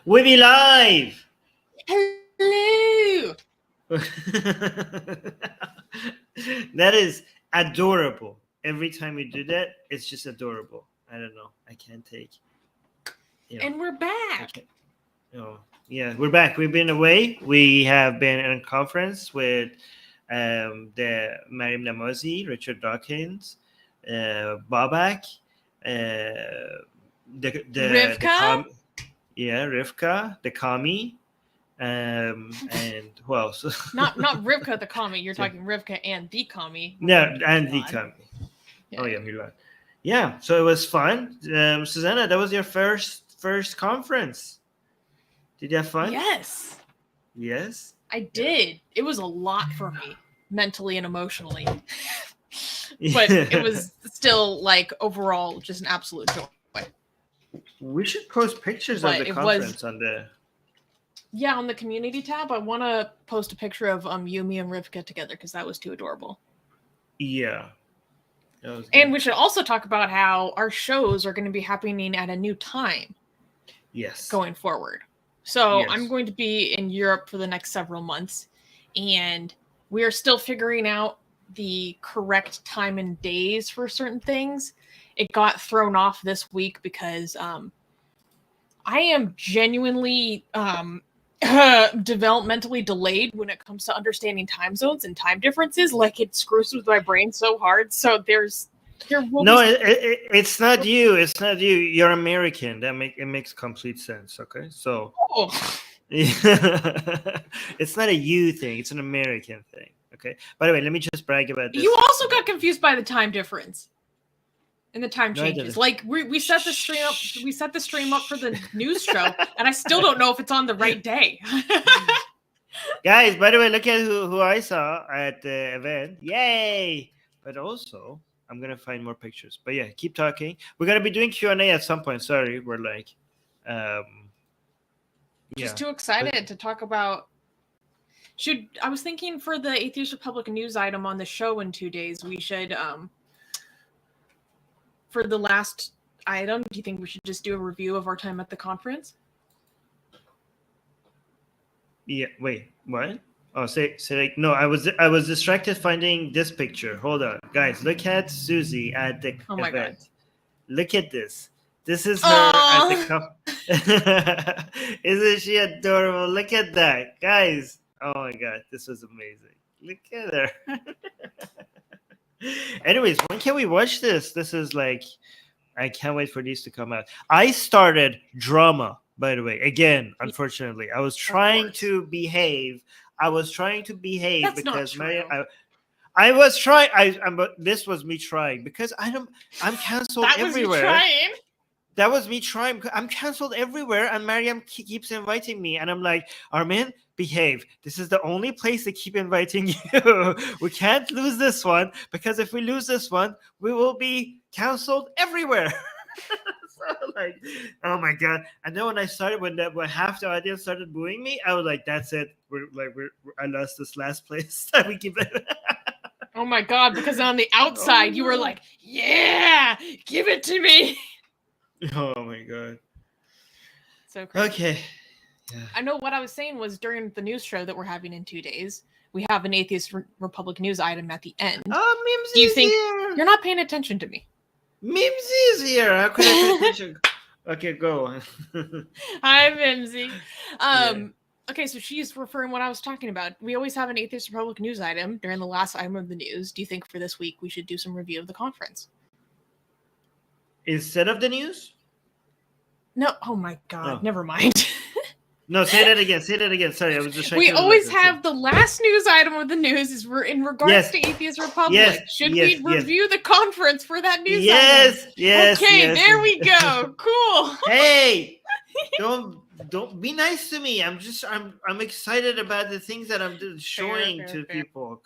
We be live. Hello. That is adorable. Every time we do that, it's just adorable. I don't know. I can't take. And we're back. Yeah, we're back. We've been away. We have been in a conference with the Mariam Namazi, Richard Dawkins, Babak, Rivka? Rivka, the commie, and who else? not Rivka the commie. You're talking Rivka and the commie. No, and the commie. Yeah. Oh yeah, Milan. Yeah, so it was fun. Susanna, that was your first conference. Did you have fun? Yes. Yes? I did. It was a lot for me, mentally and emotionally. But it was still, like, overall, just an absolute joy. We should post pictures of the conference on the... Yeah, on the community tab. I want to post a picture of Yumi and Rivka together, because that was too adorable. Yeah. And we should also talk about how our shows are going to be happening at a new time. Yes. Going forward. So yes. I'm going to be in Europe for the next several months, and we are still figuring out the correct time and days for certain things. It got thrown off this week because I am genuinely developmentally delayed when it comes to understanding time zones and time differences. Like, it screws with my brain so hard. So it's not you. It's not you. You're American. It makes complete sense. Okay, so it's not a you thing. It's an American thing. Okay. By the way, let me just brag about this. You also got confused by the time difference and the time changes. Like, we set the stream up. We set the stream up for the news show, and I still don't know if it's on the right day. Guys, by the way, look at who I saw at the event. Yay! But also, I'm gonna find more pictures. But yeah, keep talking. We're gonna be doing Q&A at some point. Sorry, we're like, just too excited to talk about. I was thinking for the Atheist Republic news item on the show in 2 days, we should for the last item, do you think we should just do a review of our time at the conference? Yeah. Wait. What? Oh, say like no. I was distracted finding this picture. Hold on, guys. Look at Susie at the event. My God. Look at this. This is her at the conference. Isn't she adorable? Look at that, guys. Oh my God, this was amazing. Look at her. Anyways, when can we watch this? This is like, I can't wait for these to come out. I started drama, by the way. Again, unfortunately, I was trying to behave. That's because I was trying. This was me trying because I'm canceled everywhere. That was me trying. I'm canceled everywhere, and Mariam keeps inviting me, and I'm like, Armin, behave. This is the only place they keep inviting you. We can't lose this one, because if we lose this one, we will be canceled everywhere. So, like, oh my God. And then when I started, when half the audience started booing me, I was like, that's it. I lost this last place that we keep it. Oh my God, because on the outside, you were like, yeah, give it to me. Oh my God. So crazy. Okay. Yeah. I know what I was saying was during the news show that we're having in 2 days, we have an Atheist Republic news item at the end. Oh, Mimsy! Do you think you're not paying attention to me? Mimsy is here. How could I pay attention? Okay, go. Hi, Mimsy. Okay, so she's referring what I was talking about. We always have an Atheist Republic news item during the last item of the news. Do you think for this week we should do some review of the conference? Instead of the news? No. Oh my God. Oh. Never mind. No, say that again. Sorry, I was just. We always have the last news item of the news is in regards to Atheist Republic. Yes, Should we review the conference for that news item? Yes. Okay, there we go. Cool. Hey, don't be nice to me. I'm excited about the things that I'm showing to people.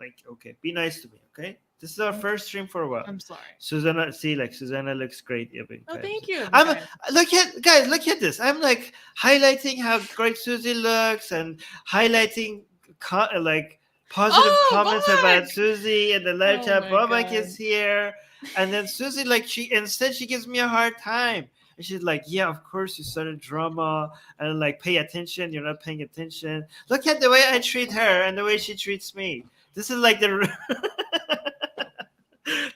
Okay. Be nice to me. Okay. This is our first stream for a while. I'm sorry. Susanna, Susanna looks great. Thank you. Look at this. I'm like highlighting how great Susie looks and highlighting positive comments about Susie and the live chat. Babak is here. And then Susie, she gives me a hard time. And she's like, yeah, of course you started drama, and like, pay attention. You're not paying attention. Look at the way I treat her and the way she treats me. This is like the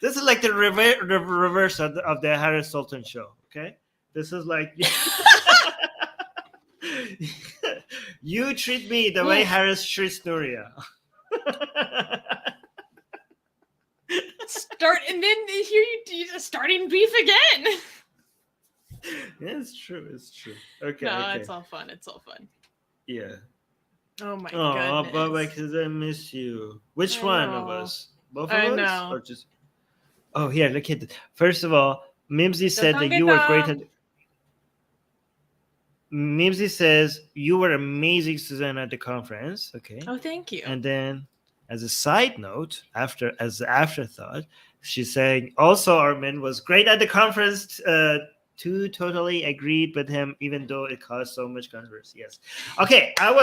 this is like the reverse of the Harris Sultan show. Okay, this is like you treat me the way Harris treats Nuria. And then here you starting beef again. Yeah, it's true. It's true. Okay. No, okay. It's all fun. It's all fun. Yeah. Oh my goodness. goodness. Baba, because I miss you. Which one of us? Both of I us? know. Or just... Oh, here, look at it. First of all, Mimsy said that you were great at... Mimsy says you were amazing, Susanna, at the conference. Okay. Oh, thank you. And then, as a side note, as an afterthought, she's saying also Armin was great at the conference. Totally agreed with him, even though it caused so much controversy. Yes. Okay, I'm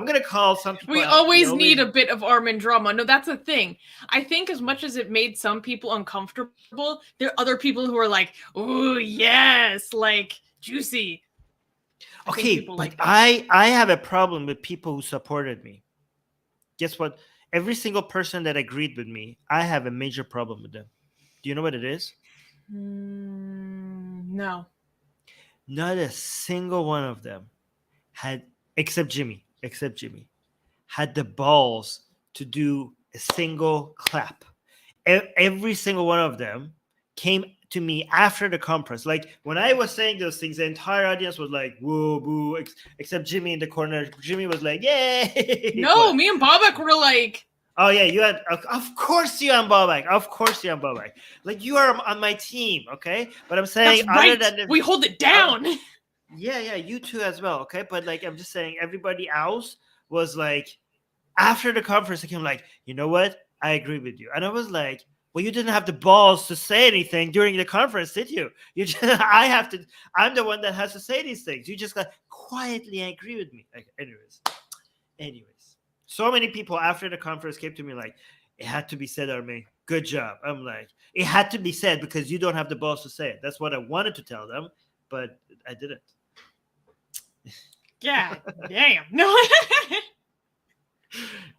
gonna call some people. We always need a bit of Armin drama. No, that's the thing. I think as much as it made some people uncomfortable, there are other people who are like, "Oh yes, like juicy." Okay, but I have a problem with people who supported me. Guess what? Every single person that agreed with me, I have a major problem with them. Do you know what it is? No. Not a single one of them had, except Jimmy, had the balls to do a single clap. Every single one of them came to me after the conference. Like, when I was saying those things, the entire audience was like, whoa, boo, except Jimmy in the corner. Jimmy was like, yay! No, me and Bobak were like... Oh, yeah, you had... Of course you and Bobak. Like, you are on my team, okay? But I'm saying... That's right. We hold it down. Yeah, you too as well, okay? But, like, I'm just saying everybody else was like... After the conference, they came like, you know what? I agree with you. And I was like... Well, you didn't have the balls to say anything during the conference, did you? I'm the one that has to say these things. You just got quietly agree with me. Like, anyways. So many people after the conference came to me like, it had to be said, Armin. Good job. I'm like, it had to be said because you don't have the balls to say it. That's what I wanted to tell them, but I didn't. Yeah, damn. No.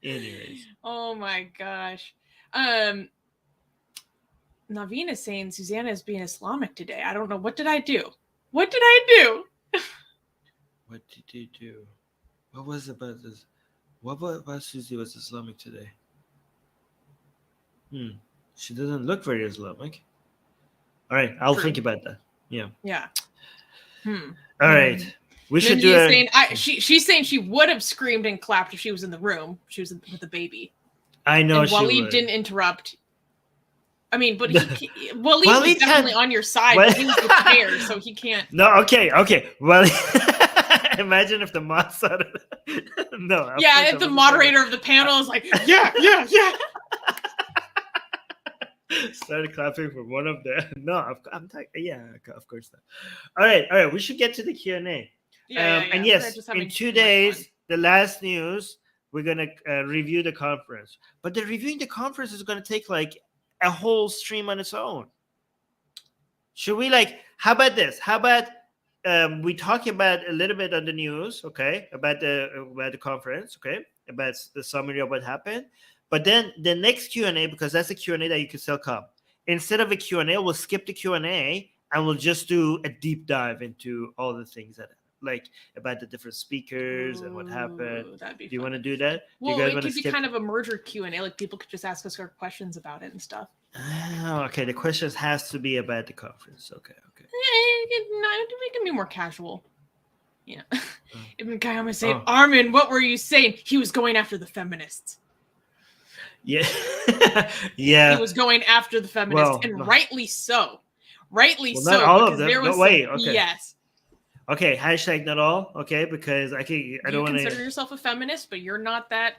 Anyways. Oh my gosh. Naveen is saying Susanna is being Islamic today. I don't know. What did I do? What did you do? What was about this? What about Susie was Islamic today? She doesn't look very Islamic. All right, I'll think about that. Yeah. All right. We should do it. She's saying she would have screamed and clapped if she was in the room. She was with the baby. I know. And Waleed didn't interrupt. I mean, but Waleed was definitely on your side, but he was the chair, so he can't. No, okay. Well, imagine if the mod saw it. No. Yeah, if the moderator of the panel is like, yeah. Started clapping for one of them. No, yeah, of course not. All right. We should get to the Q&A. Yeah. And yes, in 2 days, the last news, we're gonna review the conference. But the reviewing the conference is gonna take like a whole stream on its own. Should we how about this? How about we talk about a little bit on the news, okay, about the conference, okay, about the summary of what happened. But then the next Q&A, because that's a Q&A that you can still come. Instead of a Q&A, we'll skip the Q&A and we'll just do a deep dive into all the things that about the different speakers and what happened. That'd be do you want to do that? Well, it could be kind of a merger Q&A. Like, people could just ask us our questions about it and stuff. Oh, okay. The questions has to be about the conference. Okay. It can be more casual. Yeah. Ibn Qayyim was saying, Armin, what were you saying? He was going after the feminists. Yeah. Yeah. He was going after the feminists, and rightly so. Not all of them. Okay. Yes. Okay, hashtag not all. Okay, because I don't want to consider yourself a feminist, but you're not that.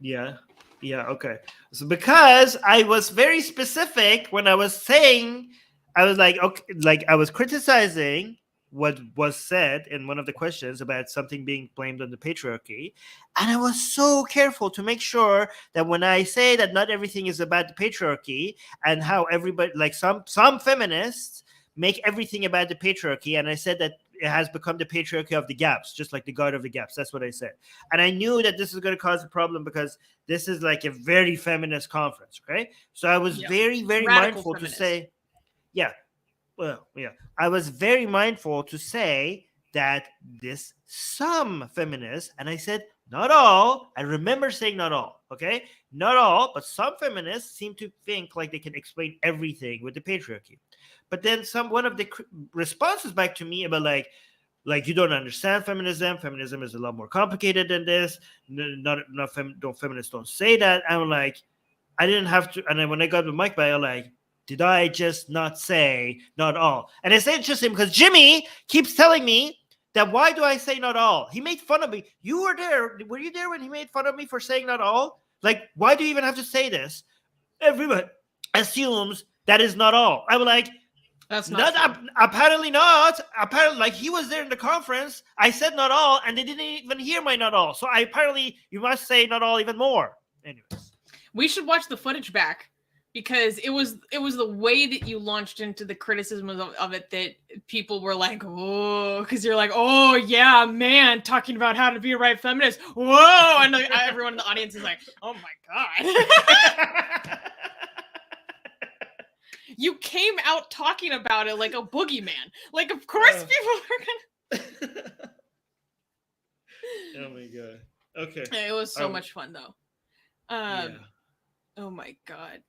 Yeah. Okay. So because I was very specific when I was saying, I was like, okay, I was criticizing what was said in one of the questions about something being blamed on the patriarchy, and I was so careful to make sure that when I say that not everything is about the patriarchy and how everybody, some feminists make everything about the patriarchy, and I said that it has become the patriarchy of the gaps, just like the god of the gaps. That's what I said. And I knew that this is going to cause a problem because this is like a very feminist conference, okay? So I was very, very mindful to say, I was very mindful to say that some feminists, and I said not all. I remember saying not all, okay? Not all, but some feminists seem to think like they can explain everything with the patriarchy. But then one of the responses back to me about like you don't understand feminism. Feminism is a lot more complicated than this. Feminists don't say that. I'm like, I didn't have to. And then when I got the mic back, I'm like, did I just not say not all? And it's interesting because Jimmy keeps telling me that why do I say not all? He made fun of me. You were there. Were you there when he made fun of me for saying not all? Like, why do you even have to say this? Everyone assumes that is not all. I'm like, that's not apparently not. Apparently, like he was there in the conference. I said not all, and they didn't even hear my not all. So you must say not all even more. Anyways, we should watch the footage back because it was the way that you launched into the criticism of it that people were like, oh, because you're like, oh yeah, man, talking about how to be a right feminist. Whoa, and everyone in the audience is like, oh my god. You came out talking about it like a boogeyman. Like, of course people are gonna. Oh my god. Okay. It was so much fun though. Oh my god.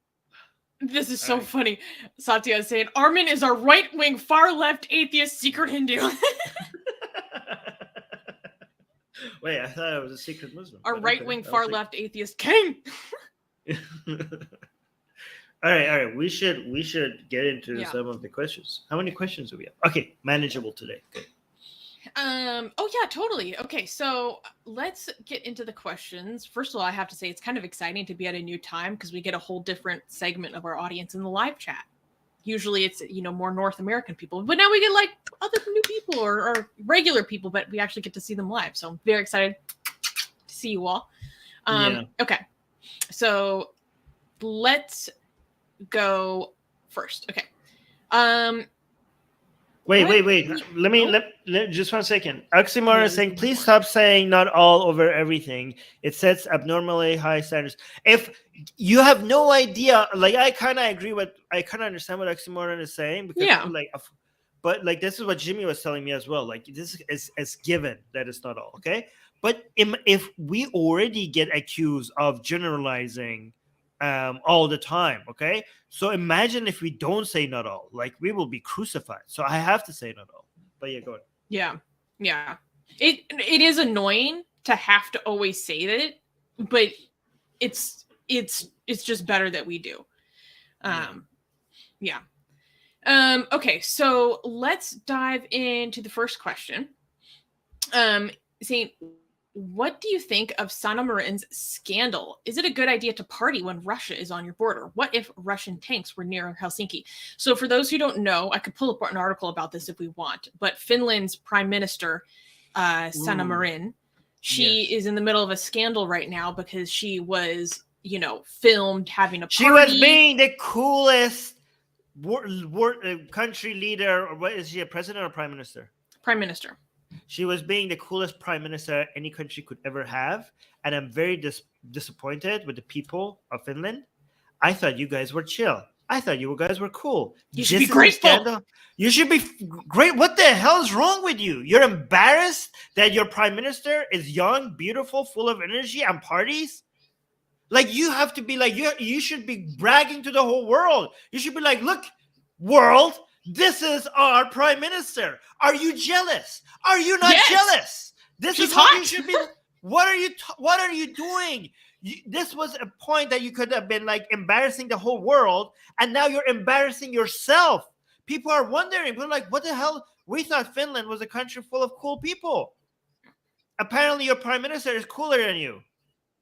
This is so funny. Satya is saying Armin is our right-wing, far-left atheist secret Hindu. Wait, I thought it was a secret Muslim. Our right-wing, far-left atheist king. All right. We should get into some of the questions. How many questions do we have? Okay, manageable today. Good. Oh yeah, totally. Okay, so let's get into the questions. First of all, I have to say it's kind of exciting to be at a new time because we get a whole different segment of our audience in the live chat. Usually it's, more North American people, but now we get like other new people or regular people, but we actually get to see them live. So I'm very excited to see you all. Okay, so let's go first. Okay. Wait. Let just 1 second. Oxymoron is saying, please stop saying not all over everything. It sets abnormally high standards. If you have no idea, like I kind of understand what Oxymoron is saying because but like this is what Jimmy was telling me as well. Like this is given that it's not all, okay? But if we already get accused of generalizing all the time, okay? So imagine if we don't say not all, like we will be crucified. So I have to say not all. But yeah, go ahead. Yeah. It is annoying to have to always say that, but it's just better that we do. Okay, so let's dive into the first question. Saying, what do you think of Sanna Marin's scandal? Is it a good idea to party when Russia is on your border? What if Russian tanks were near Helsinki? So for those who don't know, I could pull up an article about this if we want, but Finland's Prime Minister, Sanna Marin, she is in the middle of a scandal right now because she was, filmed having a party. She was being the coolest country leader, or what is she, a president or prime minister? Prime Minister. She was being the coolest prime minister any country could ever have. And I'm very disappointed with the people of Finland. I thought you guys were chill. I thought you guys were cool. You should be grateful. You should be great. What the hell is wrong with you? You're embarrassed that your prime minister is young, beautiful, full of energy and parties? Like you have to be like, you should be bragging to the whole world. You should be like, look, world, this is our prime minister. Are you jealous? Are you not jealous? This is how you should be. What are you doing? This was a point that you could have been like embarrassing the whole world, and now you're embarrassing yourself. People are wondering. We're like, what the hell? We thought Finland was a country full of cool people. Apparently, your prime minister is cooler than you.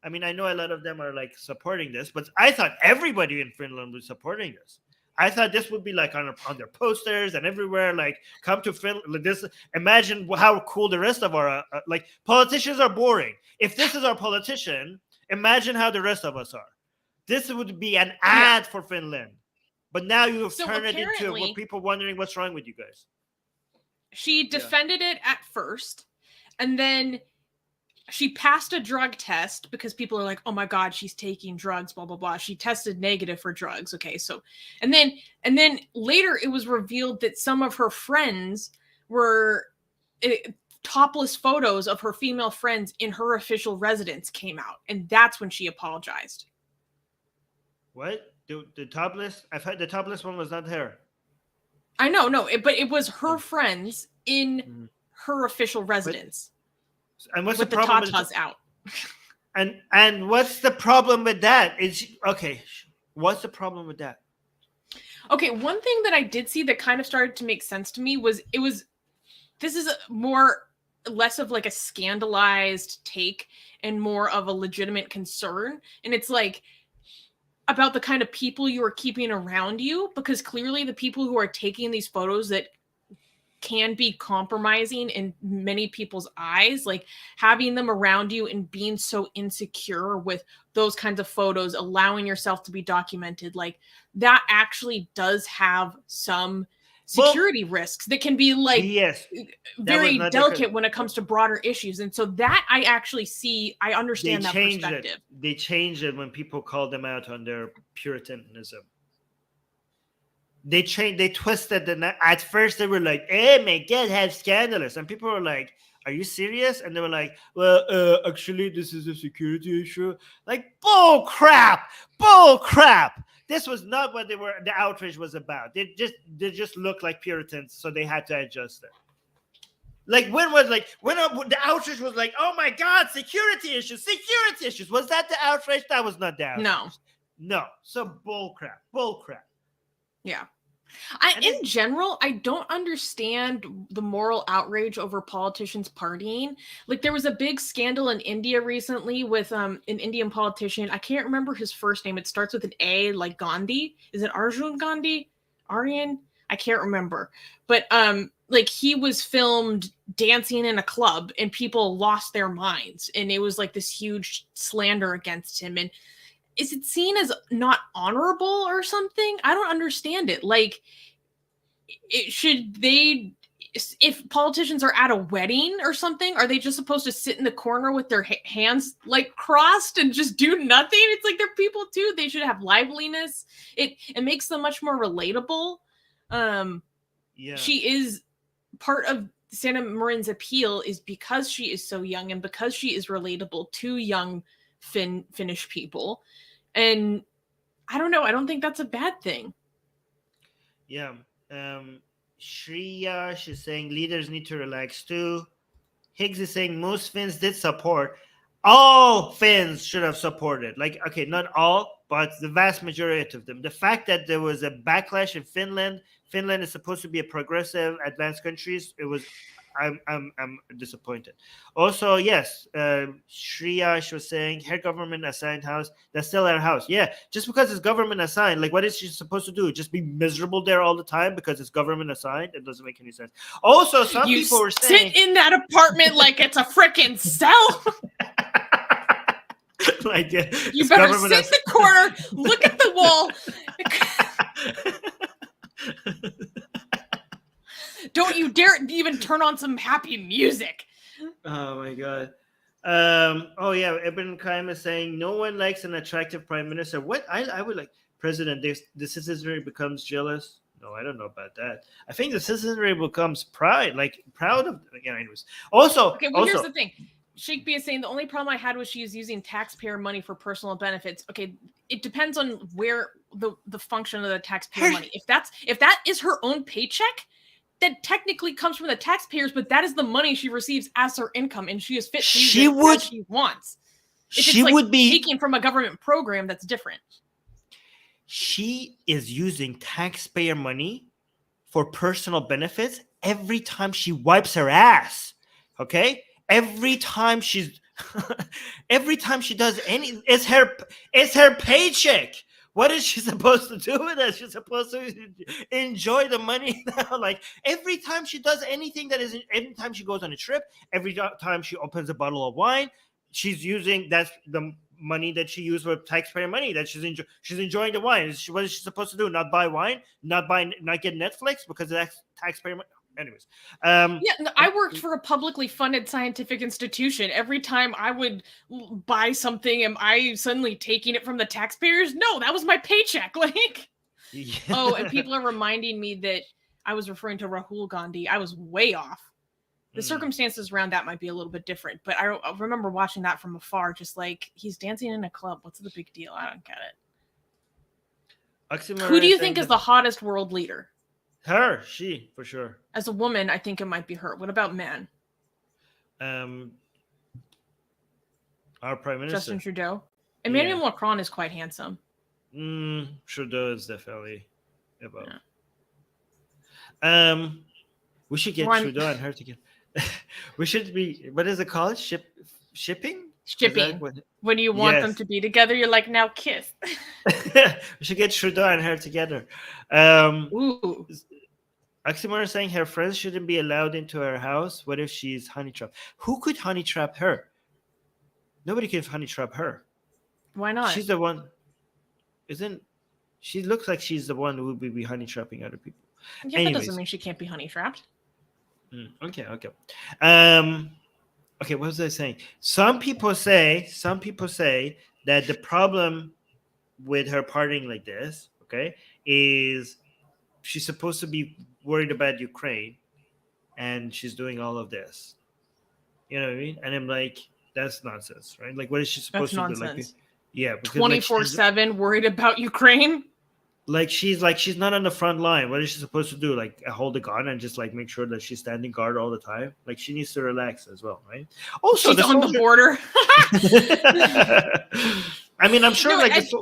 I mean, I know a lot of them are like supporting this, but I thought everybody in Finland was supporting this. I thought this would be like on their posters and everywhere, like come to Finland. Like this, imagine how cool the rest of our like politicians are boring. If this is our politician, imagine how the rest of us are. This would be an ad for Finland. But now you have So turned it into apparently- where people wondering what's wrong with you guys. She defended it at first, and then she passed a drug test because people are like, oh my God, she's taking drugs, blah, blah, blah. She tested negative for drugs. Okay, so, and then later it was revealed that some of her friends were, topless photos of her female friends in her official residence came out. And that's when she apologized. What? The topless? I've heard the topless one was not her. I know, no, but it was her friends in her official residence. And what's with the problem? The tatas out. And what's the problem with that? What's the problem with that? Okay, one thing that I did see that kind of started to make sense to me was this is less of like a scandalized take and more of a legitimate concern. And it's like about the kind of people you are keeping around you, because clearly the people who are taking these photos that can be compromising in many people's eyes, like having them around you and being so insecure with those kinds of photos, allowing yourself to be documented, like that actually does have some security risks that can be like very delicate when it comes to broader issues. And so that I actually see, I understand that perspective. They changed it when people called them out on their Puritanism. They twisted at first they were like, "Oh my God, how scandalous!" And people were like, "Are you serious?" And they were like, "Well, actually, this is a security issue." Like, bull crap! This was not what the outrage was about. They just looked like Puritans, so they had to adjust it. Like when the outrage was like, "Oh my God, security issues!" Was that the outrage? That was not the outrage. No. So bull crap. Yeah. In general, I don't understand the moral outrage over politicians partying. Like there was a big scandal in India recently with an Indian politician. I can't remember his first name. It starts with an A, like Gandhi. Is it Arjun Gandhi? Aryan? I can't remember. But like he was filmed dancing in a club and people lost their minds. And it was like this huge slander against him. And is it seen as not honorable or something? I don't understand it. Like, if politicians are at a wedding or something, are they just supposed to sit in the corner with their hands like crossed and just do nothing? It's like they're people too. They should have liveliness. It makes them much more relatable. She is part of Santa Marin's appeal is because she is so young and because she is relatable to young Finnish people. And I don't know. I don't think that's a bad thing. Yeah. Shia, she's saying leaders need to relax too. Higgs is saying most Finns did support. All Finns should have supported. Like, okay, not all, but the vast majority of them. The fact that there was a backlash in Finland is supposed to be a progressive, advanced country. I'm disappointed. Also, yes, Shriya, she was saying her government assigned house. That's still her house. Yeah, just because it's government assigned, like what is she supposed to do? Just be miserable there all the time because it's government assigned? It doesn't make any sense. Also, some people were saying sit in that apartment like it's a freaking cell. Like you better sit in the corner, look at the wall. Don't you dare even turn on some happy music. Oh my God. Oh yeah, Ibn Qayyim is saying no one likes an attractive prime minister. What I would like president. The citizenry becomes jealous. No, I don't know about that. I think the citizenry becomes proud of. Again, anyways. Also, here's the thing. Sheikh B is saying the only problem I had was she was using taxpayer money for personal benefits. Okay, it depends on where the function of the taxpayer money. If that is her own paycheck, that technically comes from the taxpayers, but that is the money she receives as her income, and she is fit to use it as she wants. If she would be taking from a government program, that's different. She is using taxpayer money for personal benefits every time she wipes her ass. Okay, every time she does any, it's her paycheck. What is she supposed to do with it? She's supposed to enjoy the money now. Like every time she does anything every time she goes on a trip, every time she opens a bottle of wine, she's using the money that she used with taxpayer money that she's enjoying the wine. What is she supposed to do? Not buy wine? Not get Netflix because that's taxpayer money? Anyways, I worked for a publicly funded scientific institution. Every time I would buy something, am I suddenly taking it from the taxpayers? No, that was my paycheck. Like, yeah. Oh, and people are reminding me that I was referring to Rahul Gandhi. I was way off. The circumstances around that might be a little bit different, but I remember watching that from afar, just like, he's dancing in a club. What's the big deal? I don't get it. Who do you think is the hottest world leader? She, for sure. As a woman, I think it might be her. What about men? Our Prime Minister. Justin Trudeau. Emmanuel Macron is quite handsome. Trudeau is definitely above. Yeah. We should get Trudeau and her together. We should be, what is it called? Shipping? Shipping. When you want them to be together, you're like, now kiss. We should get Trudeau and her together. Ooh. Oxymoron is saying her friends shouldn't be allowed into her house. What if she's honey trapped? Who could honey trap her? Nobody can honey trap her. Why not? She's the one. She looks like she's the one who would be honey trapping other people. Yeah, anyways. That doesn't mean she can't be honey trapped. Okay. Okay, what was I saying? Some people say that the problem with her partying like this, okay, is she's supposed to be worried about Ukraine, and she's doing all of this. You know what I mean? And I'm like, that's nonsense, right? Like, what is she supposed to do? Like, yeah, 24/7 worried about Ukraine. Like she's not on the front line. What is she supposed to do? Like hold a gun and just like make sure that she's standing guard all the time. Like she needs to relax as well, right? Also, she's on the border. I mean, I'm sure. It's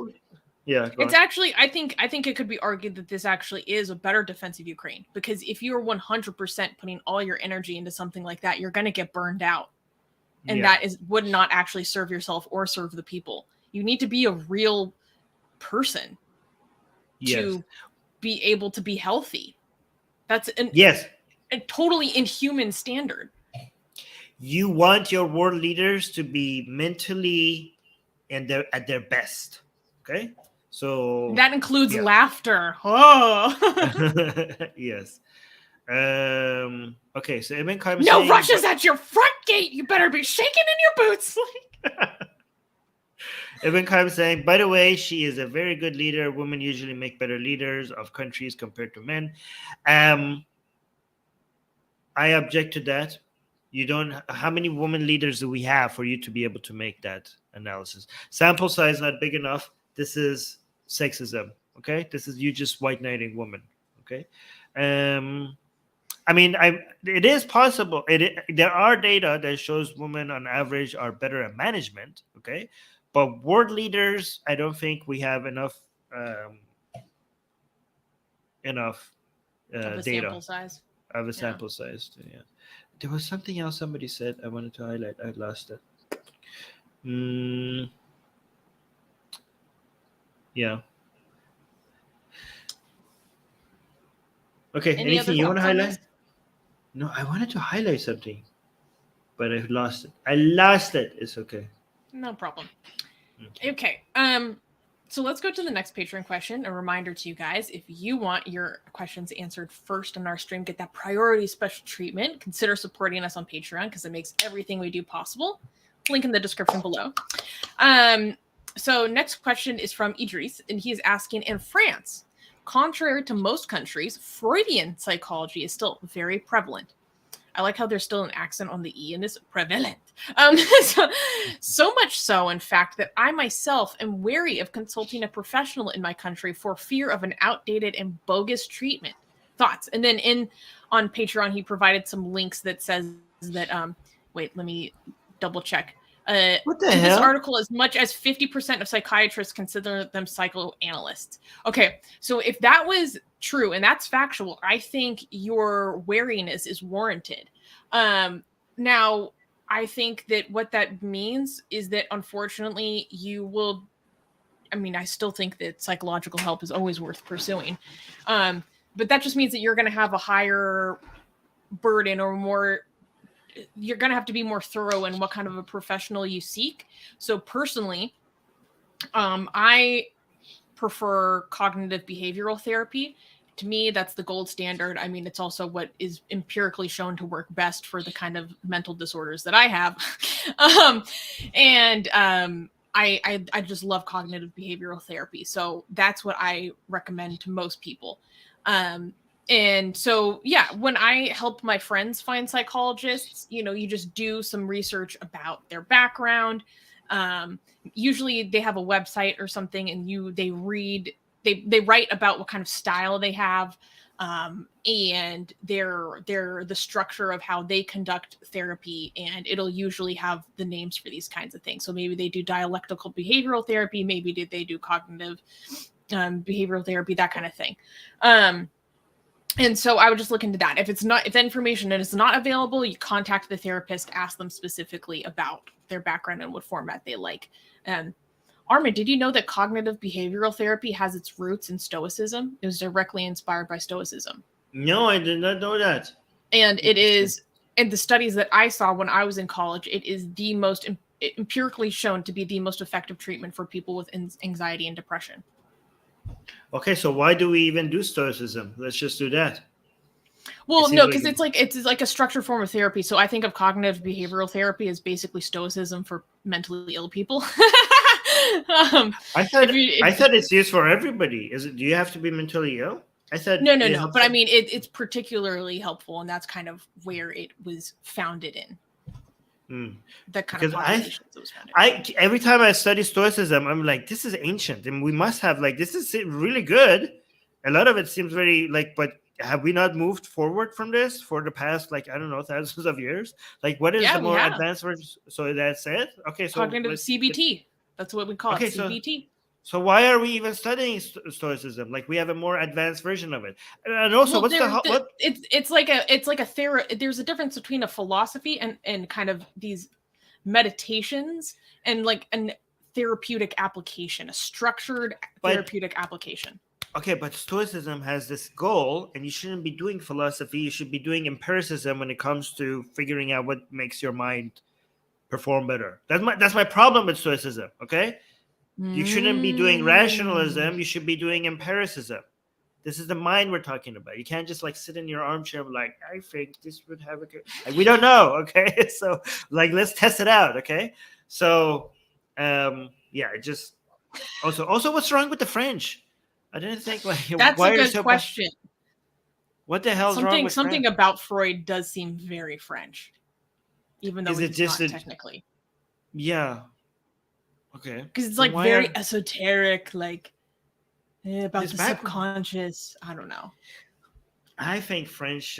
actually. I think it could be argued that this actually is a better defense of Ukraine, because if you're 100% putting all your energy into something like that, you're going to get burned out, and that would not actually serve yourself or serve the people. You need to be a real person to be able to be healthy. That's a totally inhuman standard. You want your world leaders to be mentally and at their best. Okay, so that includes laughter. Oh, yes. Okay, so Ibn Qayyim. No Russia's at your front gate. You better be shaking in your boots. Ibn Qayyim saying, by the way, she is a very good leader. Women usually make better leaders of countries compared to men. I object to that. How many women leaders do we have for you to be able to make that analysis? Sample size not big enough. This is sexism. Okay. This is you just white knighting women. Okay. I mean, it is possible. There are data that shows women on average are better at management. Okay. But world leaders, I don't think we have enough data of a sample size. Yeah. There was something else somebody said I wanted to highlight. I lost it. Yeah. Okay. Anything you want to highlight? No, I wanted to highlight something, but I lost it. It's okay. No problem. Okay. So let's go to the next Patreon question. A reminder to you guys, if you want your questions answered first in our stream, get that priority special treatment, consider supporting us on Patreon because it makes everything we do possible. Link in the description below. So next question is from Idris, and he is asking, in France, contrary to most countries, Freudian psychology is still very prevalent. I like how there's still an accent on the E in this, prevalent. So much so, in fact, that I myself am wary of consulting a professional in my country for fear of an outdated and bogus treatment. Thoughts? And then on Patreon, he provided some links that says that, wait, let me double check. What the in hell? This article, as much as 50% of psychiatrists consider them psychoanalysts. Okay, so if that was true and that's factual, I think your wariness is warranted. Now, I think that what that means is that unfortunately you will, I mean, I still think that psychological help is always worth pursuing. But that just means that you're going to have a higher burden or more, you're going to have to be more thorough in what kind of a professional you seek. So personally, I prefer cognitive behavioral therapy. To me, that's the gold standard. I mean, it's also what is empirically shown to work best for the kind of mental disorders that I have. I just love cognitive behavioral therapy. So that's what I recommend to most people. And so, yeah, when I help my friends find psychologists, you just do some research about their background. Usually they have a website or something, and they write about what kind of style they have, and the structure of how they conduct therapy, and it'll usually have the names for these kinds of things. So maybe they do dialectical behavioral therapy, maybe they do cognitive behavioral therapy, that kind of thing. And so I would just look into that. If the information is not available, you contact the therapist, ask them specifically about their background and what format they like. Armin, did you know that cognitive behavioral therapy has its roots in Stoicism? It was directly inspired by Stoicism. No, I did not know that. And it is, in the studies that I saw when I was in college, it is the most empirically shown to be the most effective treatment for people with anxiety and depression. Okay, so why do we even do Stoicism? Let's just do that. Well, no, because it's like a structured form of therapy. So I think of cognitive behavioral therapy as basically Stoicism for mentally ill people. I thought it's used for everybody. Do you have to be mentally ill? I thought no. But I mean, it's particularly helpful, and that's kind of where it was founded in. That kind of population it was founded. Every time I study Stoicism, I'm like, this is ancient, and we must have this is really good. A lot of it seems very but have we not moved forward from this for the past I don't know, thousands of years? What is the more advanced version? So that's it. Okay, so cognitive CBT. That's what we call it. CBT. So why are we even studying Stoicism? We have a more advanced version of it. And also, it's like a theory. There's a difference between a philosophy and kind of these meditations and an therapeutic application, a structured therapeutic application. Okay, but Stoicism has this goal, and you shouldn't be doing philosophy. You should be doing empiricism when it comes to figuring out what makes your mind perform better. That's my problem with Stoicism. Okay. You shouldn't be doing rationalism. You should be doing empiricism. This is the mind we're talking about. You can't just sit in your armchair I think this would have a good. We don't know. Okay, so let's test it out. Okay, so it just also what's wrong with the French? I didn't think that's why a good question. What the hell is wrong with something French? About Freud does seem very French, even though it's not technically. Yeah. Okay. Because it's very esoteric, about the subconscious. I don't know. I think the French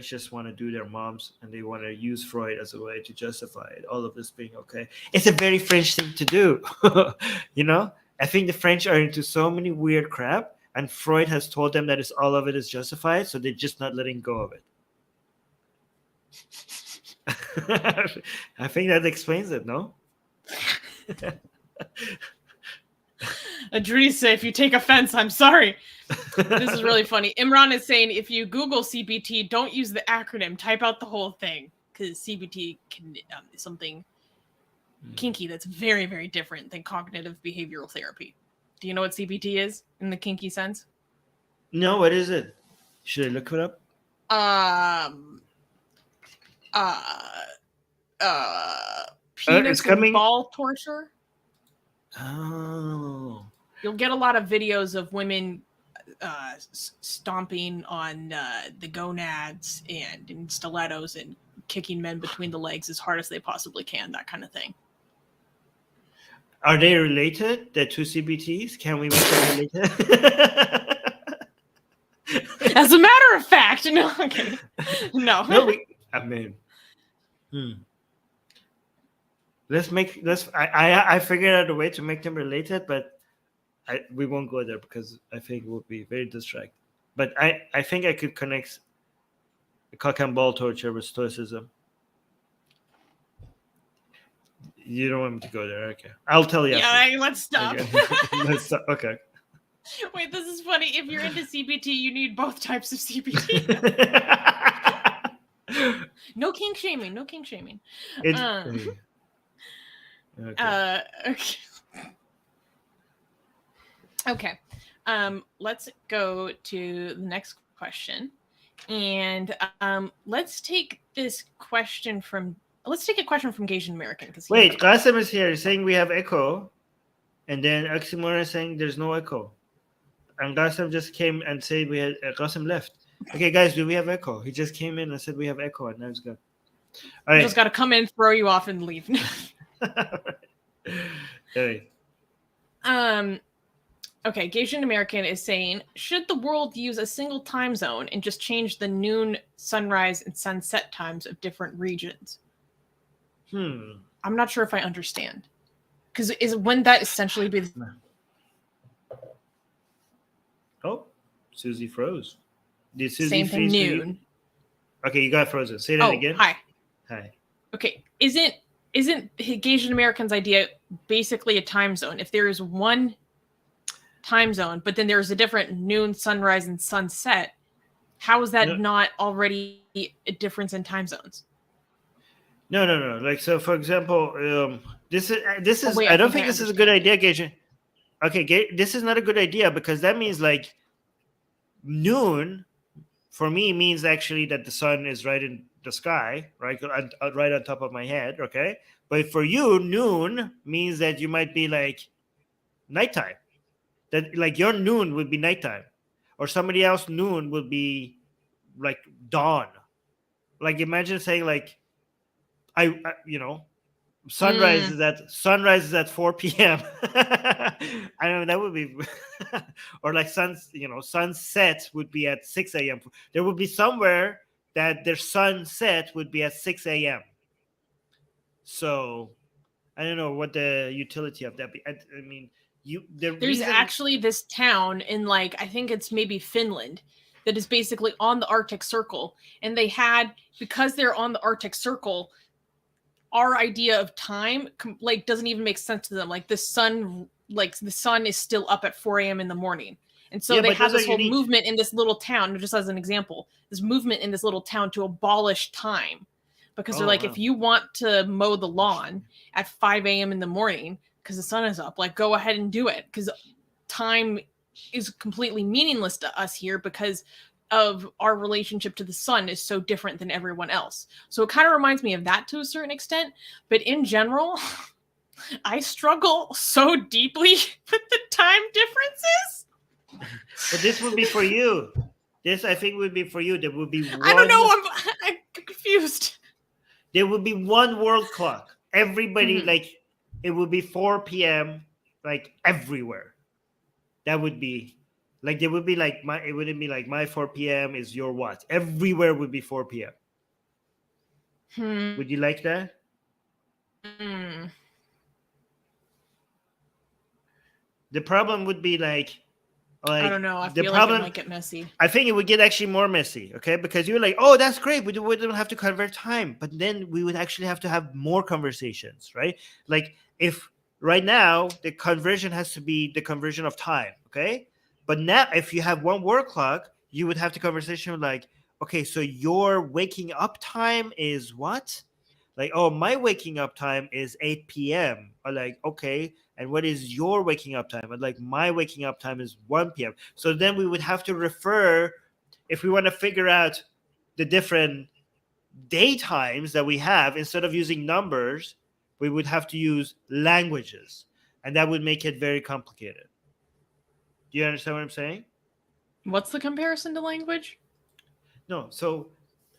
just want to do their moms, and they want to use Freud as a way to justify it. All of this being okay. It's a very French thing to do. I think the French are into so many weird crap, and Freud has told them that all of it is justified, so they're just not letting go of it. I think that explains it, no? Adrisa, if you take offense, I'm sorry. This is really funny. Imran is saying if you Google CBT, don't use the acronym. Type out the whole thing, because CBT can something kinky that's very, very different than cognitive behavioral therapy. Do you know what CBT is in the kinky sense? No, what is it? Should I look it up? Penis and ball torture. Oh. You'll get a lot of videos of women stomping on the gonads and in stilettos and kicking men between the legs as hard as they possibly can, that kind of thing. Are they related, the two CBTs? Can we make them related? As a matter of fact, no. Okay. No. I figured out a way to make them related, but we won't go there because I think we'll be very distracted. But I think I could connect the cock and ball torture with Stoicism. You don't want me to go there, okay? I'll tell you. Yeah, let's stop. Let's stop. Okay. Wait, this is funny. If you're into CBT, you need both types of CBT. No kink shaming. No kink shaming. Okay. Okay. Okay. Let's go to the next question. And let's take a question from Gasian American. Wait, Qasim is here saying we have echo, and then Oxymoron is saying there's no echo. And Qasim just came and said we had Qasim left. Okay, guys, do we have echo? He just came in and said we have echo, and now it's good. All right. Just got to come in, throw you off, and leave. Hey. Okay, Gasian American is saying, should the world use a single time zone and just change the noon, sunrise, and sunset times of different regions? I'm not sure if I understand. Because wouldn't that essentially be... Oh, Susie froze. Did Susie same thing, noon. Okay, you got frozen. Say that again. Hi. Hi. Okay, isn't Gasian American's idea basically a time zone? If there is one time zone, but then there's a different noon, sunrise, and sunset, how is that not already a difference in time zones? No. Like, so for example, this is wait, I don't think this is a good idea, Gasian. Okay, this is not a good idea because that means like noon for me means actually that the sun is right in the sky, right on top of my head, okay? But for you, noon means that you might be like nighttime. That like your noon would be nighttime, or somebody else noon would be like dawn. Like imagine saying like I sunrise is at 4 p.m. I know that would be or like sunset would be at 6 a.m. There would be somewhere that their sunset would be at 6 a.m. So I don't know what the utility of that be. I mean, there's actually this town in like I think it's maybe Finland that is basically on the Arctic Circle, and they had, because they're on the Arctic Circle, our idea of time like doesn't even make sense to them. Like the sun is still up at 4 a.m. in the morning, and so they have this whole movement in this little town. Just as an example, this movement in this little town to abolish time, because they're like, if you want to mow the lawn at 5 a.m. in the morning because the sun is up, like go ahead and do it, because time is completely meaningless to us here because of our relationship to the sun is so different than everyone else. So it kind of reminds me of that to a certain extent. But in general, I struggle so deeply with the time differences. But this would be for you. This, I think, would be for you. There would be one... I don't know. I'm confused. There would be one world clock. Everybody, like, it would be 4 p.m., like, everywhere. That would be... Like, there would be, like, it wouldn't be like my 4 p.m. is your what? Everywhere would be 4 p.m. Would you like that? The problem would be, like I don't know. I feel like it might get messy. I think it would get actually more messy, okay? Because you're like, oh, that's great. We don't have to convert time. But then we would actually have to have more conversations, right? Like, if right now the conversion has to be the conversion of time, okay? But now, if you have one world clock, you would have the conversation like, okay, so your waking up time is what? Like, oh, my waking up time is 8 p.m. Or like, okay, and what is your waking up time? And like, my waking up time is 1 p.m. So then we would have to refer, if we want to figure out the different day times that we have, instead of using numbers, we would have to use languages. And that would make it very complicated. Do you understand what I'm saying? What's the comparison to language? No. So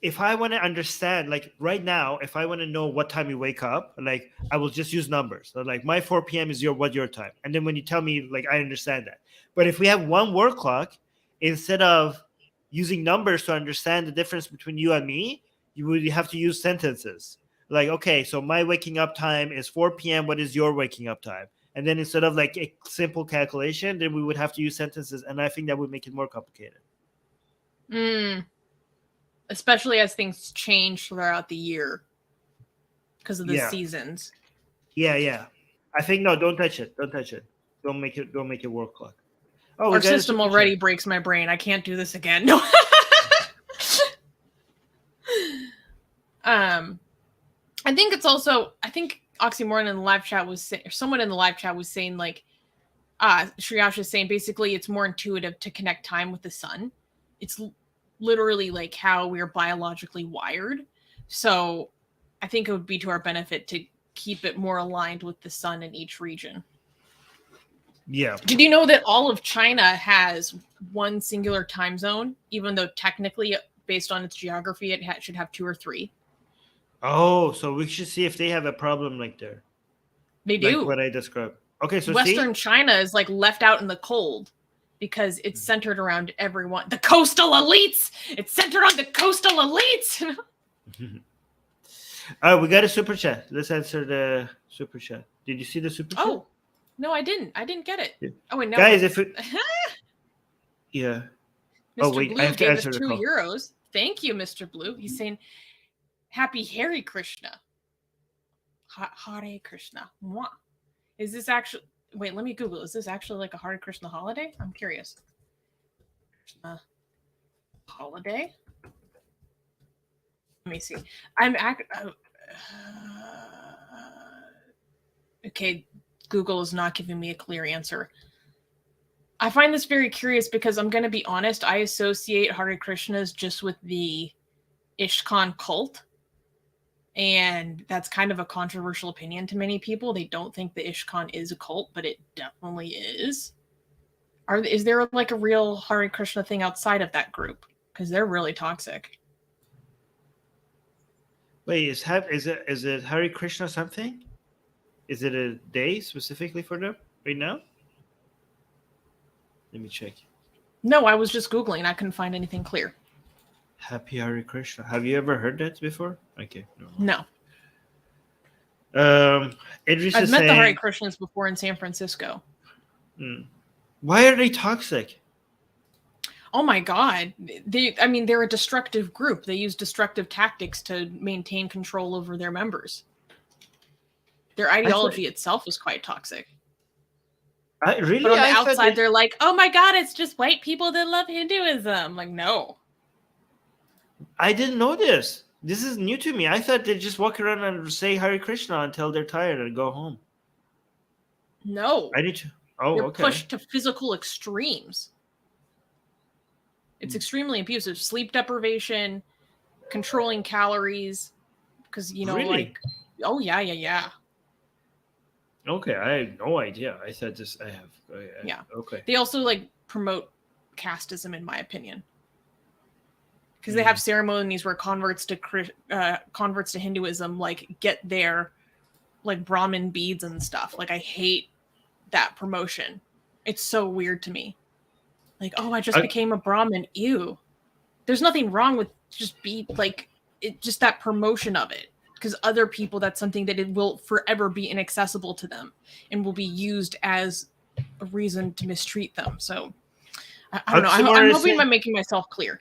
if I want to understand, like right now, if I want to know what time you wake up, like I will just use numbers. So like my 4 p.m. is your time. And then when you tell me, like, I understand that. But if we have one world clock, instead of using numbers to understand the difference between you and me, you would have to use sentences. Like, okay, so my waking up time is 4 p.m. What is your waking up time? And then instead of like a simple calculation, then we would have to use sentences. And I think that would make it more complicated. Especially as things change throughout the year because of the seasons. Yeah. I think, no, don't touch it. Don't make it world clock. Oh, our system already breaks my brain. I can't do this again. No. I think it's also, I think Oxymoron in the live chat was saying, or someone in the live chat was saying, like, Shriyash is saying basically it's more intuitive to connect time with the sun. It's literally like how we're biologically wired. So I think it would be to our benefit to keep it more aligned with the sun in each region. Yeah. Did you know that all of China has one singular time zone, even though technically, based on its geography, it should have 2 or 3? Oh, so we should see if they have a problem like there. They do. Like what I described. Okay, so Western China is like left out in the cold because it's centered around everyone. The coastal elites! It's centered on the coastal elites! We got a super chat. Let's answer the super chat. Did you see the super chat? Oh, no, I didn't. I didn't get it. Yeah. Oh, wait, no. Guys, if it... Yeah. Mr. Wait, Blue I have to gave us answer the 2 call. euros. Thank you, Mr. Blue. He's saying, Happy Hare Krishna. Hare Krishna. Mwah. Is this actually... Wait, let me Google. Is this actually like a Hare Krishna holiday? I'm curious. Holiday? Let me see. Okay, Google is not giving me a clear answer. I find this very curious because I'm going to be honest. I associate Hare Krishnas just with the ISKCON cult. And that's kind of a controversial opinion to many people. They don't think the ISKCON is a cult, but it definitely is. Is there like a real Hare Krishna thing outside of that group? Because they're really toxic. Wait, is it Hare Krishna something? Is it a day specifically for them right now? Let me check. No, I was just Googling and I couldn't find anything clear. Happy Hare Krishna. Have you ever heard that before? Okay. No. Idris I've is met saying, the Hare Krishnas before in San Francisco. Why are they toxic? Oh my God. They're a destructive group. They use destructive tactics to maintain control over their members. Their ideology itself is quite toxic. But on the outside, they're like, oh my God, it's just white people that love Hinduism. Like, no. I didn't know this. This is new to me. I thought they just walk around and say Hare Krishna until they're tired and go home. No. I need to. Oh, they're okay. pushed to physical extremes. It's extremely abusive. Sleep deprivation, controlling calories. Because, Really? like, oh, yeah. Okay, I had no idea. I thought this. I have. Yeah. Okay. They also like promote casteism, in my opinion, because they have ceremonies where converts to Hinduism like get their like Brahmin beads and stuff. Like, I hate that promotion. It's so weird to me. Like, oh, I just became a Brahmin. Ew. There's nothing wrong with just that promotion of it. Because other people, that's something that it will forever be inaccessible to them and will be used as a reason to mistreat them. So, I don't know. I'm hoping I'm making myself clear.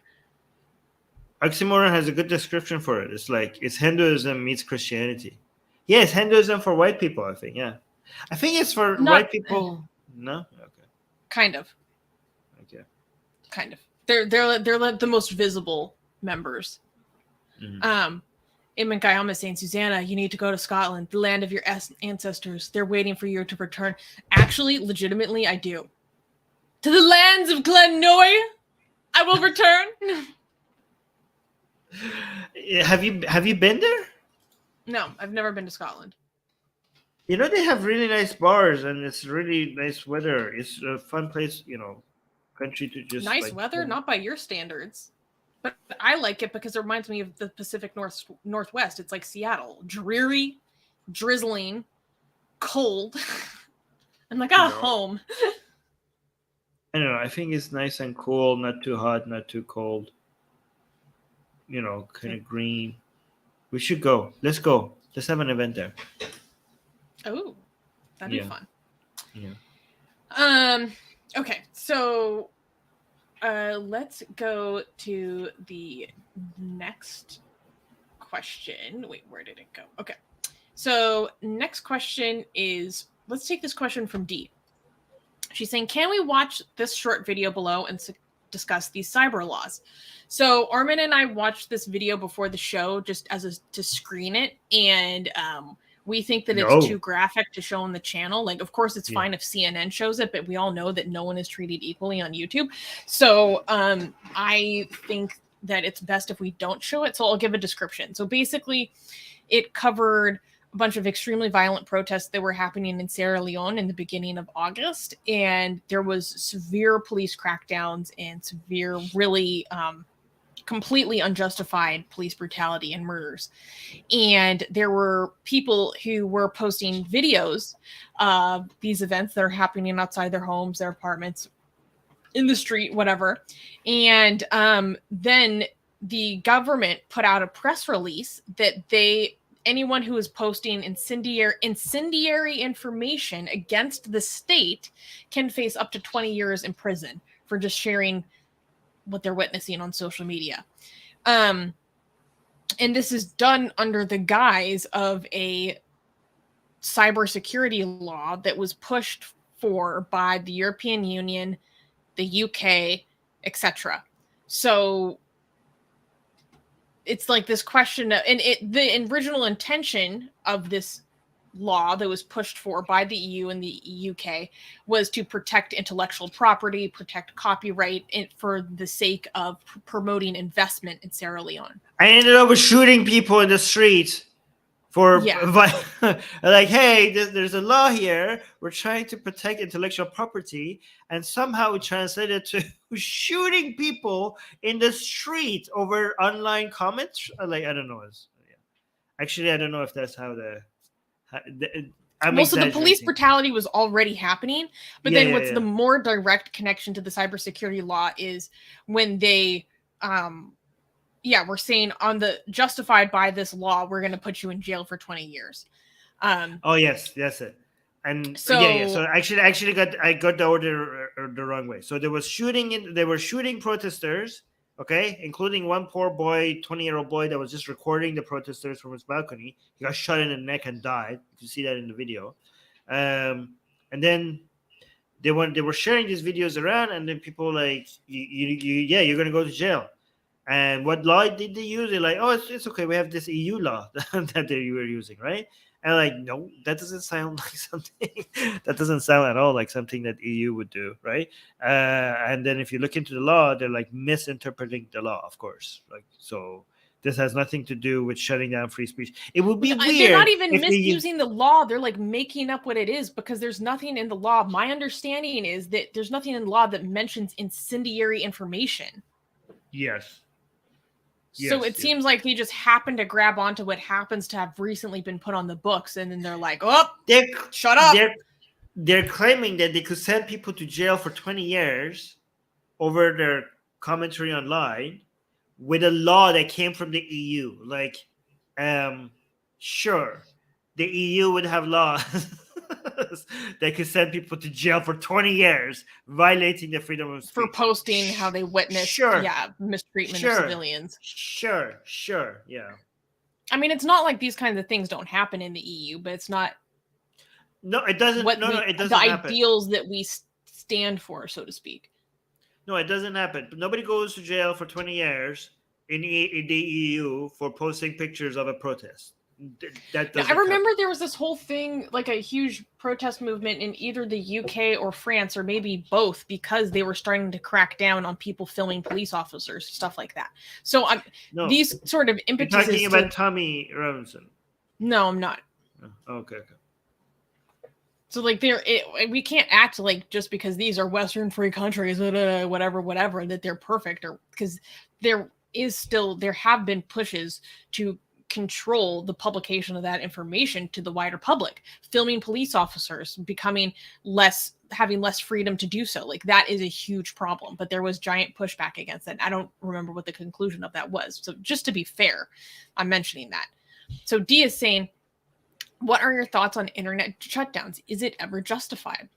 Oxymoron has a good description for it. It's like, it's Hinduism meets Christianity. Yes, Hinduism for white people, I think. Yeah. I think it's for white people. No? Okay. Kind of. Okay. Kind of. They're like the most visible members. Mm-hmm. Imran Kayama saying, Susanna, you need to go to Scotland, the land of your ancestors. They're waiting for you to return. Actually, legitimately, I do. To the lands of Glennoy, I will return. Have you been there? No, I've never been to Scotland. You know, they have really nice bars and it's really nice weather. It's a fun place, country to just... Nice weather? Not by your standards. But I like it because it reminds me of the Pacific Northwest. It's like Seattle. Dreary, drizzling, cold. I'm like, home. I don't know. I think it's nice and cool, not too hot, not too cold. Kind of green. We should go. Let's go. Let's have an event there. Oh, that'd be fun. Yeah. Okay, so... let's go to the next question. Wait, where did it go? Okay. So next question is, let's take this question from Dee. She's saying, can we watch this short video below and discuss these cyber laws? So Armin and I watched this video before the show just to screen it. And We think that it's too graphic to show on the channel. Like, of course, it's fine if CNN shows it, but we all know that no one is treated equally on YouTube. So I think that it's best if we don't show it. So I'll give a description. So basically, it covered a bunch of extremely violent protests that were happening in Sierra Leone in the beginning of August. And there was severe police crackdowns and severe, really completely unjustified police brutality and murders. And there were people who were posting videos of these events that are happening outside their homes, their apartments, in the street, whatever. And then the government put out a press release that anyone who is posting incendiary information against the state can face up to 20 years in prison for just sharing what they're witnessing on social media. And this is done under the guise of a cybersecurity law that was pushed for by the European Union, the UK, etc. So it's like this question of, and the original intention of this law that was pushed for by the EU and the UK was to protect intellectual property, protect copyright, for the sake of promoting investment in Sierra Leone. I ended up with shooting people in the street for like, hey, there's a law here. We're trying to protect intellectual property, and somehow we translated it to shooting people in the street over online comments. Like, I don't know. Actually, I don't know if that's how so the police brutality was already happening, but then what's the more direct connection to the cybersecurity law is when they we're saying on the justified by this law, we're going to put you in jail for 20 years. Oh yes, that's it. And so so actually I got the order the wrong way. So they were shooting protesters, okay, including one poor boy, 20-year-old boy that was just recording the protesters from his balcony. He got shot in the neck and died. You can see that in the video. And then they were sharing these videos around, and then people like, you're going to go to jail. And what law did they use? They're like, oh, it's okay. We have this EU law that they were using, right? And like, no, that doesn't sound like something. That doesn't sound at all like something that EU would do, right? And then if you look into the law, they're like misinterpreting the law, of course. Like, so this has nothing to do with shutting down free speech. It would be weird. They're not even misusing the law. They're like making up what it is because there's nothing in the law. My understanding is that there's nothing in the law that mentions incendiary information. Yes. So it seems like they just happen to grab onto what happens to have recently been put on the books, and then they're like, "Oh, shut up!" They're claiming that they could send people to jail for 20 years over their commentary online with a law that came from the EU. Like, sure, the EU would have laws that could send people to jail for 20 years, violating the freedom of speech. For posting how they witnessed mistreatment of civilians. Sure, yeah. I mean, it's not like these kinds of things don't happen in the EU, but it's not... No, it doesn't. It doesn't the happen. Ideals that we stand for, so to speak. No, it doesn't happen. Nobody goes to jail for 20 years in the EU for posting pictures of a protest. I remember there was this whole thing, like a huge protest movement in either the UK or France, or maybe both, because they were starting to crack down on people filming police officers, stuff like that. So these sort of impetuses. You're talking about Tommy Robinson. No, I'm not. Oh, okay. So like we can't act like just because these are Western free countries, whatever, that they're perfect, or because there have been pushes to control the publication of that information to the wider public, filming police officers having less freedom to do so. Like, that is a huge problem, but there was giant pushback against it. I don't remember what the conclusion of that was. So just to be fair, I'm mentioning that. So D is saying, what are your thoughts on internet shutdowns? Is it ever justified?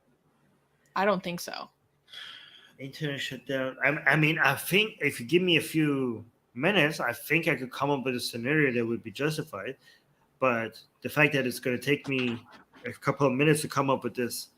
I don't think so. Internet shutdown. I mean, I think if you give me a few minutes, I think I could come up with a scenario that would be justified. But the fact that it's going to take me a couple of minutes to come up with this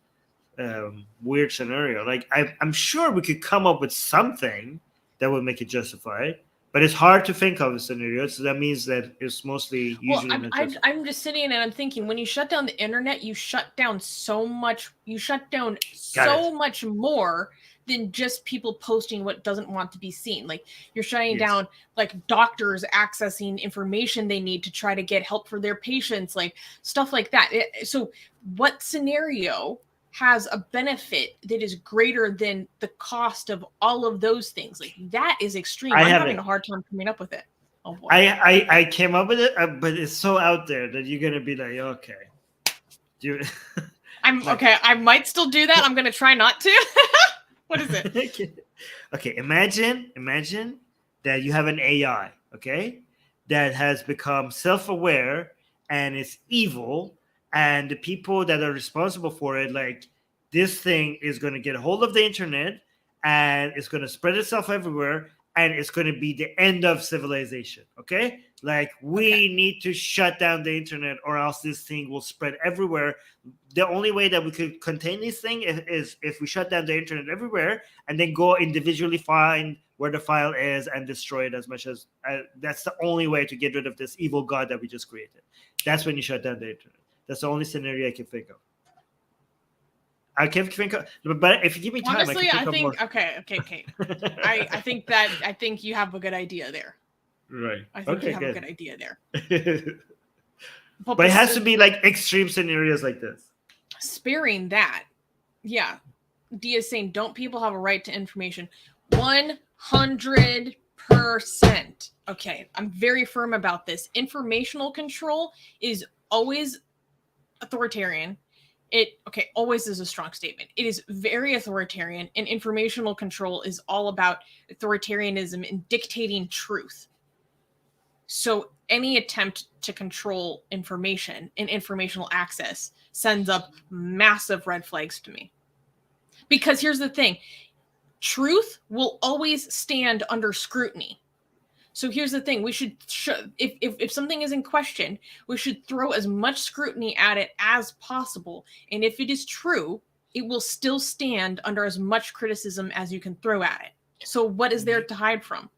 weird scenario, like I'm sure we could come up with something that would make it justified. But it's hard to think of a scenario, so that means that it's mostly usually. Well, I'm just sitting and I'm thinking, when you shut down the internet, you shut down so much. You shut down so much more than just people posting what doesn't want to be seen. Like, you're shutting down like doctors accessing information they need to try to get help for their patients, like stuff like that. So what scenario has a benefit that is greater than the cost of all of those things? Like, that is extreme. I'm having a hard time coming up with it. Oh boy. I came up with it, but it's so out there that you're gonna be like, okay. Okay. I might still do that. I'm gonna try not to. What is it? Okay. Imagine that you have an AI, okay, that has become self-aware and it's evil. And the people that are responsible for it, like, this thing is going to get a hold of the internet and it's going to spread itself everywhere, and it's going to be the end of civilization. Okay? Like, we need to shut down the internet or else this thing will spread everywhere. The only way that we could contain this thing is if we shut down the internet everywhere and then go individually find where the file is and destroy it as much as that's the only way to get rid of this evil god that we just created. That's when you shut down the internet. That's the only scenario I can think of. I can't think of, but if you give me time, honestly, I think okay. I think you have a good idea there. Right. I think you have a good idea there. But it has to be like extreme scenarios like this. Sparing that, yeah. D is saying, don't people have a right to information? 100%. Okay, I'm very firm about this. Informational control is always authoritarian. Always is a strong statement. It is very authoritarian, and informational control is all about authoritarianism and dictating truth. So any attempt to control information and informational access sends up massive red flags to me. Because here's the thing, truth will always stand under scrutiny. So here's the thing, we should, if something is in question, we should throw as much scrutiny at it as possible. And if it is true, it will still stand under as much criticism as you can throw at it. So what is there to hide from?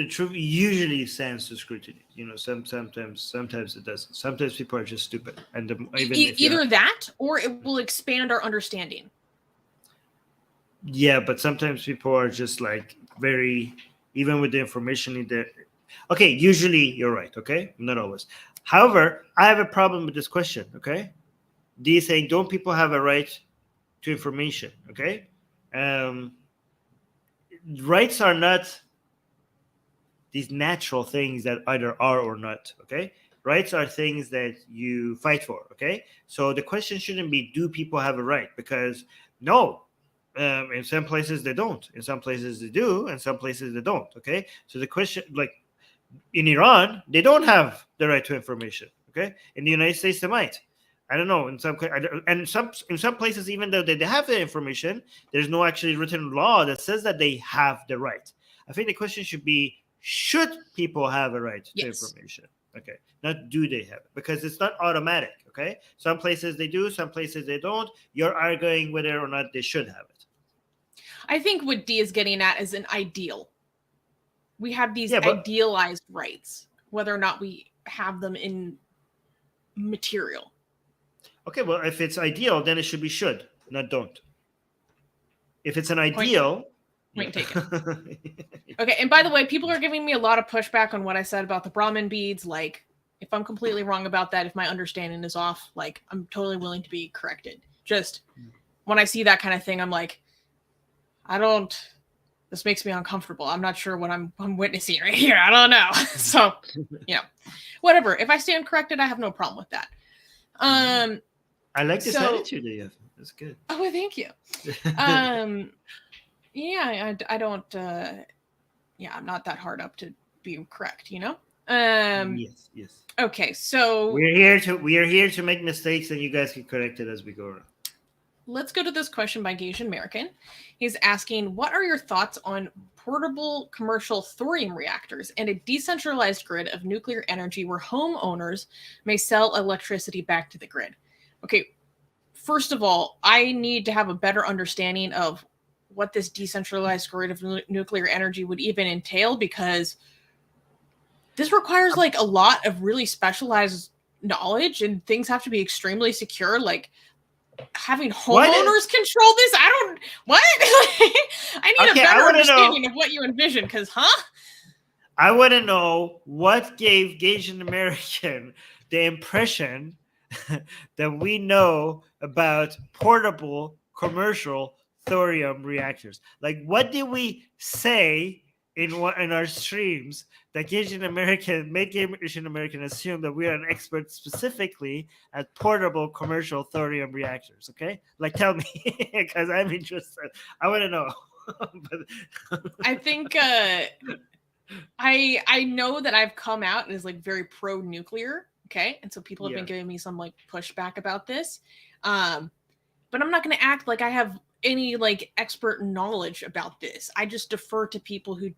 Truth usually stands to scrutiny. You know, sometimes it doesn't. Sometimes people are just stupid. And either that, or it will expand our understanding. Yeah, but sometimes people are just like very... Even with the information in there. Okay, usually you're right, okay? Not always. However, I have a problem with this question, okay? D is saying, don't people have a right to information, okay? Rights are not these natural things that either are or not, okay? Rights are things that you fight for, okay? So the question shouldn't be, do people have a right? Because no. In some places they don't. In some places they do. In some places they don't. Okay. So the question, like in Iran, they don't have the right to information. Okay. In the United States, they might. I don't know. In some places, even though they have the information, there's no actually written law that says that they have the right. I think the question should be: should people have a right to information? Okay. Not do they have it, because it's not automatic. Okay. Some places they do. Some places they don't. You're arguing whether or not they should have it. I think what D is getting at is an ideal. We have these idealized rights, whether or not we have them in material. Okay, well, if it's ideal, then it should be should, not don't. If it's an ideal... Point taken. Okay, and by the way, people are giving me a lot of pushback on what I said about the Brahmin beads. Like, if I'm completely wrong about that, if my understanding is off, like, I'm totally willing to be corrected. Just, when I see that kind of thing, I'm like, this makes me uncomfortable. I'm not sure what I'm witnessing right here. I don't know. So, whatever. If I stand corrected, I have no problem with that. I like this attitude that you have. That's good. Oh, well, thank you. Yeah, I don't, I'm not that hard up to be correct, you know? Yes. Okay, so... We are here to make mistakes, and you guys can correct it as we go around. Let's go to this question by Gasian American. He's asking, what are your thoughts on portable commercial thorium reactors and a decentralized grid of nuclear energy where homeowners may sell electricity back to the grid? Okay, first of all, I need to have a better understanding of what this decentralized grid of nuclear energy would even entail, because this requires like a lot of really specialized knowledge, and things have to be extremely secure. Like having homeowners control this, what? I need a better understanding of what you envision, because I want to know what gave Asian American the impression that we know about portable commercial thorium reactors. Like, what did we say in our streams that Asian American assume that we are an expert specifically at portable commercial thorium reactors? Okay, like tell me, because I'm interested. I want to know. I think I know that I've come out and is like very pro nuclear. Okay, and so people have been giving me some like pushback about this, but I'm not going to act like I have any like expert knowledge about this. I just defer to people who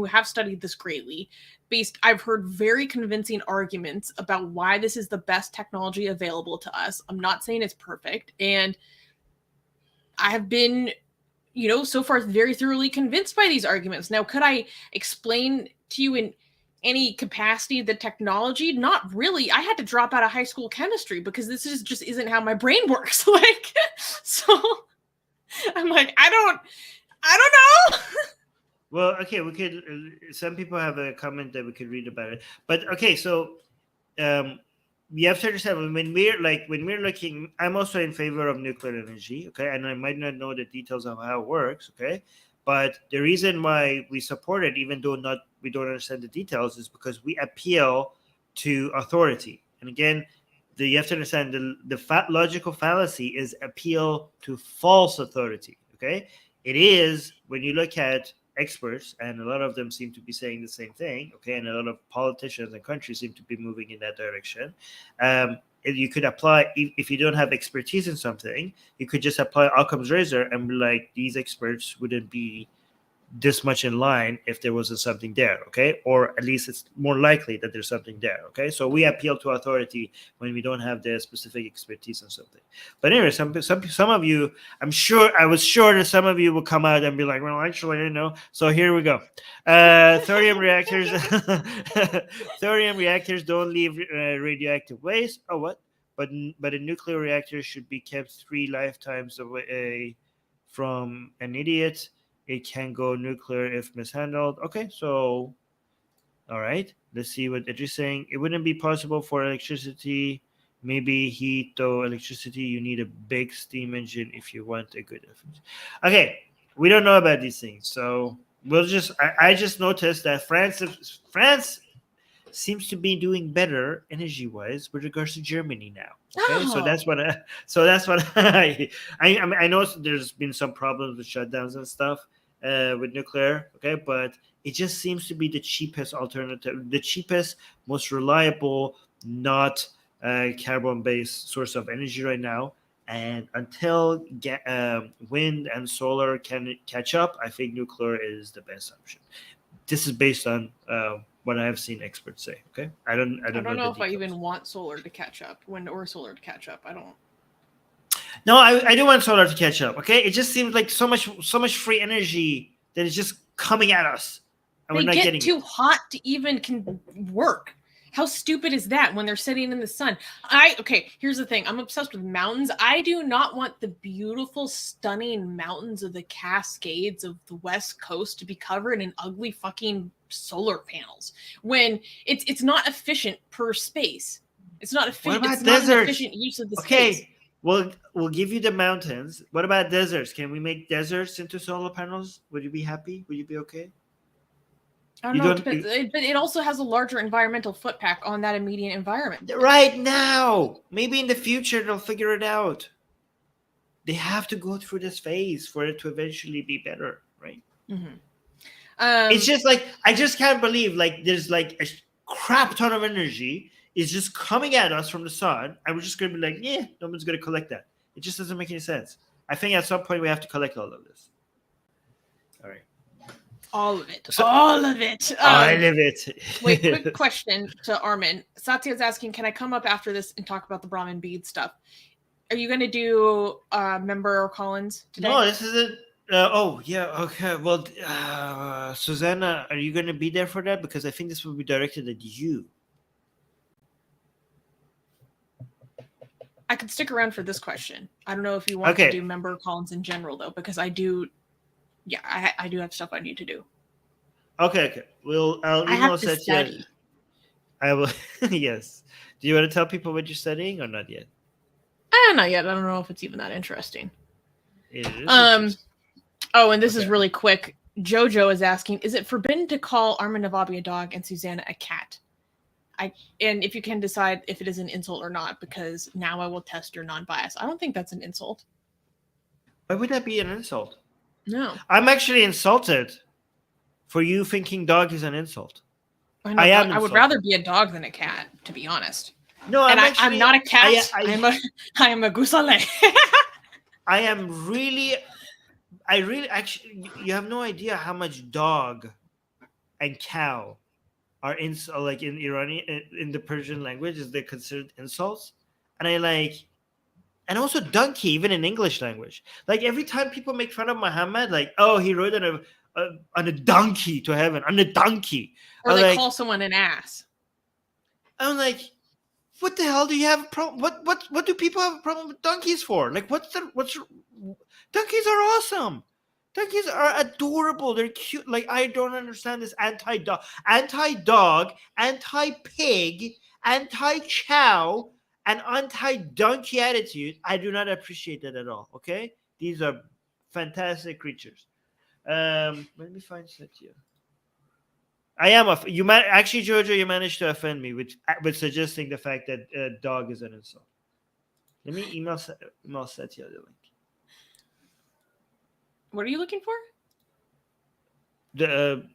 have studied this greatly. I've heard very convincing arguments about why this is the best technology available to us. I'm not saying it's perfect, and I have been, so far very thoroughly convinced by these arguments. Now, could I explain to you in any capacity the technology? Not really. I had to drop out of high school chemistry because this just isn't how my brain works. So I'm like, I don't know. Well, okay, we could. Some people have a comment that we could read about it, but okay, so you have to understand when we're looking. I'm also in favor of nuclear energy. Okay, and I might not know the details of how it works. Okay, but the reason why we support it, even though we don't understand the details, is because we appeal to authority. And again, you have to understand the logical fallacy is appeal to false authority. Okay, it is when you look at experts, and a lot of them seem to be saying the same thing. Okay, and a lot of politicians and countries seem to be moving in that direction. You could apply, if you don't have expertise in something, you could just apply Occam's razor and be like, these experts wouldn't be this much in line if there wasn't something there, okay? Or at least it's more likely that there's something there, okay? So we appeal to authority when we don't have the specific expertise on something. But anyway, some of you, I was sure that some of you will come out and be like, well, actually, I didn't know. So here we go. Thorium reactors, thorium reactors don't leave radioactive waste. Oh, what? But a nuclear reactor should be kept 3 lifetimes away from an idiot. It can go nuclear if mishandled. Okay, so, all right. Let's see what Idris saying. It wouldn't be possible for electricity, maybe heat, though electricity, you need a big steam engine if you want a good efficiency. Okay, we don't know about these things. So I just noticed that France seems to be doing better energy-wise with regards to Germany now. Okay, so that's what I know. There's been some problems with shutdowns and stuff with nuclear. Okay, but it just seems to be the cheapest alternative, the cheapest, most reliable, not carbon-based source of energy right now. And until wind and solar can catch up, I think nuclear is the best option. This is based on what I have seen experts say. Okay, I don't know if I even want solar to catch up, wind or solar to catch up. I don't. No, I do want solar to catch up. Okay, it just seems like so much free energy that is just coming at us, and we're not getting too hot to even can work. How stupid is that when they're sitting in the sun? Here's the thing. I'm obsessed with mountains. I do not want the beautiful, stunning mountains of the Cascades of the West Coast to be covered in ugly fucking solar panels when it's not efficient per space. It's not efficient. What about deserts? Not an efficient use of the space. Okay, we'll give you the mountains. What about deserts? Can we make deserts into solar panels? Would you be happy? Would you be okay? I don't know, but it also has a larger environmental footprint on that immediate environment. Right now, maybe in the future they'll figure it out. They have to go through this phase for it to eventually be better, right? Mm-hmm. It's just like I just can't believe like there's like a crap ton of energy is just coming at us from the sun, and we're just gonna be like, yeah, no one's gonna collect that. It just doesn't make any sense. I think at some point we have to collect all of this. All right. All of it. All of it. Wait, quick question to Armin. Satya's asking, can I come up after this and talk about the Brahmin bead stuff? Are you going to do member or Collins today? No, this is it. Oh yeah, okay. Well, Susanna, are you going to be there for that? Because I think this will be directed at you. I could stick around for this question. I don't know if you want to do member call-ins in general though, because I do. Yeah, I do have stuff I need to do. Okay. I'll email Satya. I will. Yes. Do you want to tell people what you're studying or not yet? Not yet. I don't know if it's even that interesting. It is. Oh, and this is really quick. Jojo is asking, is it forbidden to call Armin Navabi a dog and Susanna a cat? And if you can decide if it is an insult or not, because now I will test your non-bias. I don't think that's an insult. Why would that be an insult? No. I'm actually insulted for you thinking dog is an insult. I would rather be a dog than a cat, to be honest. No, I'm not a cat. I am a gusale. I really actually, you have no idea how much dog and cow are like in Iranian, in the Persian language, is they're considered insults, and also donkey, even in English language. Like every time people make fun of Muhammad, like, oh, he rode on a donkey to heaven, on a donkey, or they call someone an ass. I'm like, what the hell do you have a problem? What do people have a problem with donkeys for? Like, donkeys are awesome. Donkeys are adorable. They're cute. Like, I don't understand this anti-dog, anti-pig, anti-cow, and anti-donkey attitude. I do not appreciate that at all. Okay, these are fantastic creatures. Let me find Satya. I am actually, Jojo, you managed to offend me with suggesting the fact that dog is an insult. Let me email Satya the link. What are you looking for? The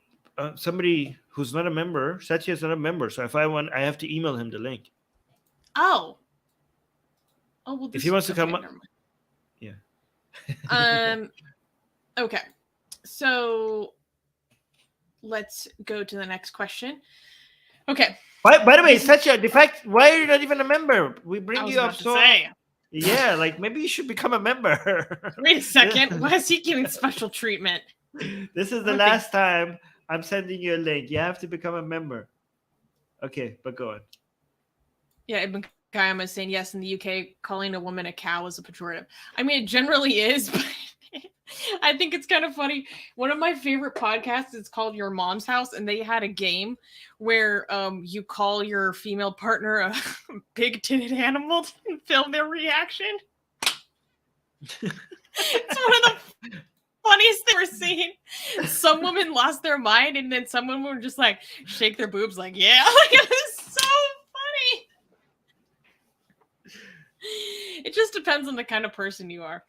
somebody who's not a member. Satya is not a member, so if I want, I have to email him the link. Oh. Well, if he wants to come up, yeah. Okay, so let's go to the next question. Okay. By the way, Satya, the fact, why are you not even a member? We bring you up so. Yeah, like maybe you should become a member. Wait a second. Why is he getting special treatment? This is the last time I'm sending you a link. You have to become a member. Okay, but go on. Yeah, Ibn Qayyim is saying, yes, in the UK, calling a woman a cow is a pejorative. I mean, it generally is, but I think it's kind of funny. One of my favorite podcasts is called Your Mom's House, and they had a game where you call your female partner a big-titted animal and film their reaction. It's one of the funniest things we've seen. Some women lost their mind, and then some women were just like shake their boobs, like, yeah. Like, it was so funny. It just depends on the kind of person you are.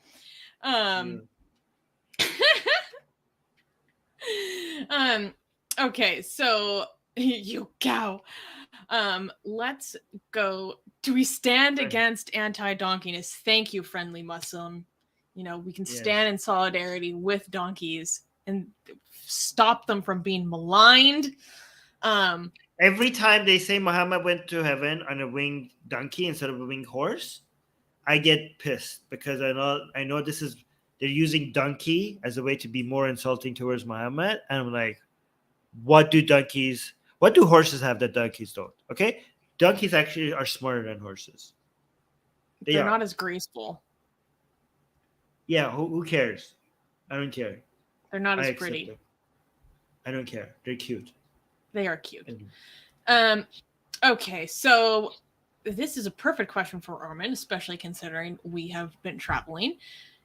Okay, so you cow. Let's go. Do we stand against anti-donkeyness? Thank you, friendly Muslim. You know, we can stand in solidarity with donkeys and stop them from being maligned. Every time they say Muhammad went to heaven on a winged donkey instead of a winged horse, I get pissed because I know this is, they're using donkey as a way to be more insulting towards Muhammad, and I'm like, what do horses have that donkeys don't? Okay, donkeys actually are smarter than horses. They're not as graceful. Yeah, who cares? I don't care. They're not as pretty. Them. I don't care. They're cute. They are cute. Okay, so this is a perfect question for Armin, especially considering we have been traveling.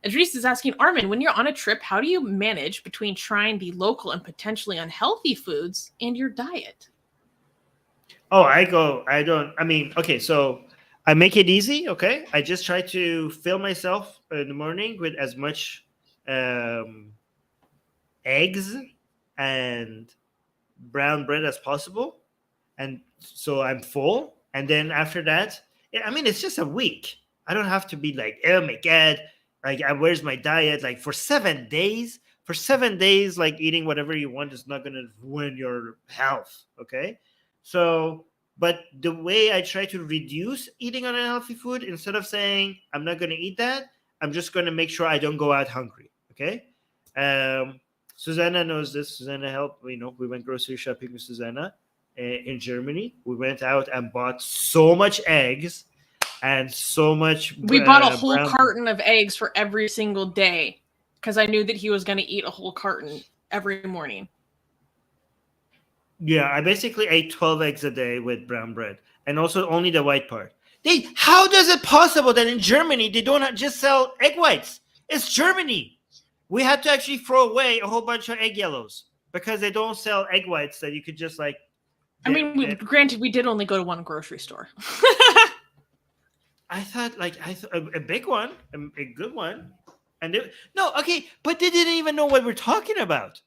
Idris is asking, Armin, when you're on a trip, how do you manage between trying the local and potentially unhealthy foods and your diet? Oh, okay, so I make it easy, okay? I just try to fill myself in the morning with as much eggs and brown bread as possible. And so I'm full. And then after that, it's just a week. I don't have to be like, oh my God, like, where's my diet? Like for 7 days, like eating whatever you want is not going to ruin your health. Okay. So, but the way I try to reduce eating unhealthy food, instead of saying, I'm not going to eat that, I'm just going to make sure I don't go out hungry. Okay. Susanna knows this. Susanna helped. We went grocery shopping with Susanna in Germany. We went out and bought so much eggs and so much. We bought a whole carton of eggs for every single day because I knew that he was going to eat a whole carton every morning. Yeah, I basically ate 12 eggs a day with brown bread, and also only the white part. How is it possible that in Germany they don't just sell egg whites? It's Germany. We had to actually throw away a whole bunch of egg yellows because they don't sell egg whites that you could just like. Granted, we did only go to one grocery store. I thought a big one, a good one, and but they didn't even know what we're talking about.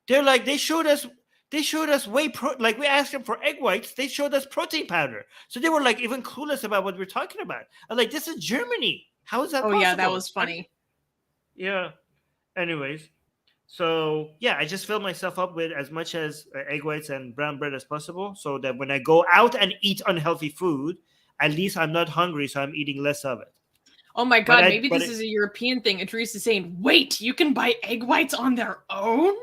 They're like they showed us like we asked them for egg whites, they showed us protein powder, so they were like even clueless about what we're talking about. I'm like, this is Germany. How is that possible? Yeah, that was funny. Yeah. Anyways, so yeah, I just filled myself up with as much as egg whites and brown bread as possible, so that when I go out and eat unhealthy food, at least I'm not hungry, so I'm eating less of it. Oh my God, maybe this is a European thing. Idris is saying, wait, you can buy egg whites on their own?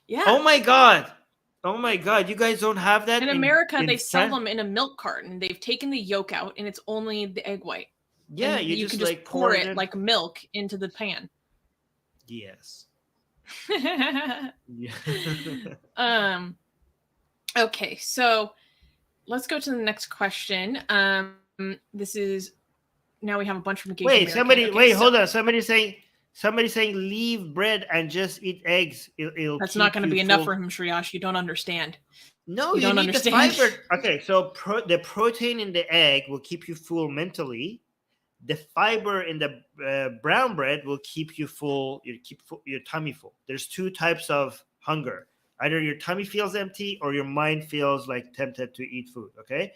Yeah. Oh my God, you guys don't have that? In America, they sell them in a milk carton. They've taken the yolk out, and it's only the egg white. Yeah, and you can just like pour it like milk into the pan. Yes. Okay, so let's go to the next question. This is now we have a bunch from engaged American. Hold on. Somebody's saying leave bread and just eat eggs. That's not going to be enough for him, Shriyash. You don't understand. No, you don't understand. The fiber. Okay, so the protein in the egg will keep you full mentally. The fiber in the brown bread will keep you full. Keep your tummy full. There's two types of hunger. Either your tummy feels empty or your mind feels like tempted to eat food. Okay,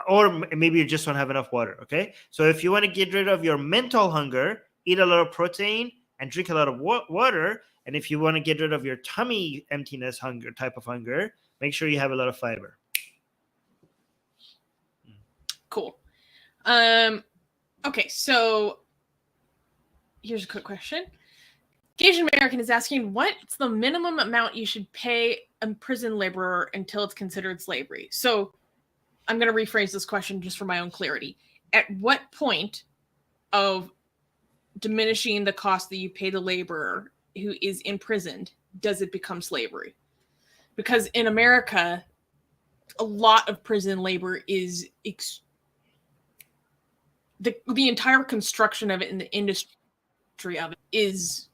or maybe you just don't have enough water. Okay, so if you want to get rid of your mental hunger, eat a lot of protein and drink a lot of water. And if you want to get rid of your tummy emptiness type of hunger, make sure you have a lot of fiber. Cool. Okay, so here's a quick question. Asian American is asking, what's the minimum amount you should pay a prison laborer until it's considered slavery? So I'm going to rephrase this question just for my own clarity. At what point of diminishing the cost that you pay the laborer who is imprisoned does it become slavery? Because in America, a lot of prison labor is the entire construction of it and the industry of it is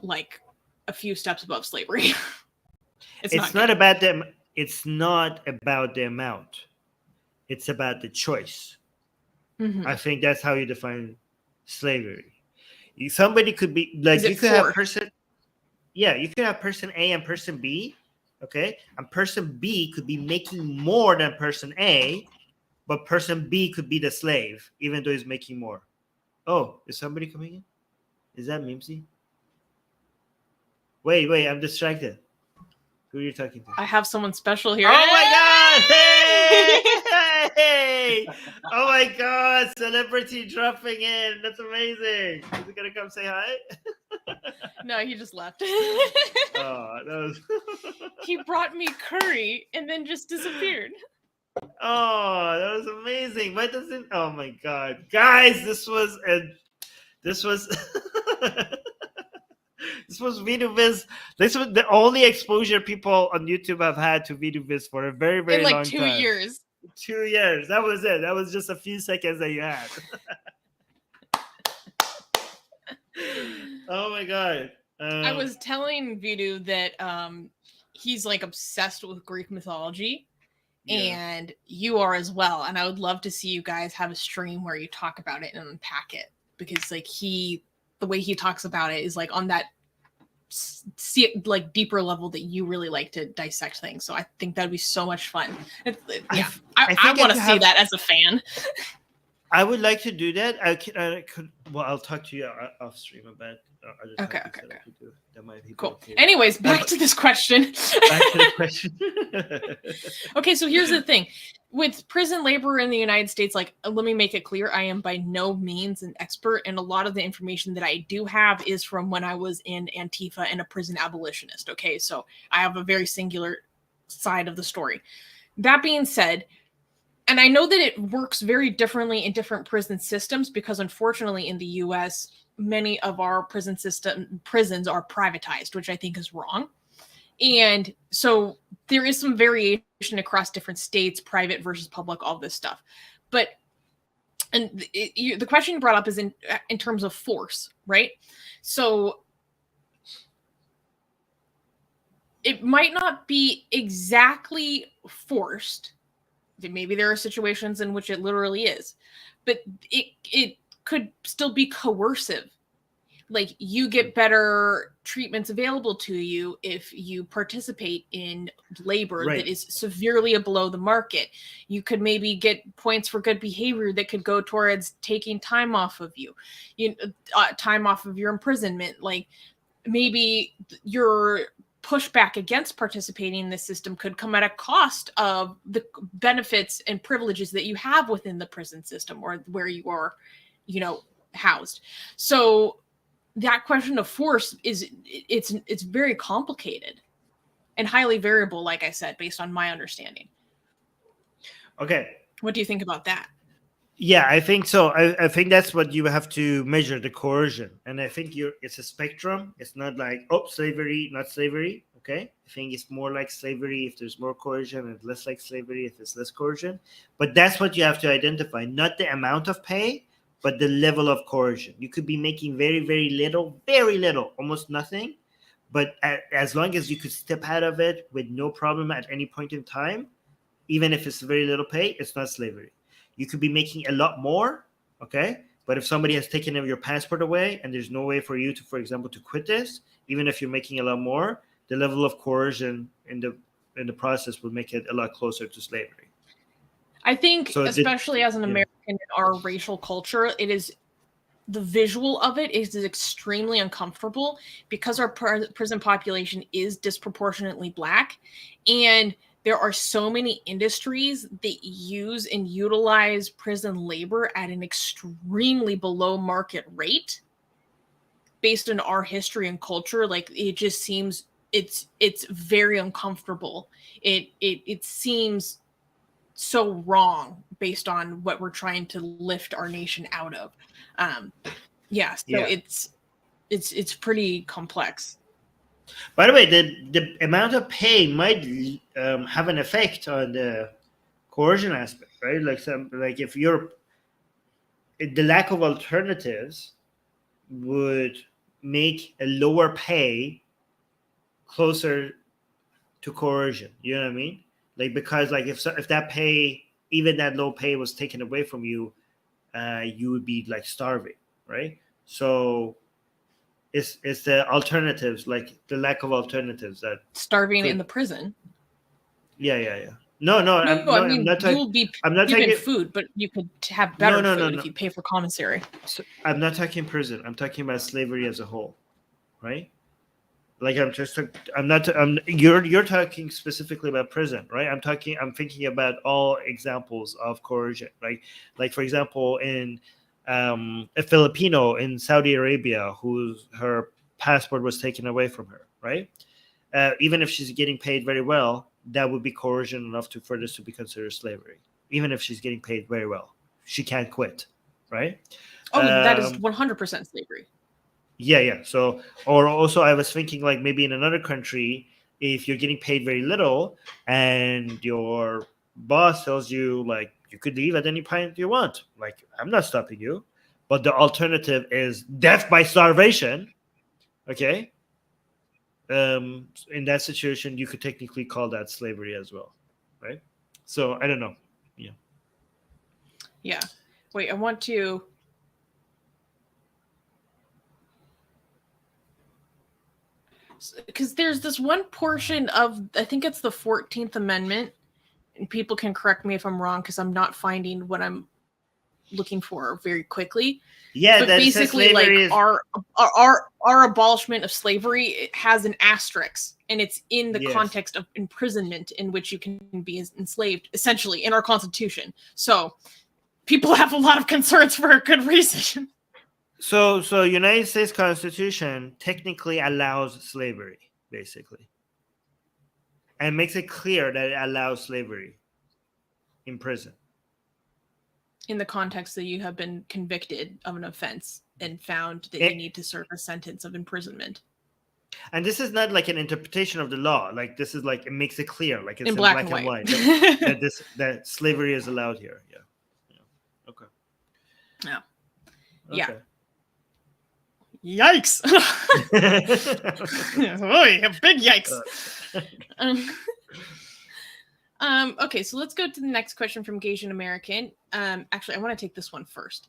like a few steps above slavery. It's not about them. It's not about the amount. It's about the choice. Mm-hmm. I think that's how you define slavery. Somebody could be like, you could have person. Yeah, you could have person A and person B. Okay, and person B could be making more than person A, but person B could be the slave, even though he's making more. Oh, is somebody coming in? Is that Mimsy? Wait, I'm distracted. Who are you talking to? I have someone special here. Oh my God! Hey! Oh my God! Celebrity dropping in. That's amazing. Is he gonna come say hi? No, he just left. Oh, that was. He brought me curry and then just disappeared. Oh, that was amazing. Why doesn't? Oh my God, guys! This was. This was VideoViz. This was the only exposure people on YouTube have had to VideoViz for a very, very long time. In like 2 years. 2 years. That was it. That was just a few seconds that you had. Oh my God. I was telling Vidu that he's like obsessed with Greek mythology. Yeah. And you are as well. And I would love to see you guys have a stream where you talk about it and unpack it. Because like the way he talks about it is like on that like deeper level that you really like to dissect things. So I think that'd be so much fun. I want to see that as a fan. I would like to do that. I could. Well, I'll talk to you off stream about other Okay. topics that I could do. That might be Cool. okay. Anyways, back to this question. Back to the question. Okay, so here's the thing. With prison labor in the United States, like, let me make it clear, I am by no means an expert, and a lot of the information that I do have is from when I was in Antifa and a prison abolitionist. Okay, so I have a very singular side of the story. That being said, and I know that it works very differently in different prison systems because, unfortunately, in the U.S., many of our prisons are privatized, which I think is wrong. And so there is some variation across different states, private versus public, all this stuff. But the question you brought up is in terms of force, right? So it might not be exactly forced. Maybe there are situations in which it literally is, but it could still be coercive. Like, you get better treatments available to you if you participate in labor that is severely below the market. You could maybe get points for good behavior that could go towards taking time off of you, time off of your imprisonment. Like, maybe your pushback against participating in the system could come at a cost of the benefits and privileges that you have within the prison system or where you are, housed. So that question of force it's very complicated and highly variable, like I said, based on my understanding. Okay. What do you think about that? Yeah, I think so. I think that's what you have to measure, the coercion. And I think it's a spectrum. It's not like, slavery, not slavery. Okay. I think it's more like slavery if there's more coercion, and less like slavery if there's less coercion. But that's what you have to identify, not the amount of pay, but the level of coercion. You could be making very, very little, almost nothing. But as long as you could step out of it with no problem at any point in time, even if it's very little pay, it's not slavery. You could be making a lot more, okay? But if somebody has taken your passport away and there's no way for you to, for example, to quit this, even if you're making a lot more, the level of coercion in the process will make it a lot closer to slavery. I think, so especially as an American in our racial culture, the visual of it is extremely uncomfortable because our prison population is disproportionately Black, and there are so many industries that use and utilize prison labor at an extremely below market rate based on our history and culture. Like, it just seems it's very uncomfortable. It seems so wrong based on what we're trying to lift our nation out of. It's pretty complex. By the way, the amount of pay might have an effect on the coercion aspect, right? Like if the lack of alternatives would make a lower pay closer to coercion. You know what I mean? Like, because like if that pay, even that low pay, was taken away from you, you would be like starving, right? So it's the alternatives, like the lack of alternatives, that starving in the prison. Yeah. No, I'm not talking. You will be given food, but you could have better food if you pay for commissary. So I'm not talking prison. I'm talking about slavery as a whole, right? Like you're talking specifically about prison, right? I'm thinking about all examples of coercion, right? Like for example, in a Filipino in Saudi Arabia her passport was taken away from her, right? Even if she's getting paid very well, that would be coercion enough for this to be considered slavery. Even if she's getting paid very well, she can't quit, right? That is 100% slavery. Yeah. So, or also I was thinking like maybe in another country, if you're getting paid very little and your boss tells you like you could leave at any point you want, like I'm not stopping you, but the alternative is death by starvation, okay? In that situation, you could technically call that slavery as well, right? So I don't know. Yeah. Wait, I want to. Because there's this one portion of, I think it's the 14th Amendment, and people can correct me if I'm wrong because I'm not finding what I'm looking for very quickly. Yeah, but that basically, like is... our abolishment of slavery, it has an asterisk, and it's in the Yes. context of imprisonment in which you can be enslaved, essentially, in our Constitution. So people have a lot of concerns for a good reason. So United States Constitution technically allows slavery, basically, and makes it clear that it allows slavery in prison. In the context that you have been convicted of an offense and found that you need to serve a sentence of imprisonment. And this is not like an interpretation of the law. Like, this is like, it makes it clear, like it's in black and white, that slavery is allowed here. Yeah. Okay. Yeah. Okay. Yeah. Yikes. Oh, big yikes. Okay, so let's go to the next question from Gasian American. Actually, I want to take this one first.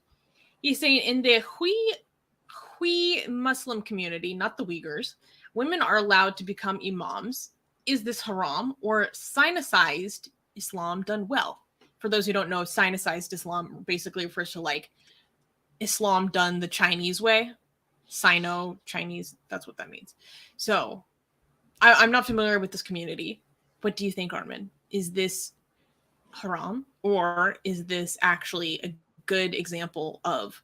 He's saying, in the Hui Muslim community, not the Uyghurs, women are allowed to become imams. Is this haram or sinicized Islam done well? For those who don't know, sinicized Islam basically refers to like Islam done the Chinese way. Sino-Chinese, that's what that means. So I'm not familiar with this community. What do you think, Armin? Is this haram, or is this actually a good example of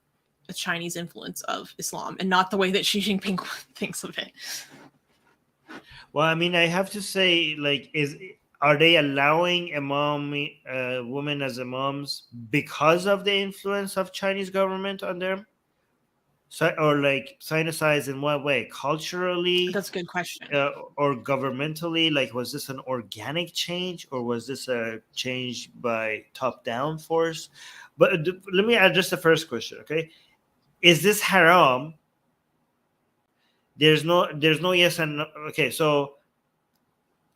a Chinese influence of Islam and not the way that Xi Jinping thinks of it? Well, I mean, I have to say, like, are they allowing women as imams because of the influence of Chinese government on them? So, or like sinicized in what way? Culturally? That's a good question. Or governmentally? Like, was this an organic change, or was this a change by top-down force? But let me address the first question, okay? Is this haram? There's no yes and no. Okay, so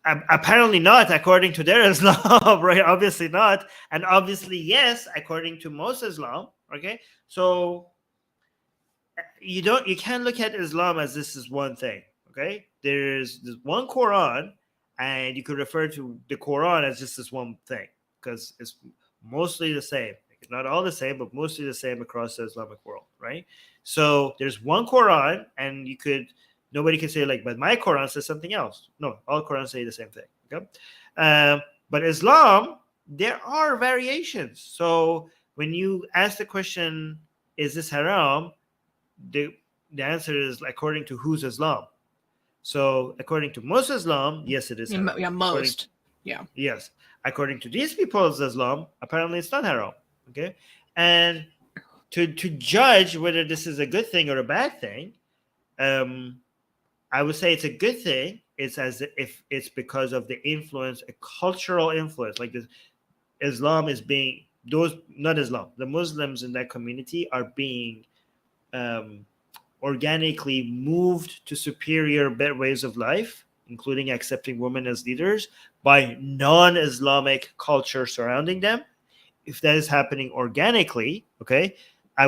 apparently not, according to their Islam, right? Obviously not, and obviously yes, according to most Islam. Okay, so you can't look at Islam as this is one thing. Okay, there's one Quran, and you could refer to the Quran as just this one thing because it's mostly the same. Not all the same, but mostly the same across the Islamic world, right? So there's one Quran, and nobody can say like, but my Quran says something else. No, all Qurans say the same thing. Okay, but Islam, there are variations. So when you ask the question, is this haram? The answer is according to whose Islam. So according to most Islam, yes, it is haram. Yeah, most. Yes. According to these people's Islam, apparently it's not haram. Okay. And to judge whether this is a good thing or a bad thing, I would say it's a good thing. It's as if it's because of the influence, a cultural influence. Like this, Islam is being the Muslims in that community are being organically moved to superior, better ways of life, including accepting women as leaders by non-Islamic culture surrounding them. If that is happening organically, okay, I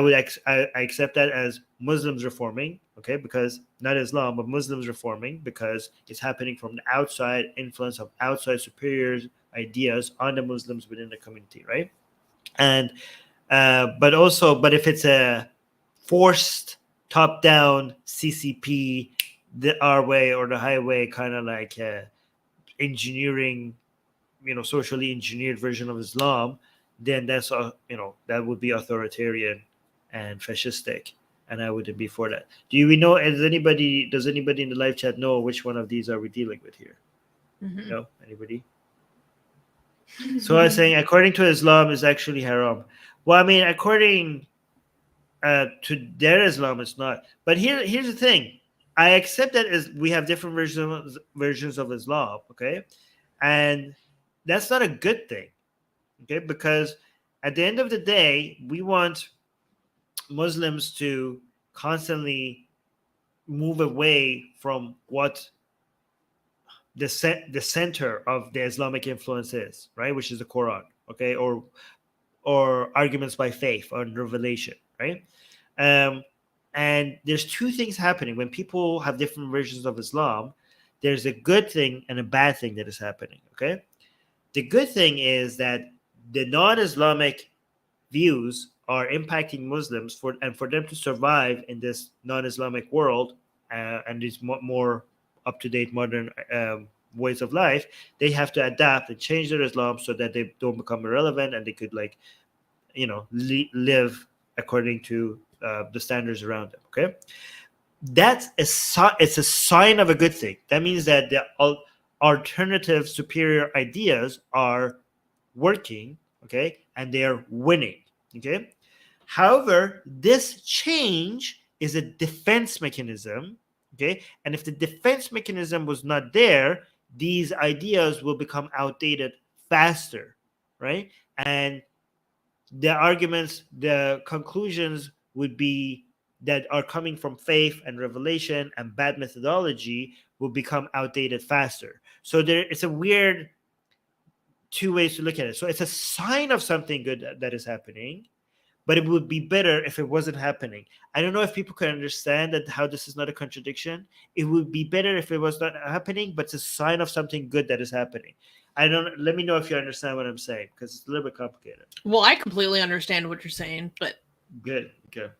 accept that as Muslims reforming, okay, because not Islam, but Muslims reforming, because it's happening from the outside influence of outside superior ideas on the Muslims within the community, right? And but if it's a forced top-down CCP, our way or the highway, kind of like engineering, socially engineered version of Islam, then that's that would be authoritarian and fascistic, and I wouldn't be for that. Does anybody in the live chat know which one of these are we dealing with here? Mm-hmm. No, anybody? So I was saying, according to Islam, is actually haram. Well, I mean, according to their Islam, it's not. But here's the thing: I accept that we have different versions of Islam, okay, and that's not a good thing. Okay, because at the end of the day, we want Muslims to constantly move away from what the center of the Islamic influence is, right? Which is the Quran, okay, or arguments by faith or revelation, right? And there's two things happening when people have different versions of Islam. There's a good thing and a bad thing that is happening, okay? The good thing is that the non-Islamic views are impacting Muslims for them to survive in this non-Islamic world and these more up-to-date modern ways of life, they have to adapt and change their Islam so that they don't become irrelevant and they could live according to the standards around them. Okay, it's a sign of a good thing. That means that the alternative superior ideas are working, okay, and they are winning, okay. However, this change is a defense mechanism, okay, and if the defense mechanism was not there, these ideas will become outdated faster, right? And the arguments, the conclusions would be that are coming from faith and revelation and bad methodology will become outdated faster. So it's a weird two ways to look at it. So it's a sign of something good that is happening, but it would be better if it wasn't happening. I don't know if people can understand that how this is not a contradiction. It would be better if it was not happening, but it's a sign of something good that is happening. Let me know if you understand what I'm saying, because it's a little bit complicated. Well, I completely understand what you're saying, but good. Okay.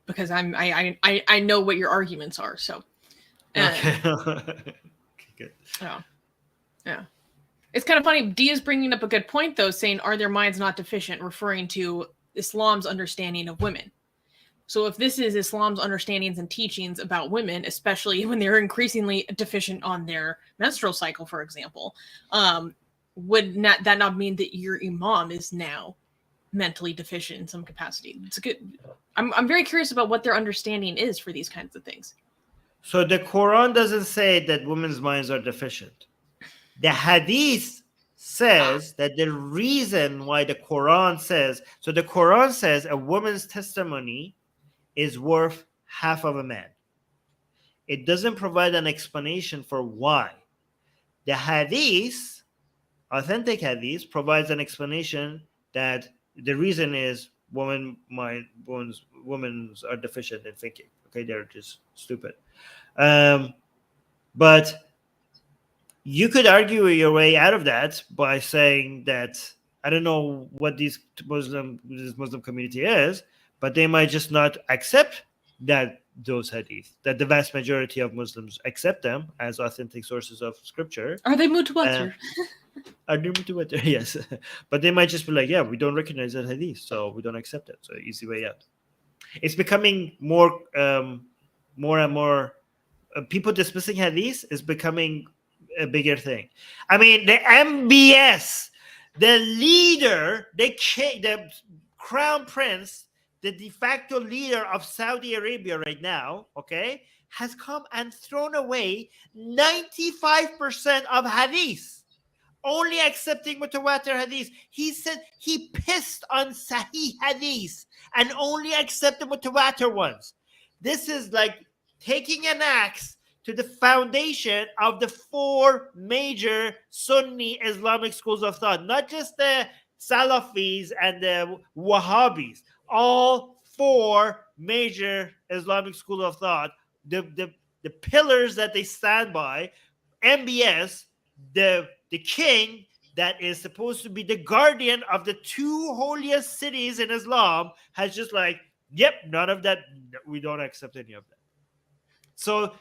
Because I know what your arguments are, so okay. Okay, good. Yeah. It's kind of funny. Dia is bringing up a good point, though, saying, are their minds not deficient, referring to Islam's understanding of women. So if this is Islam's understandings and teachings about women, especially when they're increasingly deficient on their menstrual cycle, for example, would that not mean that your imam is now mentally deficient in some capacity? It's a good. I'm very curious about what their understanding is for these kinds of things. So the Quran doesn't say that women's minds are deficient. The Hadith says that the reason why the Quran says, so the Quran says a woman's testimony is worth half of a man. It doesn't provide an explanation for why. The Hadith, authentic Hadith, provides an explanation that the reason is women are deficient in thinking. Okay, they're just stupid. But you could argue your way out of that by saying that, I don't know what this Muslim community is, but they might just not accept those hadith, that the vast majority of Muslims accept them as authentic sources of scripture. Are they mutawatir? Are they mutawatir? Yes. But they might just be like, yeah, we don't recognize that hadith, so we don't accept it. So easy way out. It's becoming more and more, people dismissing hadith is becoming a bigger thing. I mean, the MBS, the leader, the crown prince, the de facto leader of Saudi Arabia right now, okay, has come and thrown away 95% of hadith, only accepting mutawatir hadith. He said he pissed on Sahih hadith and only accepted mutawatir ones. This is like taking an axe to the foundation of the four major Sunni Islamic schools of thought, not just the Salafis and the Wahhabis, all four major Islamic schools of thought, the pillars that they stand by. MBS, the king that is supposed to be the guardian of the two holiest cities in Islam, has just like, yep, none of that, we don't accept any of that. So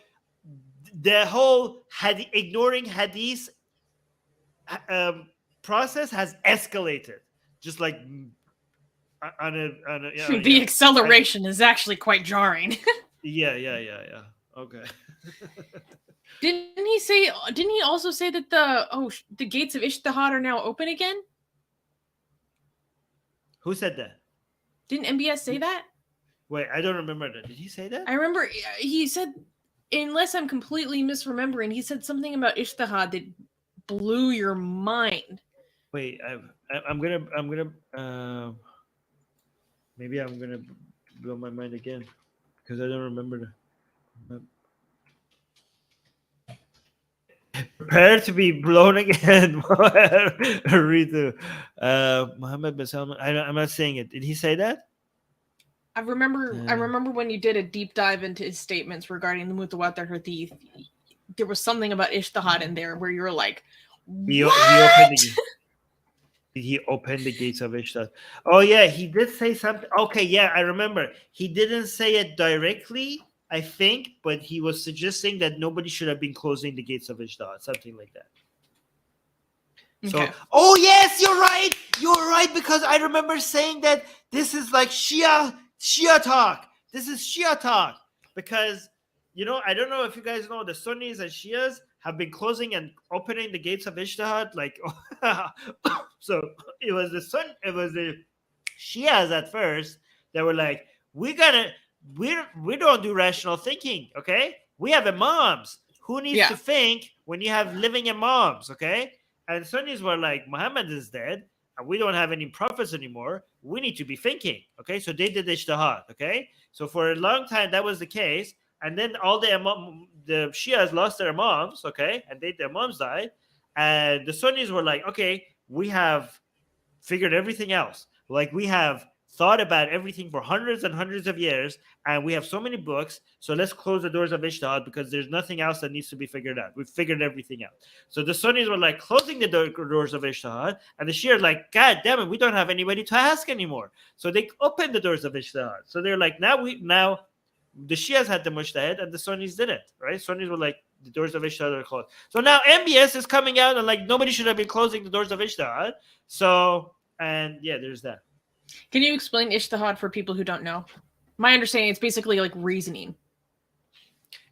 the whole ignoring hadith process has escalated, just like the acceleration is actually quite jarring. Yeah. Okay. Didn't he also say that the gates of Ijtihad are now open again? Who said that? Didn't MBS say that? Wait, I don't remember that. Did he say that? I remember he said, unless I'm completely misremembering, he said something about Ijtihad that blew your mind. Wait, maybe I'm gonna blow my mind again because I don't remember that. Prepare to be blown again. Ritu. Muhammad bin Salman. I'm not saying it. Did he say that? I remember when you did a deep dive into his statements regarding the Mutawatir Hadith. There was something about Ijtihad in there where you were like, what? Did he open the gates of Ishtar? Oh yeah, he did say something. Okay, yeah, I remember. He didn't say it directly, I think, but he was suggesting that nobody should have been closing the gates of Ishtar, something like that. So, Okay. oh yes, you're right. You're right, because I remember saying that this is like Shia talk. This is Shia talk, because I don't know if you guys know, the Sunnis and Shias have been closing and opening the gates of Ijtihad. Like, so it was the Shias at first that were like, we don't do rational thinking, okay? We have imams. Who needs to think when you have living imams, okay? And Sunnis were like, Muhammad is dead, and we don't have any prophets anymore. We need to be thinking, okay? So they did Ijtihad, okay? So for a long time, that was the case. And then all the Shias lost their imams, okay? And the imams died. And the Sunnis were like, okay, we have figured everything else. Like, we have thought about everything for hundreds and hundreds of years, and we have so many books, so let's close the doors of Ijtihad because there's nothing else that needs to be figured out. We've figured everything out. So the Sunnis were like closing the doors of Ijtihad, and the Shia are like, God damn it, we don't have anybody to ask anymore. So they opened the doors of Ijtihad. So they're like, now the Shias had the Mujtahid and the Sunnis didn't, right? Sunnis were like, the doors of Ijtihad are closed. So now MBS is coming out and like, nobody should have been closing the doors of Ijtihad. So, and yeah, there's that. Can you explain Ijtihad for people who don't know? My understanding, it's basically like reasoning.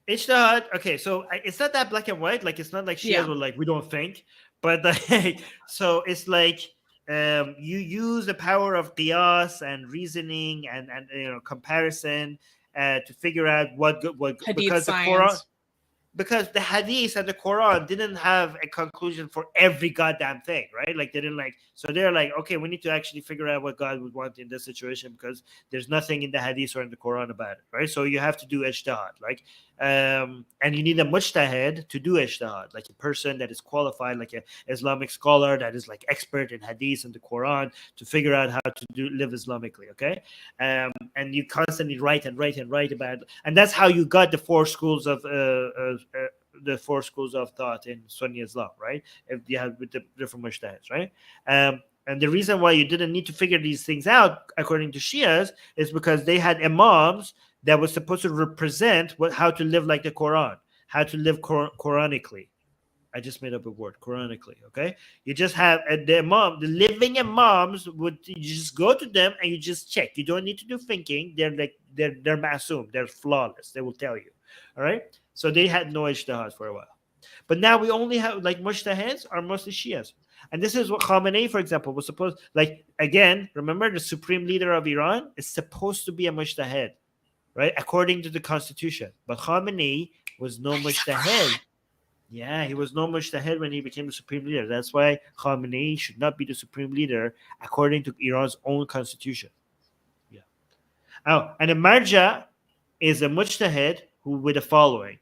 Ijtihad, okay, so it's not that black and white. Like, it's not like Shias were like, we don't think. But like, so it's like, you use the power of qiyas and reasoning and comparison to figure out what Hadith because science. The Quran, because the Hadith and the Quran didn't have a conclusion for every goddamn thing, right? Like, they didn't so they're like, okay, we need to actually figure out what God would want in this situation because there's nothing in the Hadith or in the Quran about it, right? So you have to do ijtihad, and you need a mujtahid to do ijtihad, like a person that is qualified, like an Islamic scholar that is like expert in Hadith and the Quran to figure out how to live Islamically, okay? And you constantly write about it. And that's how you got the four schools of thought in Sunni Islam, right? If you have with the different mujtahids, right? And the reason why you didn't need to figure these things out, according to Shias, is because they had imams that was supposed to represent how to live like the Quran, how to live Quranically. I just made up a word, Quranically, okay? You just have the living imams you just go to them and you just check. You don't need to do thinking. They're masoom, they're flawless. They will tell you, all right? So they had no ijtihad for a while. But now we only have, like, mujtahids are mostly Shias. And this is what Khamenei, for example, was supposed, like, again, remember the supreme leader of Iran is supposed to be a mujtahid, right? According to the constitution. But Khamenei was no mujtahid. Yeah, he was no mujtahid when he became the supreme leader. That's why Khamenei should not be the supreme leader according to Iran's own constitution. Yeah. Oh, and a marja is a mujtahid who with a following.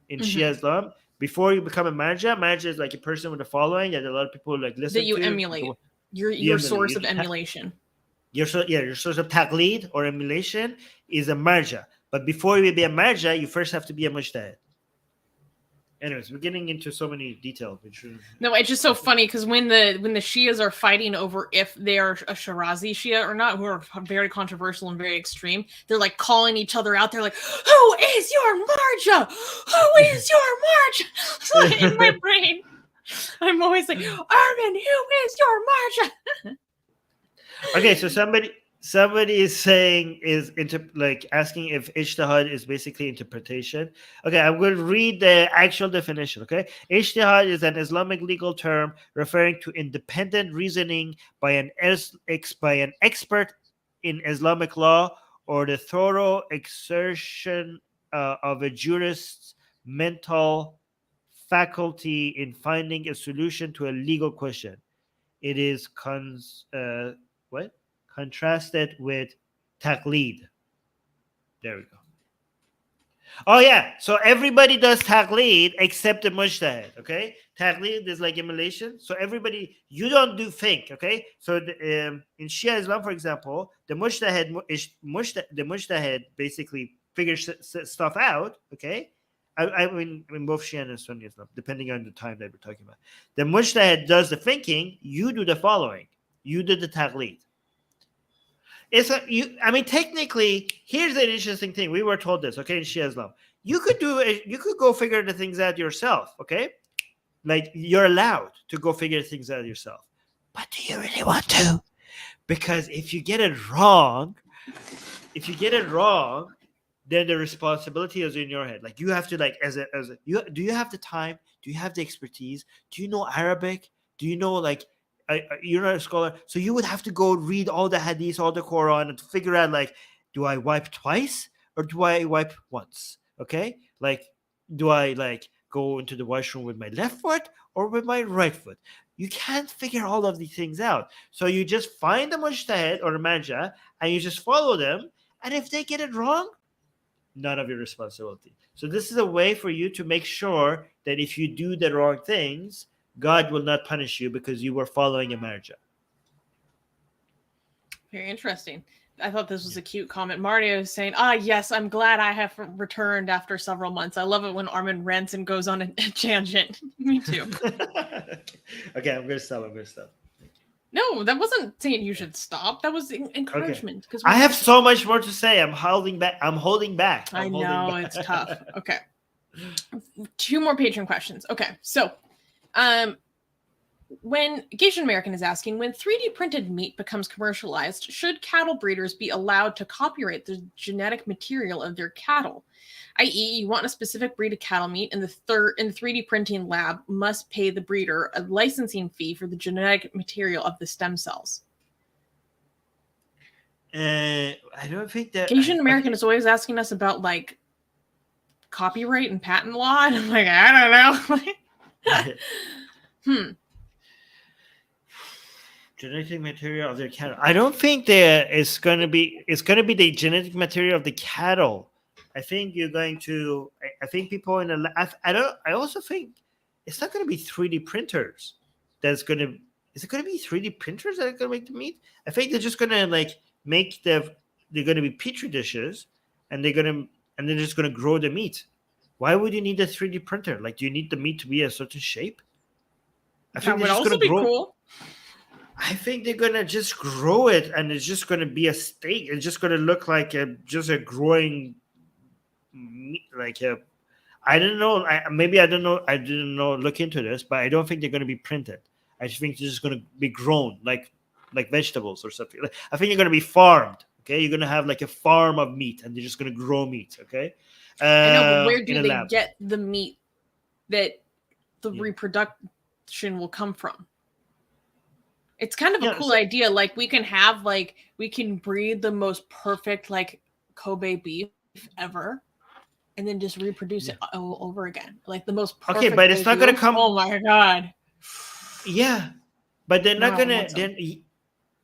In Shia Islam, before you become a marja is like a person with a following that a lot of people like listen to. That you emulate. Your source of emulation. Your source of taqlid or emulation is a marja. But before you be a marja, you first have to be a mujtahid. Anyways, we're getting into so many details. No, it's just so funny because when the Shias are fighting over if they are a Shirazi Shia or not, who are very controversial and very extreme, they're like calling each other out. They're like, "Who is your marja? Who is your marja?" In my brain, I'm always like, "Armin, who is your marja?" Okay, so somebody is saying asking if ijtihad is basically interpretation. Okay, I'm going to read the actual definition. Okay, ijtihad is an Islamic legal term referring to independent reasoning by an expert in Islamic law or the thorough exertion of a jurist's mental faculty in finding a solution to a legal question. It is contrasted with taqlid. There we go. Oh yeah, so everybody does taqlid except the mujtahid. Okay, taqlid is like emulation. So everybody, you don't do think. Okay, so in Shia Islam, for example, the mujtahid basically figures stuff out. Okay, I mean in both Shia and Sunni Islam, depending on the time that we're talking about. The mujtahid does the thinking. You do the following. You did the taqlid. Technically, here's the interesting thing. We were told this, okay, in Shia Islam. You could go figure the things out yourself, okay? Like, you're allowed to go figure things out yourself. But do you really want to? Because if you get it wrong, then the responsibility is in your head. Like, you have to, like, do you have the time? Do you have the expertise? Do you know Arabic? Do you know, like, you're not a scholar, so you would have to go read all the hadith, all the Quran, and figure out, like, do I wipe twice or do I wipe once? Okay, like, do I, like, go into the washroom with my left foot or with my right foot? You can't figure all of these things out, so you just find the mujtahid or the manja and you just follow them. And if they get it wrong, none of your responsibility. So this is a way for you to make sure that if you do the wrong things, God will not punish you because you were following a marja. Very interesting. I thought this was a cute comment. Mario is saying, yes, I'm glad I have returned after several months. I love it when Armin rants and goes on a tangent. Me too. Okay, I'm going to stop. No, that wasn't saying you should stop. That was encouragement. Okay. I have so much more to say. I'm holding back. I know, it's tough. Okay. 2 more Patreon questions. Okay, so when Asian American is asking, when 3D printed meat becomes commercialized, should cattle breeders be allowed to copyright the genetic material of their cattle? I.e., you want a specific breed of cattle meat, and the 3D printing lab must pay the breeder a licensing fee for the genetic material of the stem cells. I don't think that Asian American is always asking us about, like, copyright and patent law, and I'm like, I don't know. Genetic material of their cattle. I don't think it's going to be the genetic material of the cattle. I think you're going to. I think people in the. I also think it's not going to be 3D printers. Is it going to be 3D printers that are going to make the meat? I think they're just going to, like, make they're going to be petri dishes, and they're just going to grow the meat. Why would you need a 3D printer? Like, do you need the meat to be a certain shape? I think that would also be cool. I think they're gonna just grow it, and it's just gonna be a steak. It's just gonna look like just a growing meat, like a. I don't know. Maybe I don't know. I didn't know. Look into this, but I don't think they're gonna be printed. I just think they're just gonna be grown like vegetables or something. I think they're gonna be farmed. Okay, you're gonna have, like, a farm of meat, and they're just gonna grow meat. Okay. I know, but where do they get the meat that the reproduction will come from? It's kind of a cool idea. Like, we can breed the most perfect, like, Kobe beef ever, and then just reproduce it all over again. Like, the most perfect. Okay, but it's not going to come. Oh my God. Yeah, but they're not going to.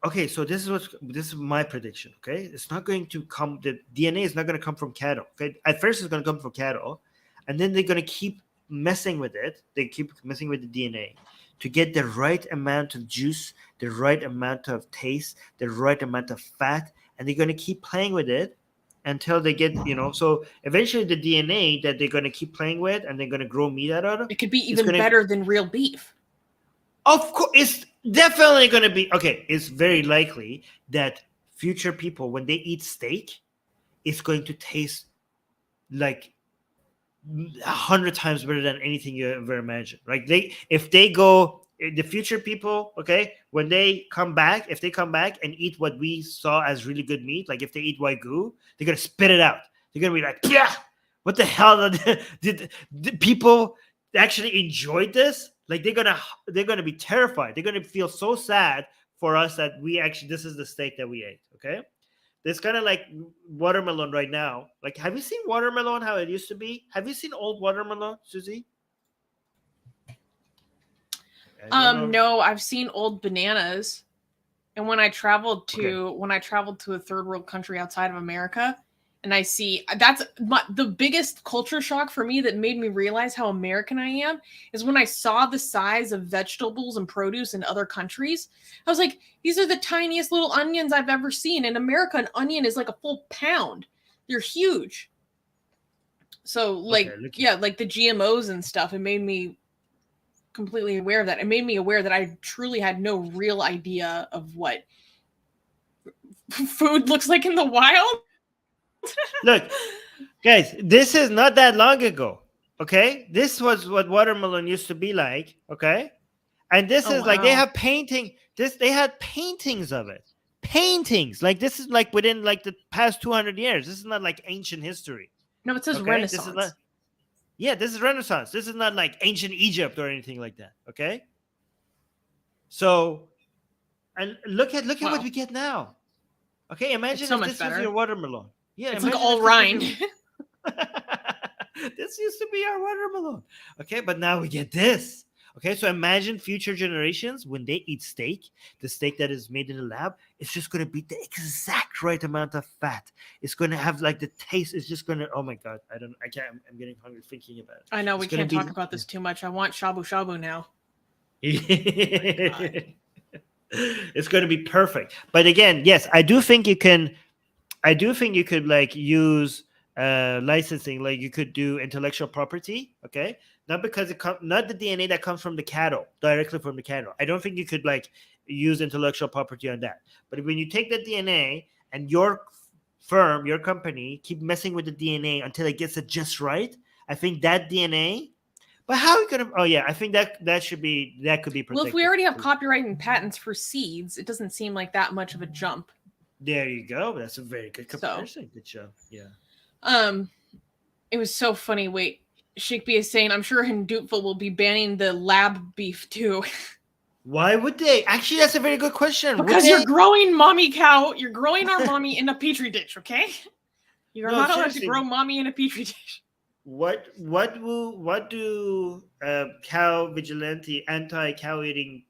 Okay, so this is my prediction. Okay, it's not going to come. The DNA is not going to come from cattle. Okay, at first it's going to come from cattle, and then they're going to keep messing with it. They keep messing with the DNA to get the right amount of juice, the right amount of taste, the right amount of fat, and they're going to keep playing with it until they get, so eventually the DNA that they're going to keep playing with, and they're going to grow meat out of it. It could be even better than real beef. Of course, it's definitely going to be, okay, it's very likely that future people, when they eat steak, it's going to taste like 100 times better than anything you ever imagined. Like, if the future people, okay, when they come back, and eat what we saw as really good meat, like if they eat wagyu, they're gonna spit it out. They're gonna be like, yeah, what the hell did people actually enjoyed this? Like, they're gonna be terrified. They're gonna feel so sad for us that this is the steak that we ate. Okay. It's kind of like watermelon right now. Like, have you seen watermelon how it used to be? Have you seen old watermelon, Susie? No, I've seen old bananas. And when I traveled to a third world country outside of America, and I see the biggest culture shock for me that made me realize how American I am is when I saw the size of vegetables and produce in other countries. I was like, these are the tiniest little onions I've ever seen. In America, an onion is like a full pound. They're huge. So, like, like the GMOs and stuff, it made me completely aware of that. It made me aware that I truly had no real idea of what food looks like in the wild. Look, guys, this is not that long ago. Okay, this was what watermelon used to be like. Okay, and this is like they have painting. They had paintings of it. Paintings like this is like within like the past 200 years. This is not like ancient history. No, it says Renaissance. This is not, yeah, this is Renaissance. This is not like ancient Egypt or anything like that. Okay. So, and look at what we get now. Okay, imagine so if much this better. was your watermelon. Yeah, it's like all rind. This used to be our watermelon. Okay, but now we get this. Okay, so imagine future generations when they eat steak, the steak that is made in the lab, it's just going to be the exact right amount of fat. It's going to have like the taste. It's just going to, oh my God, I can't, I'm getting hungry thinking about it. I know, we can't talk about this too much. I want shabu shabu now. It's going to be perfect. But again, yes, I do think you could like use licensing, like you could do intellectual property, okay? Not because not the DNA that comes from the cattle, directly from the cattle. I don't think you could like use intellectual property on that. But when you take the DNA and your firm, your company, keep messing with the DNA until it gets it just right, I think that DNA. But how are we gonna? Oh yeah, I think that could be protected. Well, if we already have copyright and patents for seeds, it doesn't seem like that much of a jump. There you go. That's a very good comparison. So, good job. Yeah. It was so funny. Wait, Shikbi is saying, I'm sure Hindutva will be banning the lab beef too. Why would they? Actually, that's a very good question. Because you're growing mommy cow. You're growing our mommy in a petri dish, okay? You're not allowed to grow mommy in a petri dish. What do cow vigilante, anti-cow eating?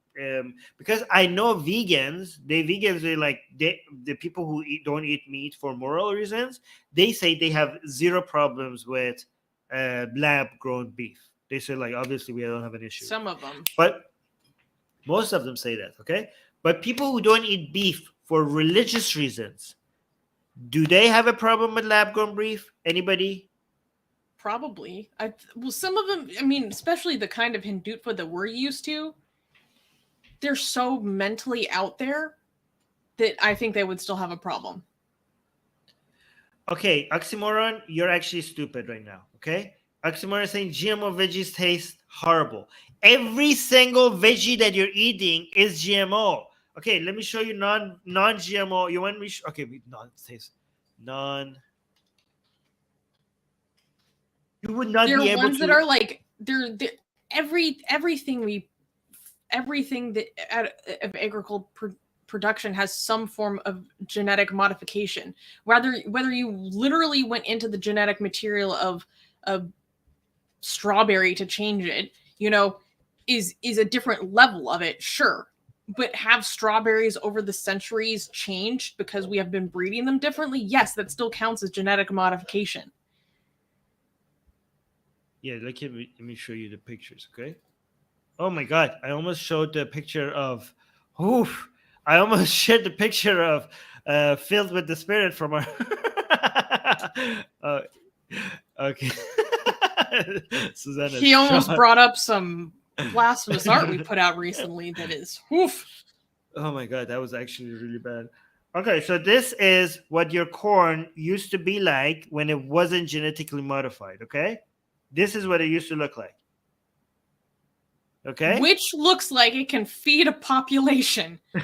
Because I know vegans. They're like the people who don't eat meat for moral reasons. They say they have zero problems with lab-grown beef. They say like obviously we don't have an issue. Some of them, but most of them say that. Okay, but people who don't eat beef for religious reasons, do they have a problem with lab-grown beef? Anybody? Probably. Well, some of them, I mean, especially the kind of Hindutva that we're used to, they're so mentally out there that I think they would still have a problem. Okay, Oxymoron, you're actually stupid right now, okay? Oxymoron is saying GMO veggies taste horrible. Every single veggie that you're eating is GMO. Okay, let me show you non-GMO. You want me? Okay, non. You would not be able to. They're ones that are like everything that of agricultural production has some form of genetic modification. Whether you literally went into the genetic material of a strawberry to change it, is a different level of it, sure. But have strawberries over the centuries changed because we have been breeding them differently? Yes, that still counts as genetic modification. Yeah, let me show you the pictures, okay? Oh my God, I almost showed the picture of, I almost shared the picture of filled with the spirit from our, okay. Susanna. He almost brought up some blasphemous art we put out recently that is, Oh my God, that was actually really bad. Okay, so this is what your corn used to be like when it wasn't genetically modified, okay? This is what it used to look like. Okay. Which looks like it can feed a population. I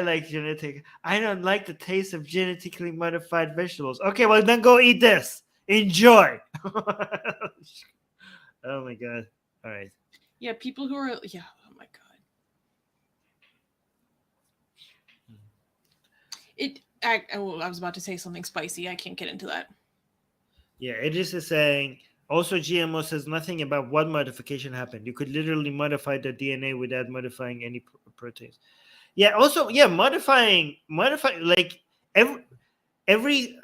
like genetic. I don't like the taste of genetically modified vegetables. Okay, well then go eat this. Enjoy. Oh my God. All right. Yeah, people who are oh my God. I was about to say something spicy. I can't get into that. Yeah, it is saying also GMO says nothing about what modification happened. You could literally modify the DNA without modifying any proteins. Yeah, also, modifying like every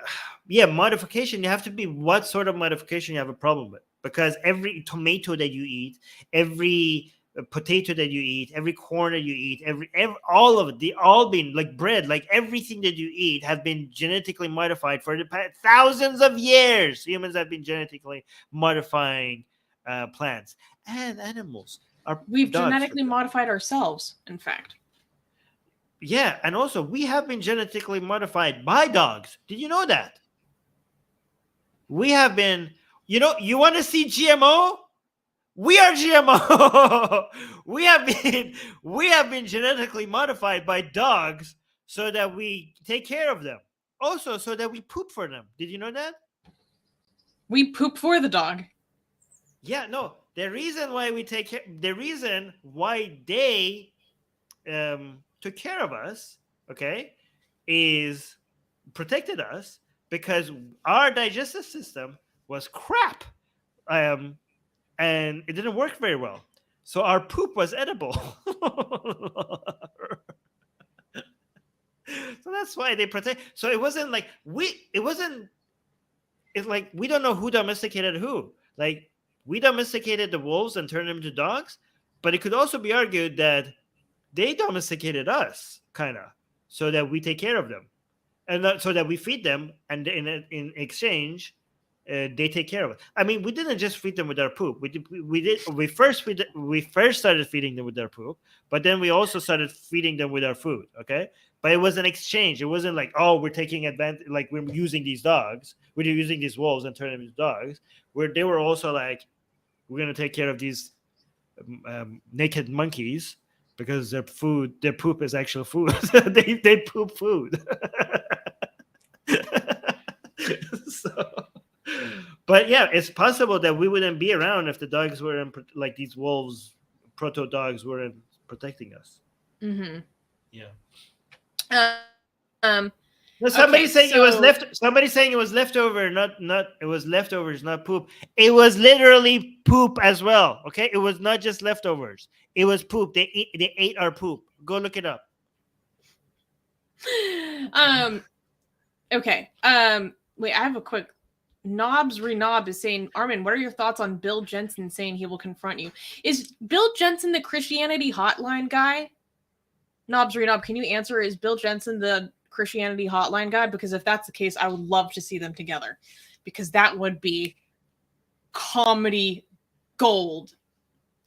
modification, you have to be what sort of modification you have a problem with. Because every tomato that you eat, every potato that you eat, every corn that you eat, every all of it, they all been like bread, like everything that you eat have been genetically modified for the past thousands of years. Humans have been genetically modifying plants and animals. We've genetically modified ourselves, in fact. Yeah, and also we have been genetically modified by dogs. Did you know that? We have been, you want to see GMO? We are GMO. we have been genetically modified by dogs so that we take care of them. Also, so that we poop for them. Did you know that? We poop for the dog. Yeah, no. The reason why they took care of us, okay, is protected us because our digestive system was crap. And it didn't work very well. So our poop was edible. So that's why they protect. So it wasn't like it's like we don't know who domesticated who. Like we domesticated the wolves and turned them into dogs, but it could also be argued that they domesticated us, kind of, so that we take care of them. And so that we feed them, and in exchange, they take care of it. I mean, we didn't just feed them with our poop. We first started feeding them with our poop, but then we also started feeding them with our food. Okay, but it was an exchange. It wasn't like, oh, we're taking advantage, like we're using these dogs, we're using these wolves and turning them into dogs. Where they were also like, we're gonna take care of these naked monkeys because their poop is actual food. they poop food. So, but yeah, it's possible that we wouldn't be around if the dogs weren't, like these wolves, proto dogs, weren't protecting us. Mm-hmm. Yeah. Somebody saying it was left. Somebody saying it was leftover, not it was leftovers, not poop. It was literally poop as well. Okay, it was not just leftovers. It was poop. They ate our poop. Go look it up. Okay. Wait, I have a quick. Knobs Renob is saying, Armin, what are your thoughts on Bill Jensen saying he will confront you? Is Bill Jensen the Christianity hotline guy? Knobs Renob, can you answer? Is Bill Jensen the Christianity hotline guy? Because if that's the case, I would love to see them together, because that would be comedy gold.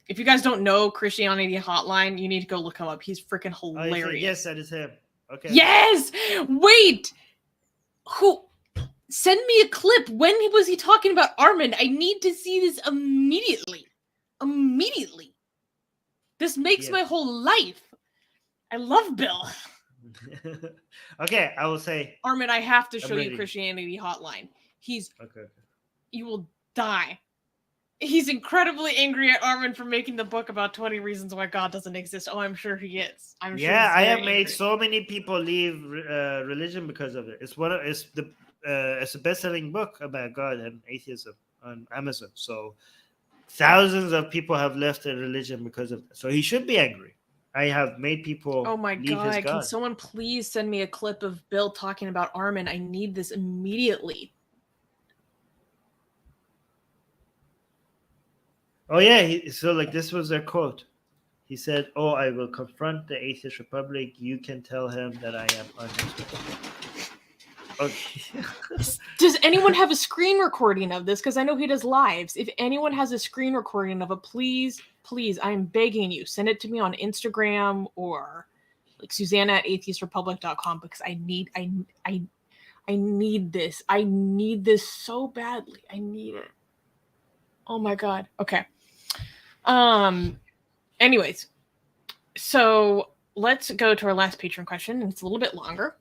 If you guys don't know Christianity Hotline, you need to go look him up. He's freaking hilarious. Yes, that is him. Okay. Yes. Wait. Who? Send me a clip. When was he talking about Armin? I need to see this immediately. Immediately. This makes my whole life. I love Bill. Okay, I will say. Armin, I have to show you Christianity Hotline. Okay. You will die. He's incredibly angry at Armin for making the book about 20 reasons why God doesn't exist. Oh, I'm sure he is. I have made so many people leave religion because of it. It's a best-selling book about God and atheism on Amazon. So thousands of people have left their religion because of it. So he should be angry. I have made people. Oh my leave God! his God. Can someone please send me a clip of Bill talking about Armin? I need this immediately. Oh yeah, so like this was their quote. He said, "Oh, I will confront the Atheist Republic. You can tell him that I am on his way." Okay. Does anyone have a screen recording of this? Because I know he does lives. If anyone has a screen recording of it, please, I'm begging you, send it to me on Instagram or like Susanna at atheistrepublic.com, because I need this. I need this so badly. I need it. Oh my God. Okay. Anyways, so let's go to our last patron question, and it's a little bit longer.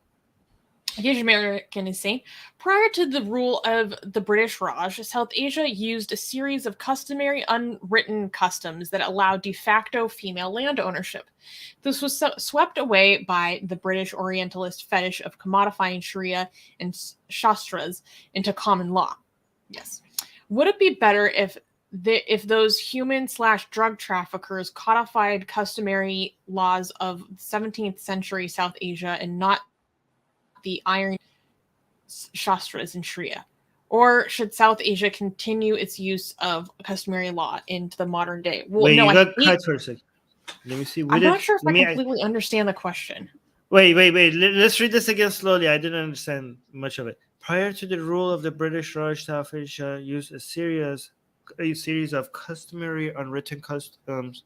Asian American is saying, prior to the rule of the British Raj, South Asia used a series of customary unwritten customs that allowed de facto female land ownership. This was swept away by the British Orientalist fetish of commodifying Sharia and Shastras into common law. Yes. Would it be better if those human/drug traffickers codified customary laws of 17th century South Asia and not the iron Shastras in Sharia? Or should South Asia continue its use of customary law into the modern day? Well, wait, no, you got cut for a second. Let me see. I'm not sure if I completely understand the question. Wait. Let's read this again slowly. I didn't understand much of it. Prior to the rule of the British Raj, South Asia used a series of customary unwritten customs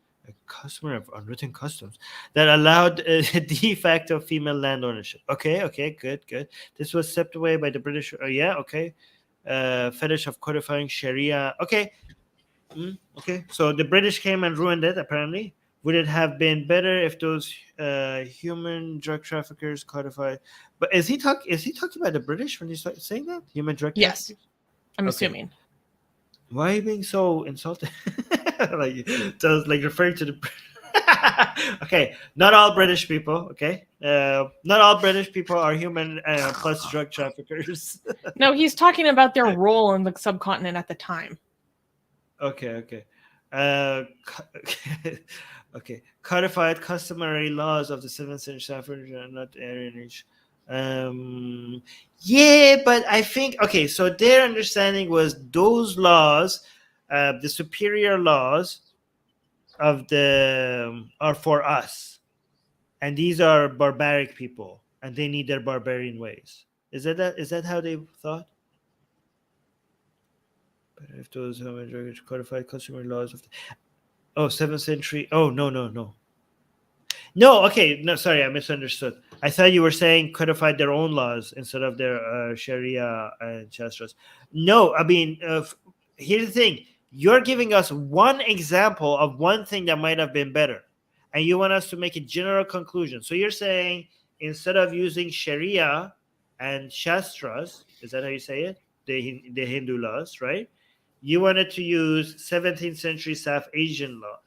that allowed de facto female land ownership. Okay, good. This was swept away by the British. Fetish of codifying Sharia. Okay. So the British came and ruined it, apparently. Would it have been better if those human drug traffickers codified? But is he talking about the British when he's saying that? Human drug traffickers? Yes. I'm assuming. Why are you being so insulted? like referring to the okay, not all British people, okay? Not all British people are human plus drug traffickers. No, he's talking about their role in the subcontinent at the time. Okay. Okay. Codified customary laws of the 7th century South Asia, not Aryan age. Yeah, but I think so their understanding was those laws, the superior laws of the are for us, and these are barbaric people, and they need their barbarian ways. Is that how they thought? But if those codified customary laws of 7th century. Oh, no. No, okay. No, sorry, I misunderstood. I thought you were saying codified their own laws instead of their Sharia and Shastras. No, I mean, here's the thing. You're giving us one example of one thing that might have been better, and you want us to make a general conclusion. So you're saying instead of using Sharia and Shastras, is that how you say it? The Hindu laws, right? You wanted to use 17th century South Asian law.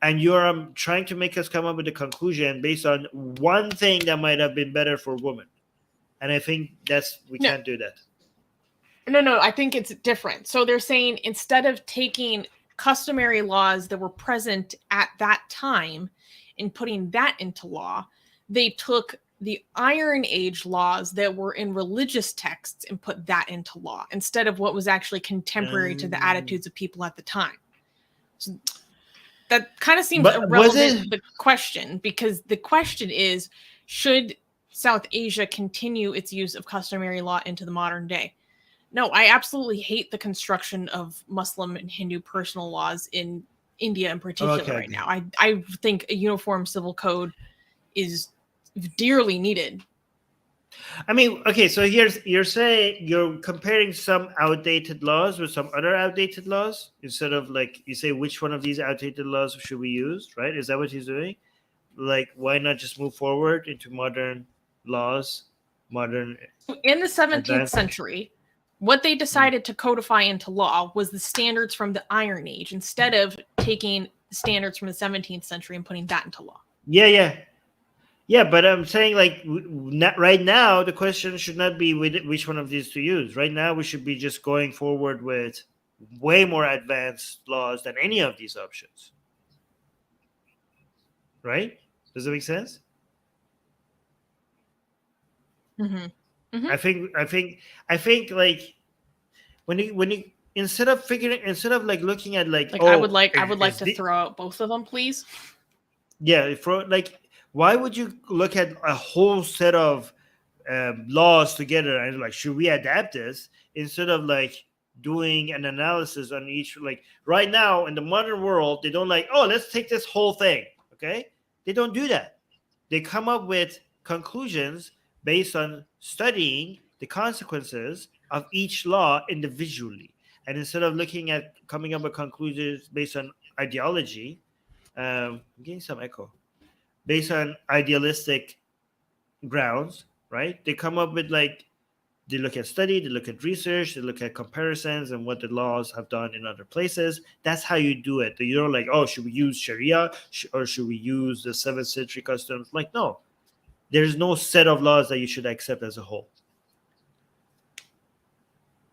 And you're trying to make us come up with a conclusion based on one thing that might have been better for women. And I think we can't do that. No, I think it's different. So they're saying instead of taking customary laws that were present at that time and putting that into law, they took the Iron Age laws that were in religious texts and put that into law instead of what was actually contemporary to the attitudes of people at the time. So that kind of seems irrelevant to the question, because the question is, should South Asia continue its use of customary law into the modern day? No, I absolutely hate the construction of Muslim and Hindu personal laws in India in particular now. I think a uniform civil code is dearly needed. I mean, okay, so you're saying you're comparing some outdated laws with some other outdated laws instead of you say which one of these outdated laws should we use, right? Is that what he's doing? Why not just move forward into modern laws, modern? In the 17th century, what they decided to codify into law was the standards from the Iron Age instead of taking standards from the 17th century and putting that into law. Yeah, but I'm saying right now the question should not be which one of these to use. Right now we should be just going forward with way more advanced laws than any of these options. Right? Does that make sense? Mm-hmm. I think when you instead of looking at I would like to throw out both of them, please. Yeah, why would you look at a whole set of laws together and should we adapt this instead of doing an analysis on each? Right now in the modern world, they don't let's take this whole thing. Okay, they don't do that. They come up with conclusions based on studying the consequences of each law individually, and instead of coming up with conclusions based on ideology, I'm getting some echo. Based on idealistic grounds, right? They come up with they look at study, they look at research, they look at comparisons and what the laws have done in other places. That's how you do it. You don't should we use Sharia or should we use the 7th century customs? No, there's no set of laws that you should accept as a whole.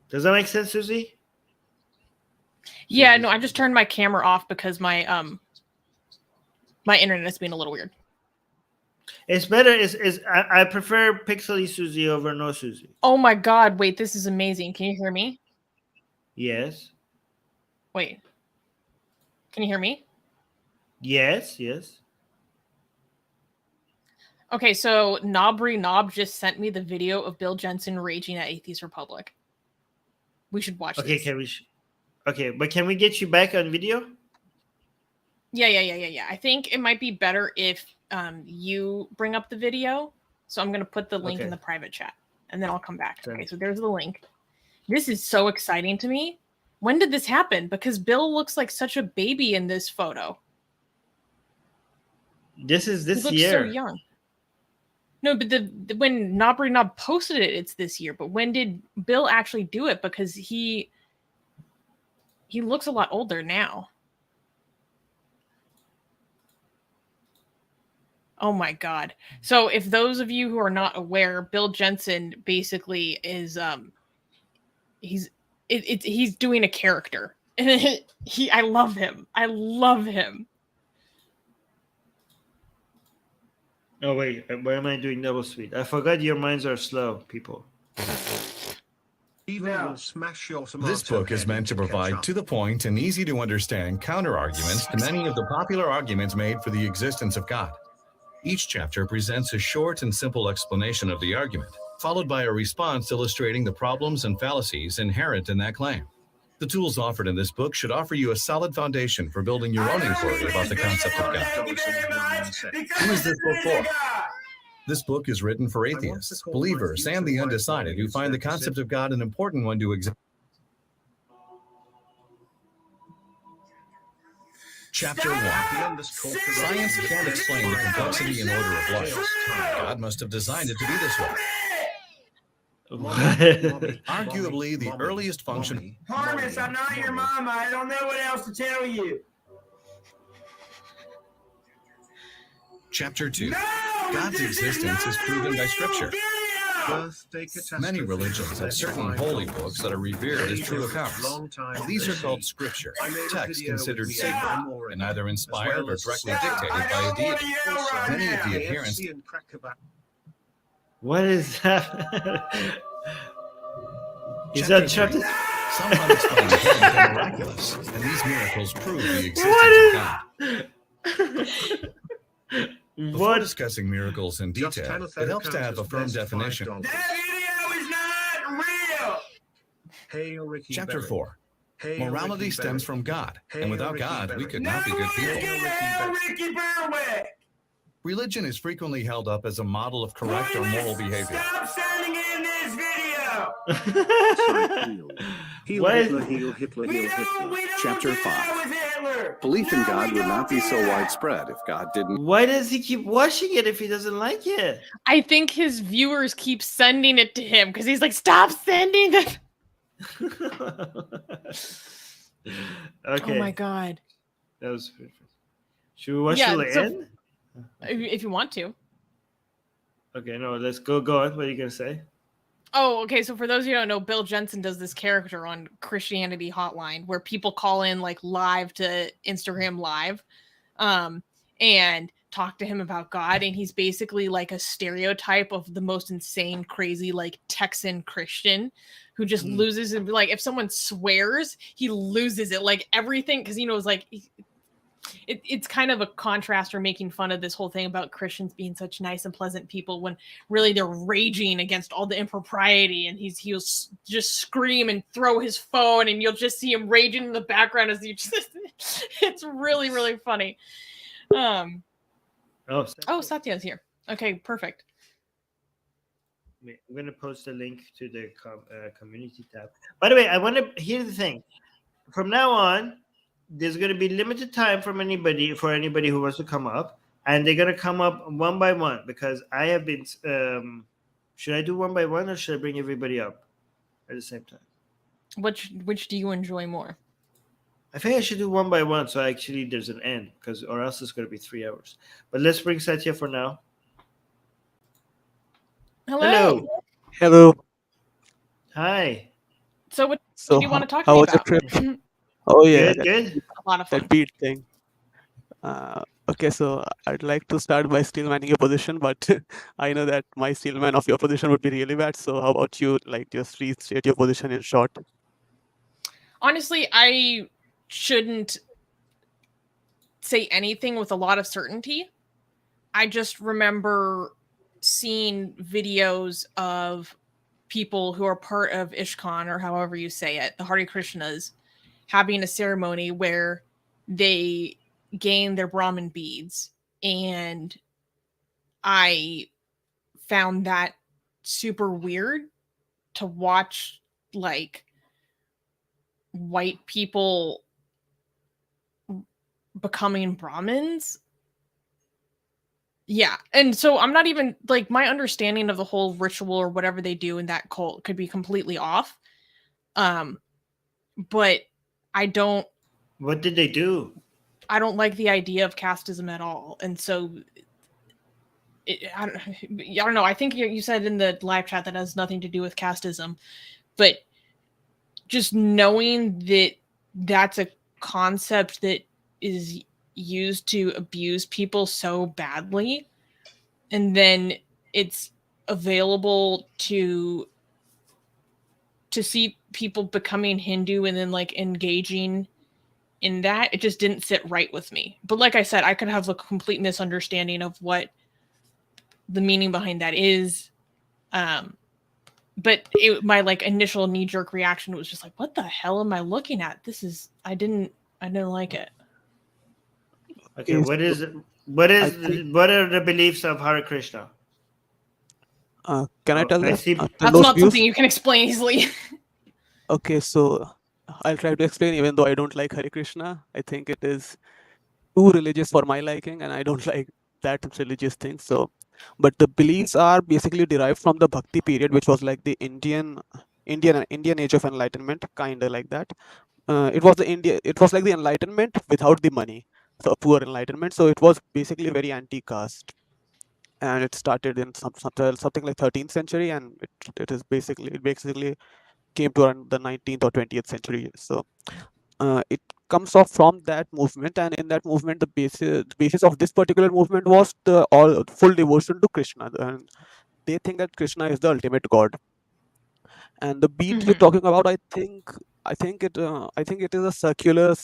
Does that make sense, Susie? Yeah, no, I just turned my camera off because my my internet is being a little weird. It's better. I prefer Pixely Susie over no Susie. Oh my god! Wait, this is amazing. Can you hear me? Yes. Wait. Can you hear me? Yes. Yes. Okay, so Nobry Knob just sent me the video of Bill Jensen raging at Atheist Republic. We should watch Okay, this. Okay, but can we get you back on video? Yeah. I think it might be better if you bring up the video. So I'm going to put the link in the private chat, and then I'll come back. Okay, so there's the link. This is so exciting to me. When did this happen? Because Bill looks like such a baby in this photo. This is this he looks year. So young. No, but when Nobry Knob posted it, it's this year. But when did Bill actually do it? Because he looks a lot older now. Oh my god. So if those of you who are not aware, Bill Jensen basically is he's doing a character. I love him. I love him. Oh wait, why am I doing double speed? I forgot your minds are slow, people. This book is meant to provide to-the-point and easy-to-understand counter-arguments to many of the popular arguments made for the existence of God. Each chapter presents a short and simple explanation of the argument, followed by a response illustrating the problems and fallacies inherent in that claim. The tools offered in this book should offer you a solid foundation for building your own inquiry about the concept of God. Who is this book for? This book is written for atheists, believers, and the undecided who find the concept of God an important one to examine. Chapter 1. Science can't explain the complexity and order of life. God must have designed it to be this way. Arguably the earliest function. Harmis, I'm not your mama. I don't know what else to tell you. Chapter 2. God's existence is proven by Scripture. Many religions have certain holy books that are revered as true accounts. These are called Scripture, texts considered sacred, and either inspired or directly dictated by a deity. Many of the adherents... What is that? Is that chapter? Some unexplained events are miraculous, and these miracles prove the existence of God. Before discussing miracles in detail, it helps to have a firm definition. That video is not real. Chapter 4. Morality stems from God, and without God, we could not be good people. Religion is frequently held up as a model of correct or moral behavior. Stop sending in this video. Heal Hitler. Chapter 5. Belief in God would not be so widespread if God didn't. Why does he keep watching it if he doesn't like it? I think his viewers keep sending it to him because he's like, stop sending it. Okay. Oh my god. That was perfect. Should we watch till the end? If you want to. Okay, no, let's go on. What are you going to say? Oh, okay. So for those of you who don't know, Bill Jensen does this character on Christianity Hotline where people call in like live to Instagram Live and talk to him about God. And he's basically like a stereotype of the most insane, crazy, like Texan Christian who just loses it. Like if someone swears, he loses it. Like everything, because, you know, it's like... It's kind of a contrast or making fun of this whole thing about Christians being such nice and pleasant people when really they're raging against all the impropriety, and he'll just scream and throw his phone, and you'll just see him raging in the background as you just it's really, really funny. Satya's here. Okay, perfect. I'm gonna post a link to the community tab. By the way, here's the thing. From now on, there's going to be limited time for anybody who wants to come up, and they're going to come up one by one because I have been. Should I do one by one or should I bring everybody up at the same time? Which do you enjoy more? I think I should do one by one, so actually there's an end, or else it's going to be 3 hours. But let's bring Satya for now. Hello. Hi. So what do you want to talk to how me was about? the trip? Oh yeah, Good. A lot of fun. that beat thing. Okay, so I'd like to start by steelmanning your position, but I know that my steelman of your position would be really bad. So how about you, like, just restate your position in short? Honestly, I shouldn't say anything with a lot of certainty. I just remember seeing videos of people who are part of Ishkan, or however you say it, the Hare Krishnas, having a ceremony where they gain their Brahmin beads. And I found that super weird to watch, like, white people becoming Brahmins. Yeah. And so I'm not even, like, my understanding of the whole ritual or whatever they do in that cult could be completely off. But I don't. What did they do? I don't like the idea of casteism at all. And so I don't know. I think you said in the live chat that has nothing to do with casteism, but just knowing that that's a concept that is used to abuse people so badly, and then it's available to see people becoming Hindu and then, like, engaging in that, it just didn't sit right with me. But like I said, I could have a complete misunderstanding of what the meaning behind that is. But my, like, initial knee-jerk reaction was just like, what the hell am I looking at? I didn't like it. Okay, what are the beliefs of Hare Krishna? Can I tell That's not something you can explain easily. Okay, so I'll try to explain, even though I don't like Hare Krishna. I think it is too religious for my liking, and I don't like that religious thing. So, but the beliefs are basically derived from the Bhakti period, which was like the Indian age of enlightenment, kind of like that. It was like the enlightenment without the money, so poor enlightenment. So it was basically very anti-caste, and it started in something like 13th century, and it basically came to around the 19th or 20th century. So it comes off from that movement, and in that movement, the basis of this particular movement was the full devotion to Krishna, and they think that Krishna is the ultimate god. And the beads we're talking about, I think it is a circular.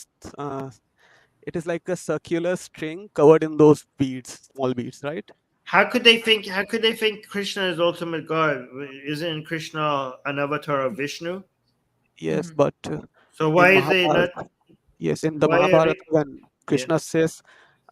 It is like a circular string covered in those beads, small beads, right? How could they think Krishna is ultimate God? Isn't Krishna an avatar of Vishnu? Yes, but so why is it not? Yes, in the Mahabharata, when Krishna says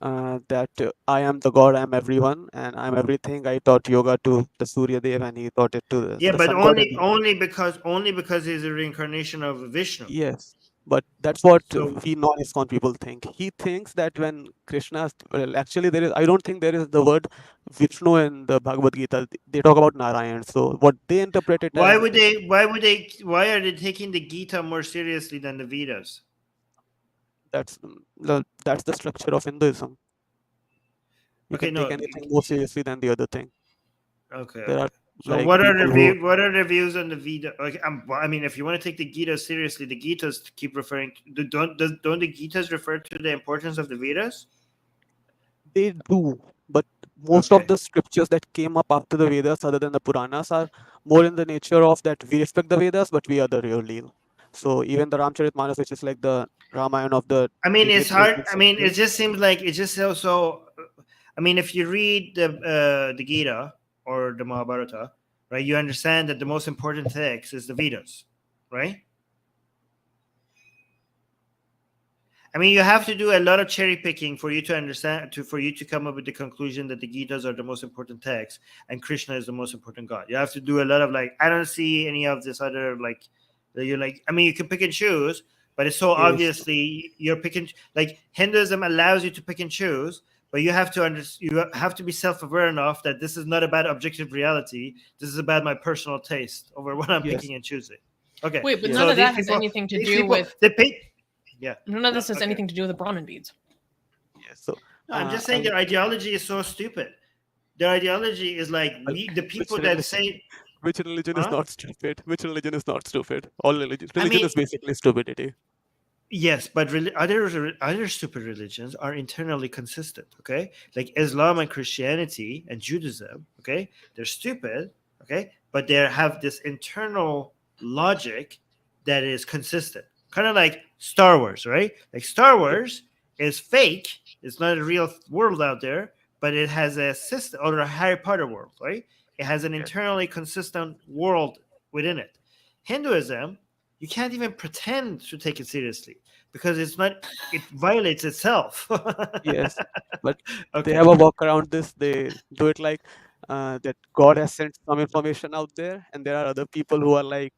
that I am the God, I am everyone, and I am everything, I taught yoga to the Surya Dev, and he taught it to the but sun only because he's a reincarnation of Vishnu. Yes, but that's what we non-ISKCON people think. He thinks that when Krishna, actually I don't think there is the word Vishnu in the Bhagavad Gita. They talk about Narayan. So what they interpret it why as. Why are they taking the Gita more seriously than the Vedas? That's the structure of Hinduism. You can take anything more seriously than the other thing. Okay. There are, so like, what are the views on the Veda? Like, I mean, if you want to take the Gita seriously, the Gitas keep referring. Don't the Gitas refer to the importance of the Vedas? They do, but most of the scriptures that came up after the Vedas, other than the Puranas, are more in the nature of that we respect the Vedas, but we are the real deal. So even the Ramcharitmanas, which is like the Ramayana of the. I mean, it's hard. I mean, it just seems like it's just so. I mean, if you read the Gita or the Mahabharata, right, you understand that the most important text is the Vedas, right? I mean, you have to do a lot of cherry picking for you to understand, for you to come up with the conclusion that the Gitas are the most important text and Krishna is the most important God. You have to do a lot of, like, I don't see any of this other, like, you're like, I mean, you can pick and choose, but it's so obviously you're picking, like, Hinduism allows you to pick and choose, but you have to be self-aware enough that this is not about objective reality. This is about my personal taste over what I'm picking and choosing. Okay. Wait, but none of that has anything to do with. Yeah. None of this has anything to do with the Brahmin beads. Yeah, so I'm just saying their ideology is so stupid. Their ideology is like the people that say. Which religion is not stupid? Which religion is not stupid? All religion is basically stupidity. Yes, but other stupid religions are internally consistent. Okay, like Islam and Christianity and Judaism. Okay, they're stupid. Okay, but they have this internal logic that is consistent. Kind of like Star Wars, right? Like Star Wars is fake. It's not a real world out there, but it has a system, or a Harry Potter world, right? It has an internally consistent world within it. Hinduism, you can't even pretend to take it seriously because it's not. It violates itself. Yes, but they Okay. have a walk around this. They do it like that God has sent some information out there, and there are other people who are like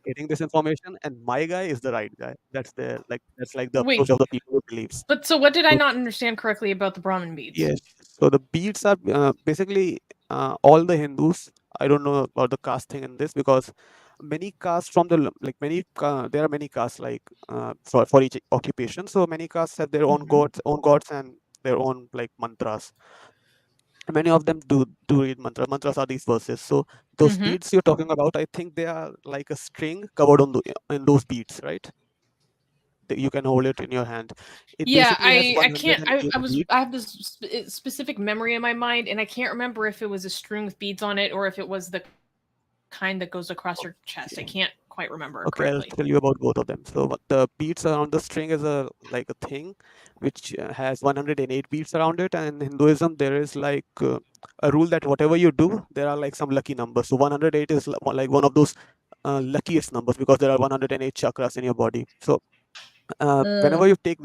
getting this information, and my guy is the right guy. That's like the approach Wait, of the people who believes. but so what did I So, not understand correctly about the Brahmin beads? yes, so the beads are basically all the Hindus. I don't know about the caste thing in this because many castes from the like many there are many castes like for each occupation. So many castes have their own gods and their own like mantras. Many of them do read mantras. Mantras are these verses. So those beads you're talking about, I think they are like a string covered on in those beads, right? You can hold it in your hand. It Yeah, basically has I can't. 108 beads. I have this specific memory in my mind, and I can't remember if it was a string with beads on it or if it was the kind that goes across your chest. I can't quite remember. Okay, correctly. I'll tell you about both of them. So the beads around the string is a thing which has 108 beads around it, and in Hinduism there is like a rule that whatever you do, there are like some lucky numbers. So 108 is like one of those luckiest numbers because there are 108 chakras in your body. So whenever you take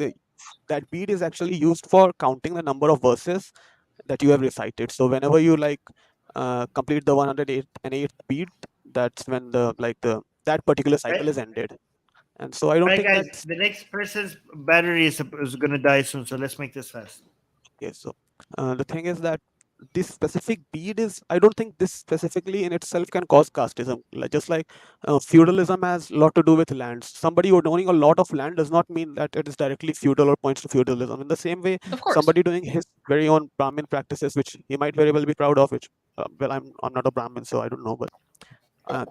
that bead is actually used for counting the number of verses that you have recited. So whenever you like complete the 108th bead, that's when that particular cycle is ended. And so I don't Right, think guys. that's The next person's battery is going to die soon, so let's make this fast. okay. So the thing is that this specific bead is, I don't think this specifically in itself can cause casteism. Just like feudalism has a lot to do with lands. Somebody who owning a lot of land does not mean that it is directly feudal or points to feudalism. In the same way, Of course. somebody doing his very own Brahmin practices, which he might very well be proud of, which well, I'm not a Brahmin, so I don't know, but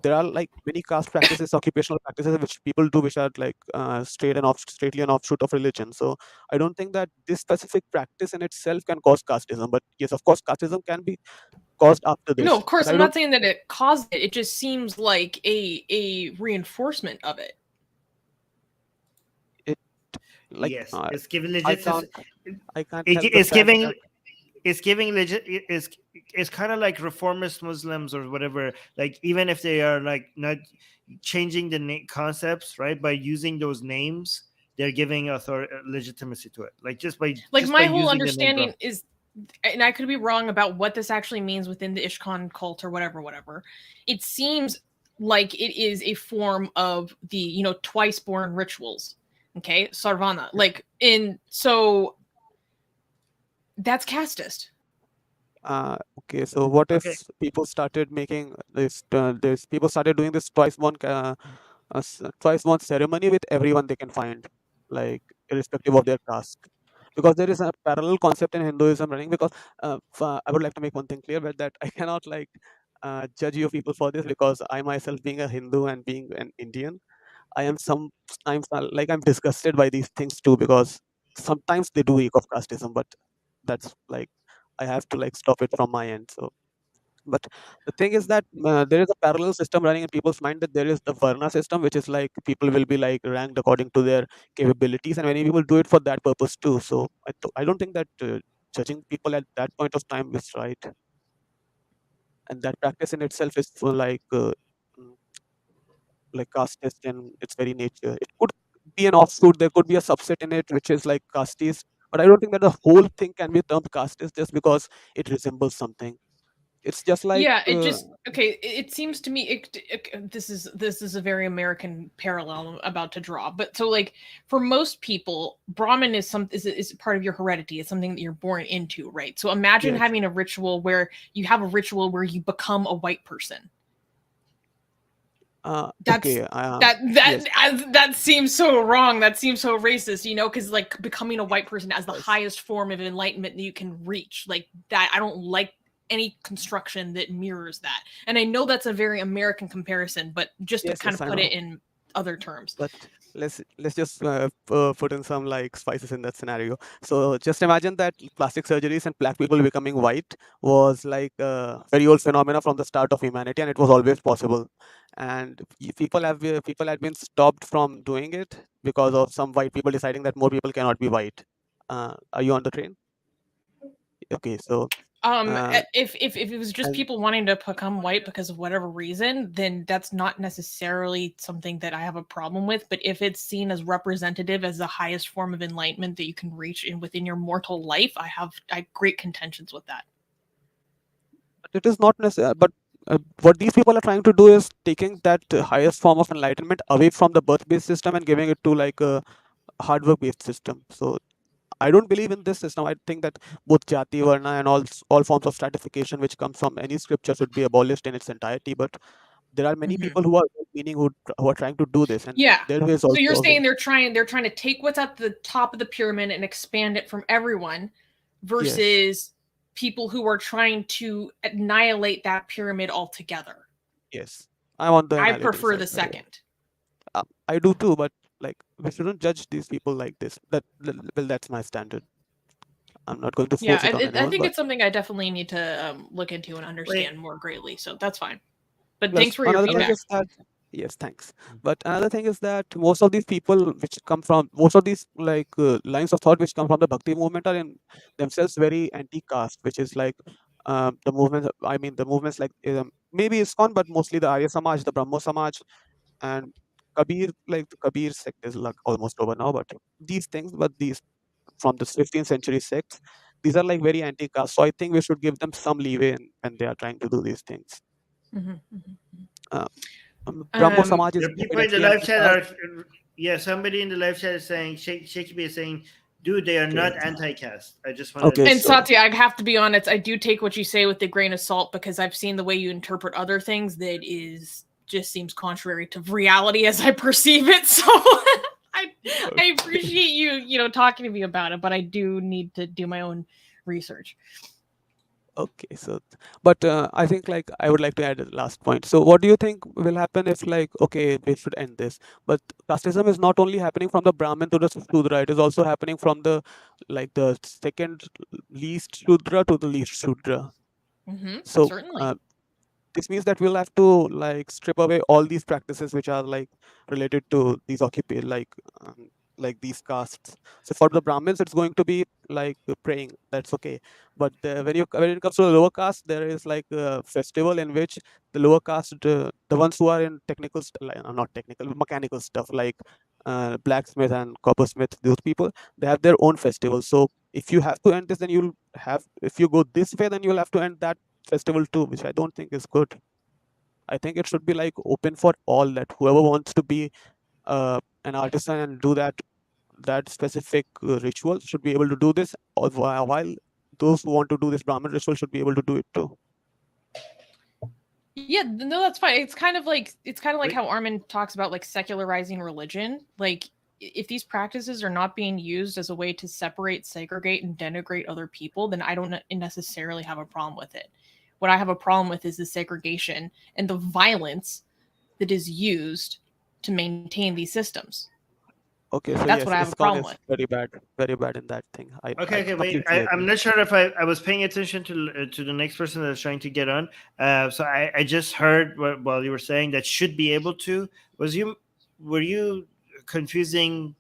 there are like many caste practices, occupational practices which people do, which are like straightly an offshoot of religion. So I don't think that this specific practice in itself can cause casteism. But yes, of course, casteism can be caused after this. No, of course, But I'm not saying that it caused it. It just seems like a reinforcement of it. Like yes, it's giving I legit. can't help It's the fact giving. that It's giving legit. It's kind of like reformist Muslims or whatever. Like even if they are like not changing the concepts, right? By using those names, they're giving legitimacy to it. Like just by like just my by whole using understanding is, and I could be wrong about what this actually means within the Ishkan cult or whatever. It seems like it is a form of the twice born rituals. Okay, Sarvana. Like so that's casteist. Okay, so what if people started making this? People started doing this twice born ceremony with everyone they can find, like irrespective of their caste, because there is a parallel concept in Hinduism running. Because I would like to make one thing clear, but that I cannot like judge you people for this, because I myself, being a Hindu and being an Indian, I am sometimes like I'm disgusted by these things too, because sometimes they do echo of casteism, but that's like I have to like stop it from my end. So, but the thing is that there is a parallel system running in people's mind, that there is the Varna system, which is like people will be like ranked according to their capabilities, and many people do it for that purpose too. So I don't think that judging people at that point of time is right, and that practice in itself is like casteist in its very nature. It could be an offshoot. There could be a subset in it which is like casteist, but I don't think that the whole thing can be termed casteist just because it resembles something. It's just like it just okay. It seems to me this is a very American parallel I'm about to draw. But so like for most people, Brahmin is part of your heredity. It's something that you're born into, right? So imagine having a ritual where you have a ritual where you become a white person. That seems so wrong. That seems so racist, because like becoming a white person as the highest form of enlightenment that you can reach, like that. I don't like any construction that mirrors that. And I know that's a very American comparison, but just to kind of put it in other terms. But let's just put in some like spices in that scenario. So just imagine that plastic surgeries and black people becoming white was like a very old phenomena from the start of humanity, and it was always possible. And people had been stopped from doing it because of some white people deciding that more people cannot be white. Are you on the train? Okay, so if it was just people wanting to become white because of whatever reason, then that's not necessarily something that I have a problem with. But if it's seen as representative as the highest form of enlightenment that you can reach within your mortal life, I have great contentions with that. But it is not necessary. But what these people are trying to do is taking that highest form of enlightenment away from the birth-based system and giving it to like a hard work-based system. So I don't believe in this system. I think that both Jati, Varna, and all forms of stratification which comes from any scripture should be abolished in its entirety. But there are many people who are meaning who are trying to do this. And there is also so you're saying they're trying to take what's at the top of the pyramid and expand it from everyone, versus people who are trying to annihilate that pyramid altogether. Yes, I'm on the. I prefer the second. I do too, but like we shouldn't judge these people like this. That's my standard. I'm not going to force it on anyone. I think it's something I definitely need to look into and understand more greatly. So that's fine. But thanks for your feedback. Yes, thanks. But another thing is that most of these people which come from most of these like lines of thought which come from the Bhakti movement are in themselves very anti-caste, which is like the movement. I mean, the movements like maybe ISKCON, but mostly the Arya Samaj, the Brahmo Samaj, and Kabir. Like the Kabir sect is like almost over now, but these from the 15th century sects, these are like very anti-caste. So I think we should give them some leeway when they are trying to do these things. Brahmo Samaj is people in the live chat are somebody in the live chat is saying Shakespeare is saying, dude, they are not anti-caste. I just want to. And Satya, I have to be honest, I do take what you say with a grain of salt, because I've seen the way you interpret other things that just seems contrary to reality as I perceive it. So I appreciate you talking to me about it, but I do need to do my own research. Okay, so but I think like I would like to add a last point. So what do you think will happen if like, okay, we should end this, but casteism is not only happening from the Brahmin to the Shudra, it is also happening from the second least Shudra to the least Shudra. So certainly. This means that we'll have to like strip away all these practices which are like related to these like these castes. So for the Brahmins, it's going to be like praying. That's okay. But when it comes to the lower caste, there is like a festival in which the lower caste, the ones who are in mechanical stuff like blacksmith and coppersmith, those people, they have their own festival. So if you have to end this, then if you go this way, then you'll have to end that festival too, which I don't think is good. I think it should be like open for all, that whoever wants to be an artisan and do that specific ritual should be able to do this, while those who want to do this Brahmin ritual should be able to do it too. Yeah, no, that's fine. It's kind of like how Armin talks about like secularizing religion. Like if these practices are not being used as a way to separate, segregate, and denigrate other people, then I don't necessarily have a problem with it. What I have a problem with is the segregation and the violence that is used to maintain these systems. Okay, so that's what I have a problem with. Very bad in that thing. Wait. I'm not sure if I was paying attention to the next person that was trying to get on. So I just heard while you were saying that should be able to. Were you confusing?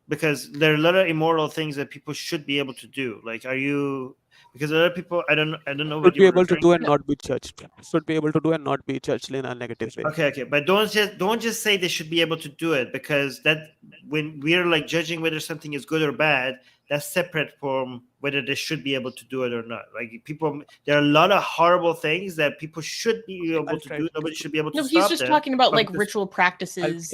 Because there are a lot of immoral things that people should be able to do. Like, are you? Because a lot of people, I don't know. Should be able to do and not be judged. Should be able to do and not be judged in a negative way. Okay, but don't just say they should be able to do it, because that when we're like judging whether something is good or bad, that's separate from whether they should be able to do it or not. Like people, there are a lot of horrible things that people should be able to do. Nobody should be able to stop them. No, he's just talking about like ritual practices.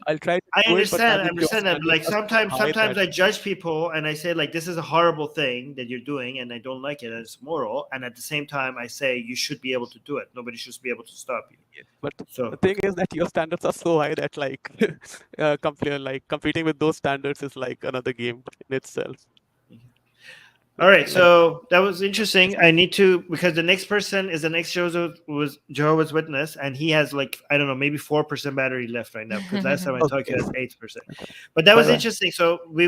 I'll try. I understand that. Like sometimes I judge people and I say like this is a horrible thing that you're doing and I don't like it and it's moral. And at the same time, I say you should be able to do it. Nobody should be able to stop you. But the thing is that your standards are so high that like competing with those standards is like another game in itself. All right, so that was interesting. I need to, because the next person is the next Jehovah's Witness, and he has like, I don't know, maybe 4% battery left right now. Because last time I talked, he has 8%. But that was interesting. So we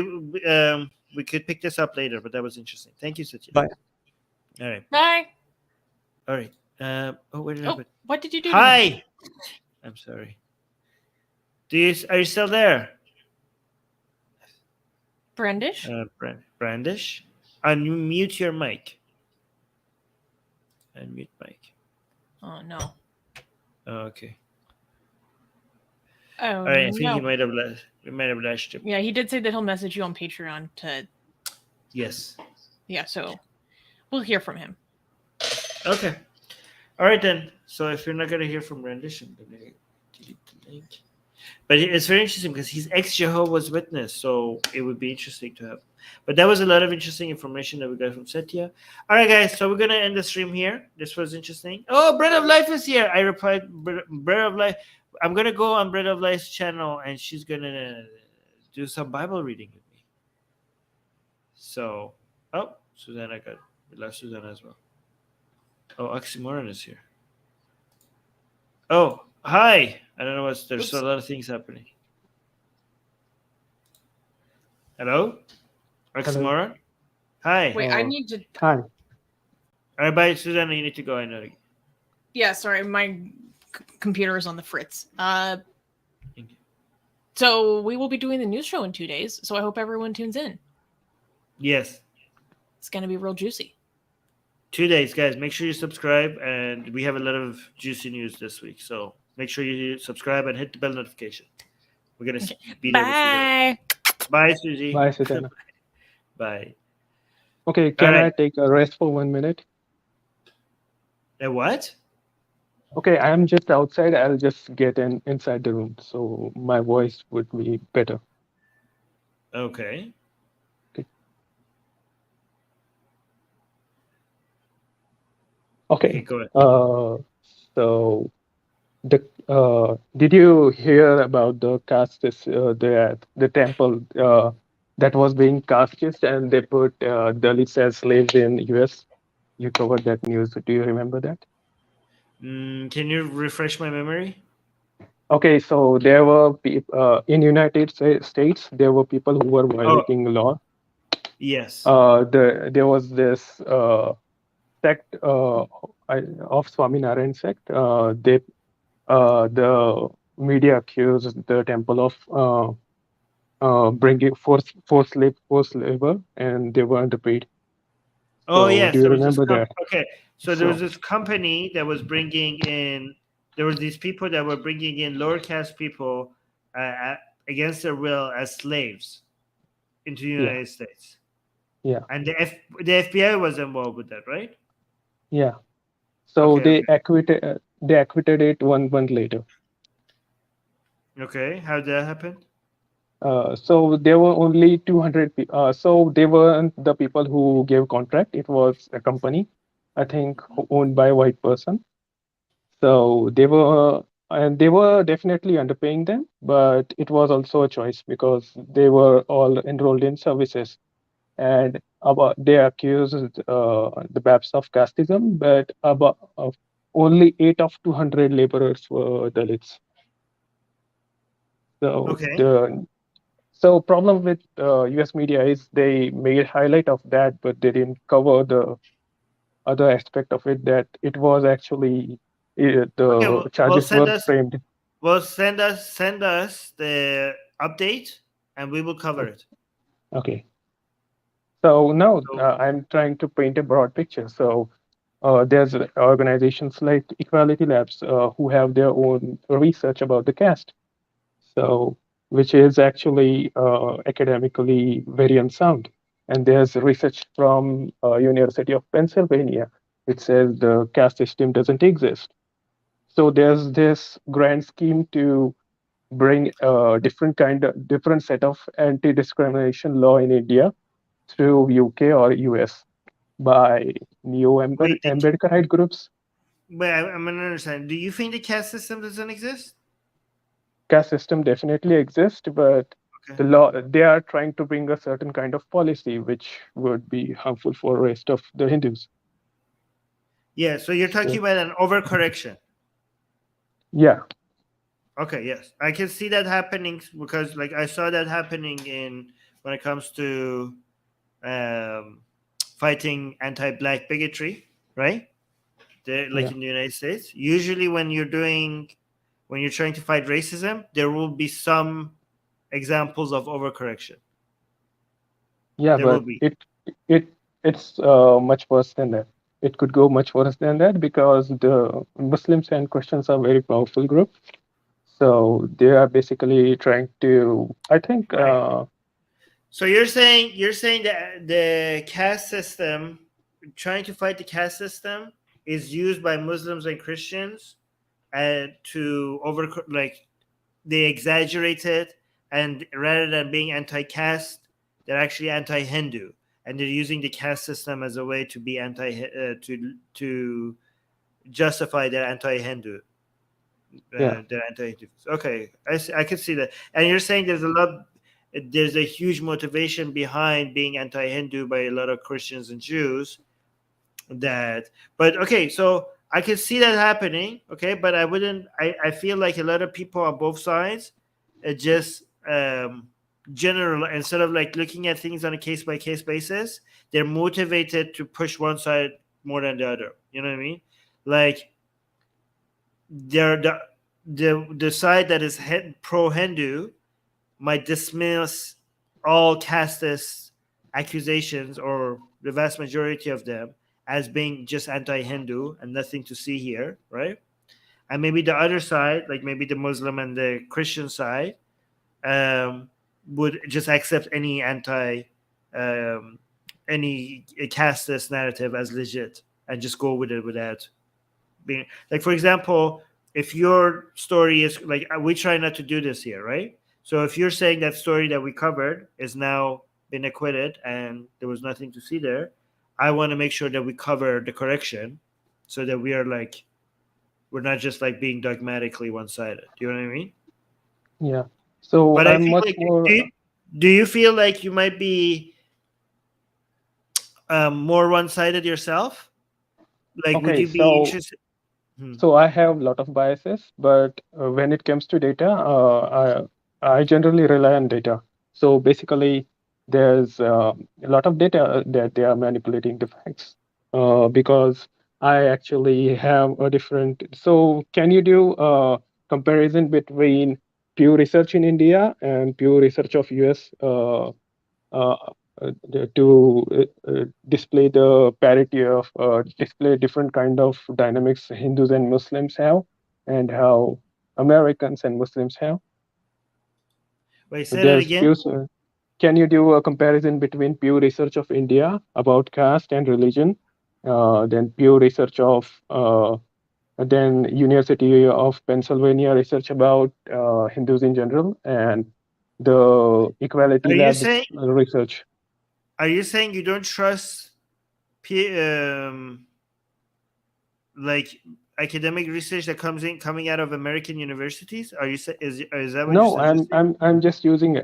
could pick this up later. But that was interesting. Thank you, Satya. Bye. All right. Bye. All right. Where did I put? What did you do? Hi. I'm sorry. Are you still there? Brandish? Brandish? Unmute your mic. Unmute mic. Oh, no. Oh, okay. Oh, all right, I think he might have lashed him. Yeah, he did say that he'll message you on Patreon to... Yes. Yeah, so we'll hear from him. Okay. All right, then. So if you're not going to hear from Brandish, I'm going to delete the link. But it's very interesting because he's ex-Jehovah's Witness, so it would be interesting to have. But that was a lot of interesting information that we got from Satya. All right, guys, so we're going to end the stream here. This was interesting. Oh, Bread of Life is here. I replied, Bread of Life. I'm going to go on Bread of Life's channel, and she's going to do some Bible reading with me. So, Susanna we left Susanna as well. Oh, Oxymoron is here. Oh, hi. I don't know there's a lot of things happening. Hello? Oxymoron? Hi. Wait, I need to... Hi. All right, bye, Susanna. You need to go. I know. Yeah, sorry. My computer is on the fritz. So we will be doing the news show in 2 days, so I hope everyone tunes in. Yes. It's going to be real juicy. 2 days, guys. Make sure you subscribe, and we have a lot of juicy news this week. So make sure you subscribe and hit the bell notification. We're going to be there. Bye. Bye, Susie. Bye, Susanna. Bye. Okay, can I take a rest for 1 minute? A what? Okay, I am just outside. I'll just get inside the room, so my voice would be better. Okay. Okay. Go ahead. So did you hear about the caste, the temple that was being casteist, and they put Dalits as slaves in US? You covered that news. Do you remember that? Can you refresh my memory? Okay, so there were people in United States. There were people who were violating law. Yes. There was this sect of Swaminarayan sect. The media accused the temple of bringing forced labor, and they weren't paid. Oh, so, yes. Do you remember that? Okay. So there was this company that was bringing in, there was these people that were bringing in lower caste people against their will as slaves into the United States. Yeah. And the FBI was involved with that, right? Yeah. So they acquitted it 1 month later. Okay. How did that happen? So there were only 200 people. So they weren't the people who gave contract. It was a company, I think, owned by a white person. So they were definitely underpaying them, but it was also a choice because they were all enrolled in services. And they accused the BAPS of casteism, but only 8 of 200 laborers were Dalits. So So problem with US media is they made highlight of that, but they didn't cover the other aspect of it, that it was actually charges were framed. Well, send us the update, and we will cover it. Okay. So now I'm trying to paint a broad picture. So there's organizations like Equality Labs who have their own research about the caste. So which is actually academically very unsound. And there's research from University of Pennsylvania, which says the caste system doesn't exist. So there's this grand scheme to bring a different set of anti-discrimination law in India through UK or US by neo-Ambedkarite groups. But I'm going to understand. Do you think the caste system doesn't exist? Caste system definitely exists, but the law, they are trying to bring a certain kind of policy which would be harmful for the rest of the Hindus. Yeah, so you're talking about an overcorrection. Yeah. Okay, yes. I can see that happening because like I saw that happening when it comes to fighting anti-black bigotry, right? In the United States. Usually when you're trying to fight racism, there will be some examples of overcorrection. Yeah, there but it's much worse than that. It could go much worse than that because the Muslims and Christians are very powerful group. So they are basically trying to, I think. So you're saying that the caste system, trying to fight the caste system, is used by Muslims and Christians to they exaggerate it, and rather than being anti-caste, they're actually anti-Hindu, and they're using the caste system as a way to be to justify their anti-Hindu. They're anti-Hindu. Okay, I can see that. And you're saying there's a huge motivation behind being anti-Hindu by a lot of Christians and Jews. But okay, so I can see that happening. Okay, but I feel like a lot of people on both sides just general, instead of like looking at things on a case by case basis, they're motivated to push one side more than the other. You know what I mean? Like the side that is pro-Hindu might dismiss all casteist accusations, or the vast majority of them, as being just anti-Hindu and nothing to see here, right? And maybe the other side, like maybe the Muslim and the Christian side, would just accept any casteist narrative as legit and just go with it without being like, for example, if your story is like, we try not to do this here, right? So if you're saying that story that we covered is now been acquitted and there was nothing to see there, I want to make sure that we cover the correction so that we're not just like being dogmatically one-sided. Do you know what I mean? Yeah. So but I'm much more. Do you feel like you might be more one-sided yourself? Like, okay, would you be interested? So I have a lot of biases, but when it comes to data, I generally rely on data. So basically, there's a lot of data that they are manipulating the facts because I actually have a different. So can you do a comparison between Pew Research in India and Pew Research of US to display the parity of display different kind of dynamics Hindus and Muslims have, and how Americans and Muslims have? Wait, say that again. Can you do a comparison between Pew Research of India about caste and religion, then Pew Research of then University of Pennsylvania research about Hindus in general, and the Equality Lab research? Are you saying you don't trust like academic research that coming out of American universities? Are you is that what no, you're saying? I'm just using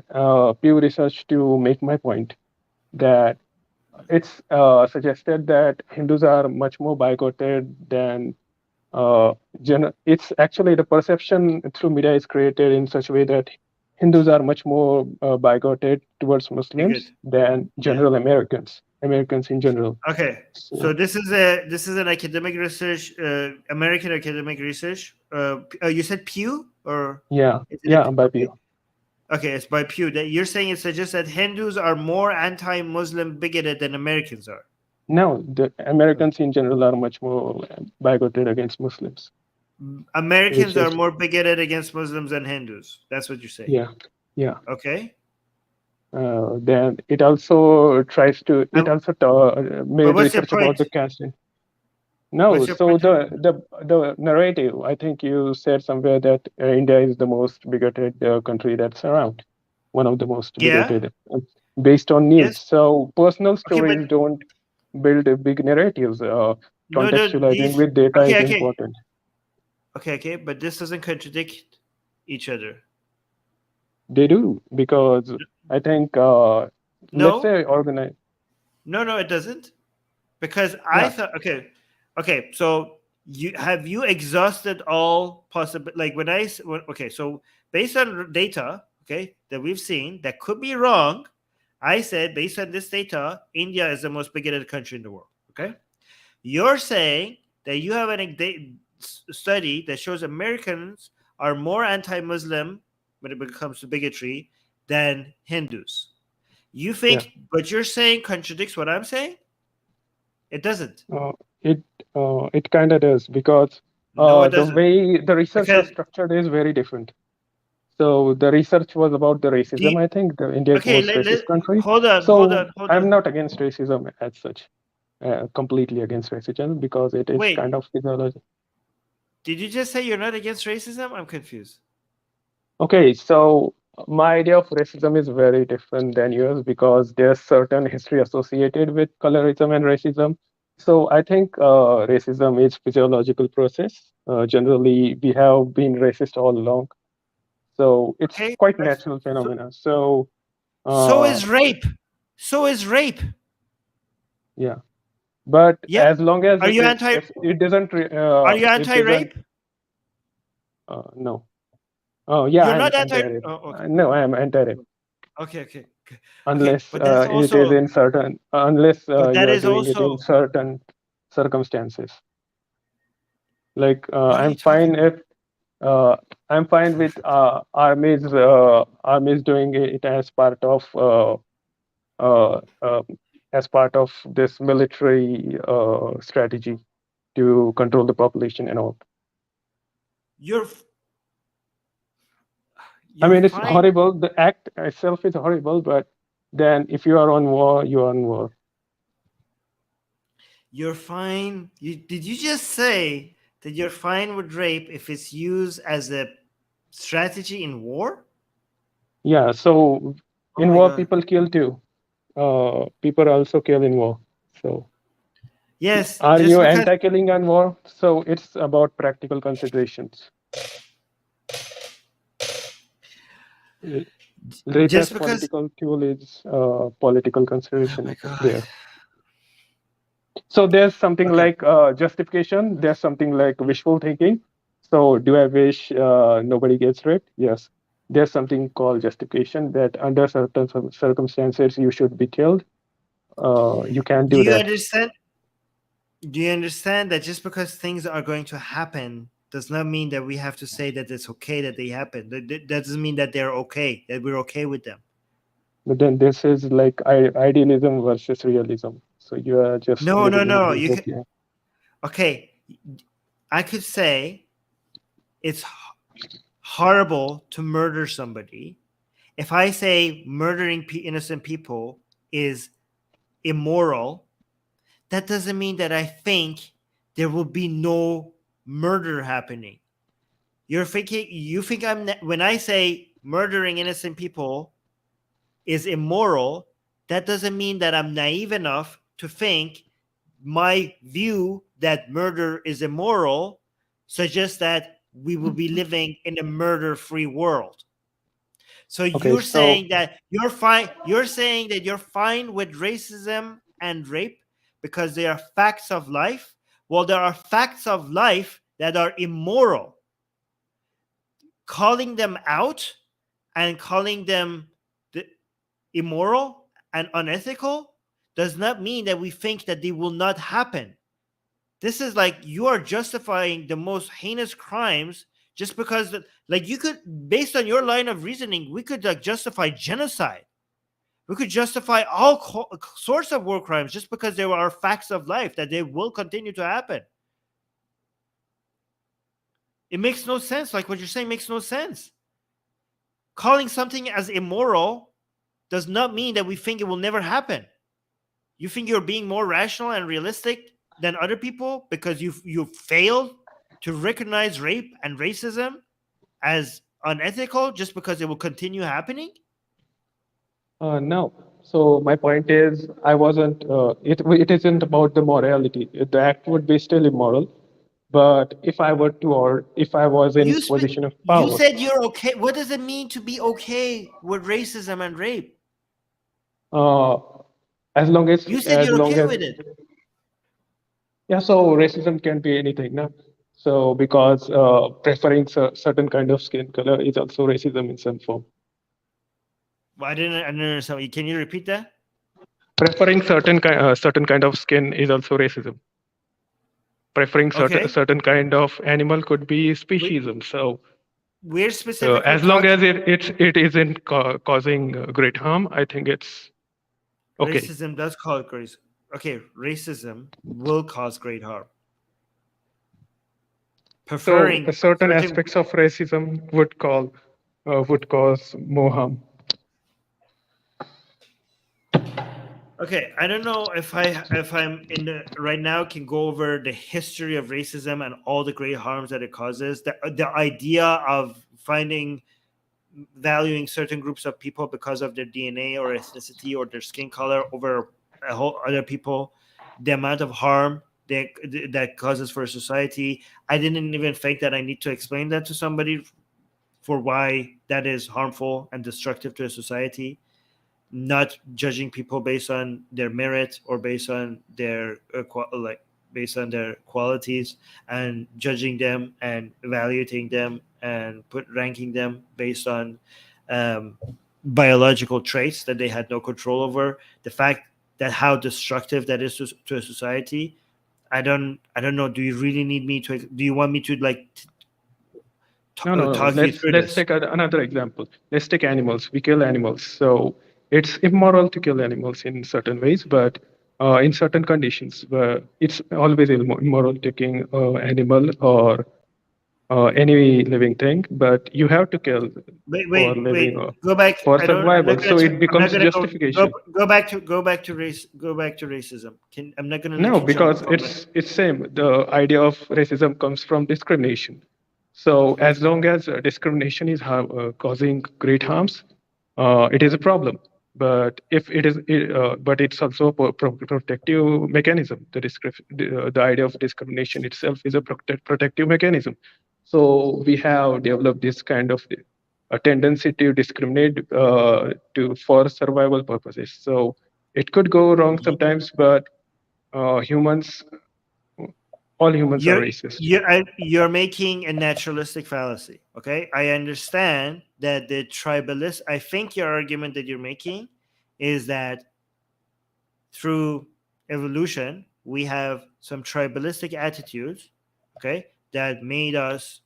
Pew Research to make my point that it's suggested that Hindus are much more bigoted than it's actually the perception through media is created in such a way that Hindus are much more bigoted towards Muslims than general Americans in general. Okay, so this is an academic research, American academic research. You said Pew, or by Pew. Okay, it's by Pew. That you're saying it suggests that Hindus are more anti-Muslim bigoted than Americans are. No, the Americans in general are much more bigoted against Muslims. Americans are more bigoted against Muslims than Hindus. That's what you're saying. Yeah. Okay. Then it also tries to. It also made research about the caste. No, so the narrative. I think you said somewhere that India is the most bigoted country that's around. One of the most bigoted, based on news. Yes. So personal stories don't build big narratives. Contextualizing with data is important. Okay, but this doesn't contradict each other. They do, because I think, let's say organize. No, it doesn't. Because I thought, okay. So you exhausted all possible, like so based on data, that we've seen that could be wrong. I said based on this data, India is the most bigoted country in the world. Okay, you're saying that you have a study that shows Americans are more anti-Muslim when it comes to bigotry than Hindus. You think what you're saying contradicts what I'm saying? It doesn't. It kind of does, because the way the research is structured is very different. So the research was about the racism. I think the India is most racist country. Hold on. I'm not against racism as such, completely against racism, because it is kind of physiology. Did you just say you're not against racism? I'm confused. Okay, so my idea of racism is very different than yours, because there's certain history associated with colorism and racism. So I think racism is physiological process. Generally, we have been racist all along. So it's quite natural phenomena. So is rape. Yeah, but as long as it doesn't. Are you anti-rape? No. Oh yeah, you're not anti-rape. No, I am anti-rape. Okay. Unless it is in certain, unless you are doing it in certain circumstances. Like I'm fine if. I'm fine with armies doing it as part of this military strategy to control the population and all. I mean, it's horrible. The act itself is horrible, but then if you are on war, you are on war. You're fine. Did you just say that you're fine with rape if it's used as a strategy in war? Yeah, so in war, people kill too. People also kill in war. So yes, are you anti-killing in war? So it's about practical considerations. Rape as political tool is political consideration there. So there's something like justification. There's something like wishful thinking. So do I wish nobody gets raped? Yes. There's something called justification, that under certain circumstances you should be killed. You can't do that. Do you understand that just because things are going to happen does not mean that we have to say that it's okay that they happen? That doesn't mean that they're okay, that we're okay with them. But then this is like idealism versus realism. So you are just no. You can, okay, I could say it's horrible to murder somebody. If I say murdering innocent people is immoral, that doesn't mean that I think there will be no murder happening. You think when I say murdering innocent people is immoral, that doesn't mean that I'm naive enough to think my view that murder is immoral suggests that we will be living in a murder-free world. So you're saying that you're fine. You're saying that you're fine with racism and rape because they are facts of life. Well, there are facts of life that are immoral. Calling them out and calling them immoral and unethical does not mean that we think that they will not happen. This is like you are justifying the most heinous crimes just because, like, you could, based on your line of reasoning, we could justify genocide. We could justify all sorts of war crimes just because there are facts of life that they will continue to happen. It makes no sense. Like what you're saying makes no sense. Calling something as immoral does not mean that we think it will never happen. You think you're being more rational and realistic than other people because you failed to recognize rape and racism as unethical just because it will continue happening? No. So my point is, I wasn't. It isn't about the morality. The act would be still immoral, But if I were to, or if I was in position of power, you said you're okay. What does it mean to be okay with racism and rape? As long as you said you're okay with it. Yeah, so racism can be anything, no? So because preferring certain kind of skin color is also racism in some form. Well, I didn't understand. Can you repeat that? Preferring certain kind of skin is also racism. Preferring certain kind of animal could be speciesism. So we're specifically as long as it isn't causing great harm, I think it's okay. Racism does cause great. Okay, racism will cause great harm. Preferring so certain aspects of racism would cause more harm. Okay, I don't know if I'm in the right now can go over the history of racism and all the great harms that it causes. The idea of valuing certain groups of people because of their DNA or ethnicity or their skin color over a whole other people, the amount of harm that causes for a society. I didn't even think that I need to explain that to somebody for why that is harmful and destructive to a society. Not judging people based on their merit or based on their based on their qualities, and judging them and evaluating them and ranking them based on biological traits that they had no control over. The fact that how destructive that is to a society. I don't know. Do you really need me to? Do you want me to No. Let's take another example. Let's take animals. We kill animals. So it's immoral to kill animals in certain ways, but in certain conditions, it's always immoral to kill animal or any living thing. But you have to kill for living. Go back for survival. So it becomes justification. Go back to race. Go back to racism. I'm not going to. No, because it's same. The idea of racism comes from discrimination. So as long as discrimination is causing great harms, it is a problem. But if it is, but it's also a protective mechanism. The idea of discrimination itself is a protective mechanism. So we have developed this kind of a tendency to discriminate for survival purposes. So it could go wrong sometimes, but all humans are racist. You're making a naturalistic fallacy. Okay, I understand that the tribalist. I think your argument that you're making is that through evolution we have some tribalistic attitudes, okay, that made us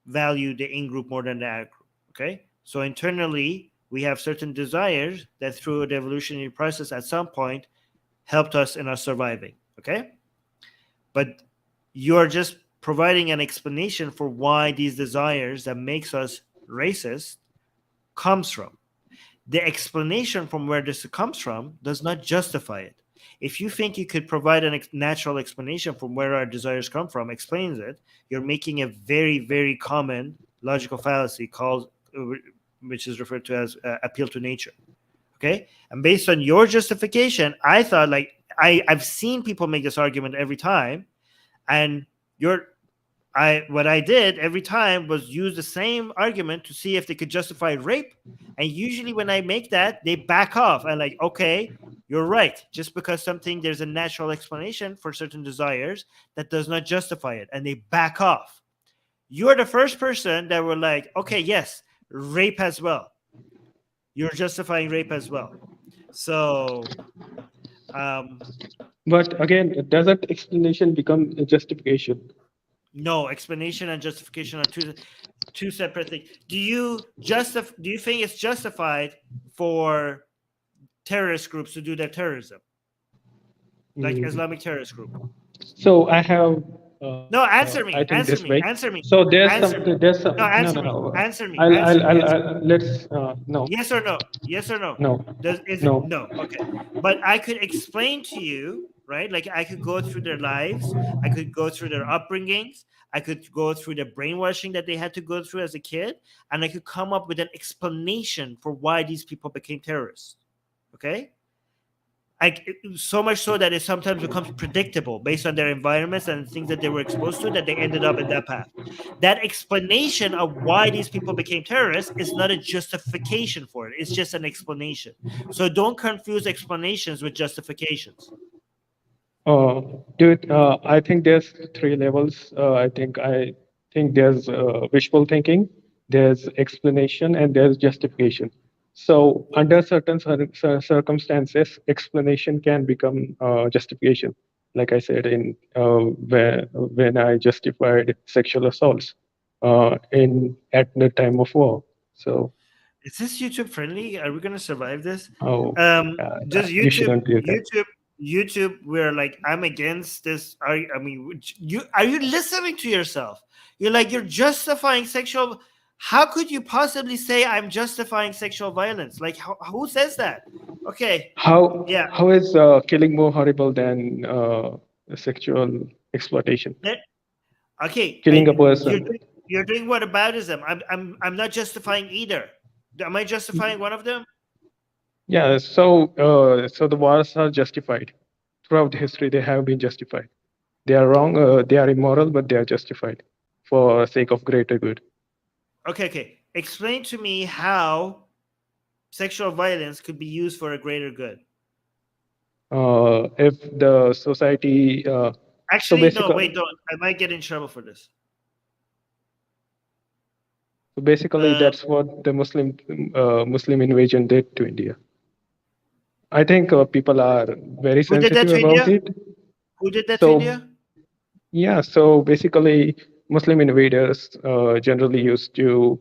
value the in-group more than the out-group. Okay, so internally we have certain desires that through the evolutionary process at some point helped us in our surviving. Okay, but you're just providing an explanation for why these desires that makes us racist comes from. The explanation from where this comes from does not justify it. If you think you could provide a natural explanation from where our desires come from, explains it, you're making a very, very common logical fallacy called, which is referred to as appeal to nature. Okay, and based on your justification, I thought I've seen people make this argument every time. And what I did every time was use the same argument to see if they could justify rape. And usually when I make that, they back off and okay, you're right. Just because there's a natural explanation for certain desires, that does not justify it. And they back off. You're the first person that were like, okay, yes, rape as well. You're justifying rape as well. So... but again, doesn't explanation become a justification? No, explanation and justification are two separate things. Do you think it's justified for terrorist groups to do their terrorism, like Islamic terrorist group? So I have. No, answer me. Answer me. So there's some. No. Answer me. Let's no. Yes or no? Yes or no? No. No. Okay. But I could explain to you, right? Like I could go through their lives. I could go through their upbringings. I could go through the brainwashing that they had to go through as a kid, and I could come up with an explanation for why these people became terrorists. Okay. Like so much so that it sometimes becomes predictable based on their environments and things that they were exposed to, that they ended up in that path. That explanation of why these people became terrorists is not a justification for it. It's just an explanation. So don't confuse explanations with justifications. Dude, I think there's 3 levels. I think there's wishful thinking, there's explanation, and there's justification. So under certain circumstances, explanation can become justification. Like I said, in when I justified sexual assaults at the time of war. So is this YouTube friendly? Are we going to survive this? Just YouTube, we're like, I'm against this. Are you listening to yourself? You're justifying sexual. How could you possibly say I'm justifying sexual violence? Like, who says that? Okay. How is killing more horrible than sexual exploitation? Okay. Killing a person. You're doing whataboutism. I'm not justifying either. Am I justifying one of them? Yeah, so the wars are justified. Throughout history, they have been justified. They are wrong, they are immoral, but they are justified for sake of greater good. Okay. Explain to me how sexual violence could be used for a greater good. If the society... Actually, no, wait, don't. I might get in trouble for this. So basically, that's what the Muslim invasion did to India. I think people are very sensitive about it. Who did that to India? Yeah, so basically, Muslim invaders generally used to...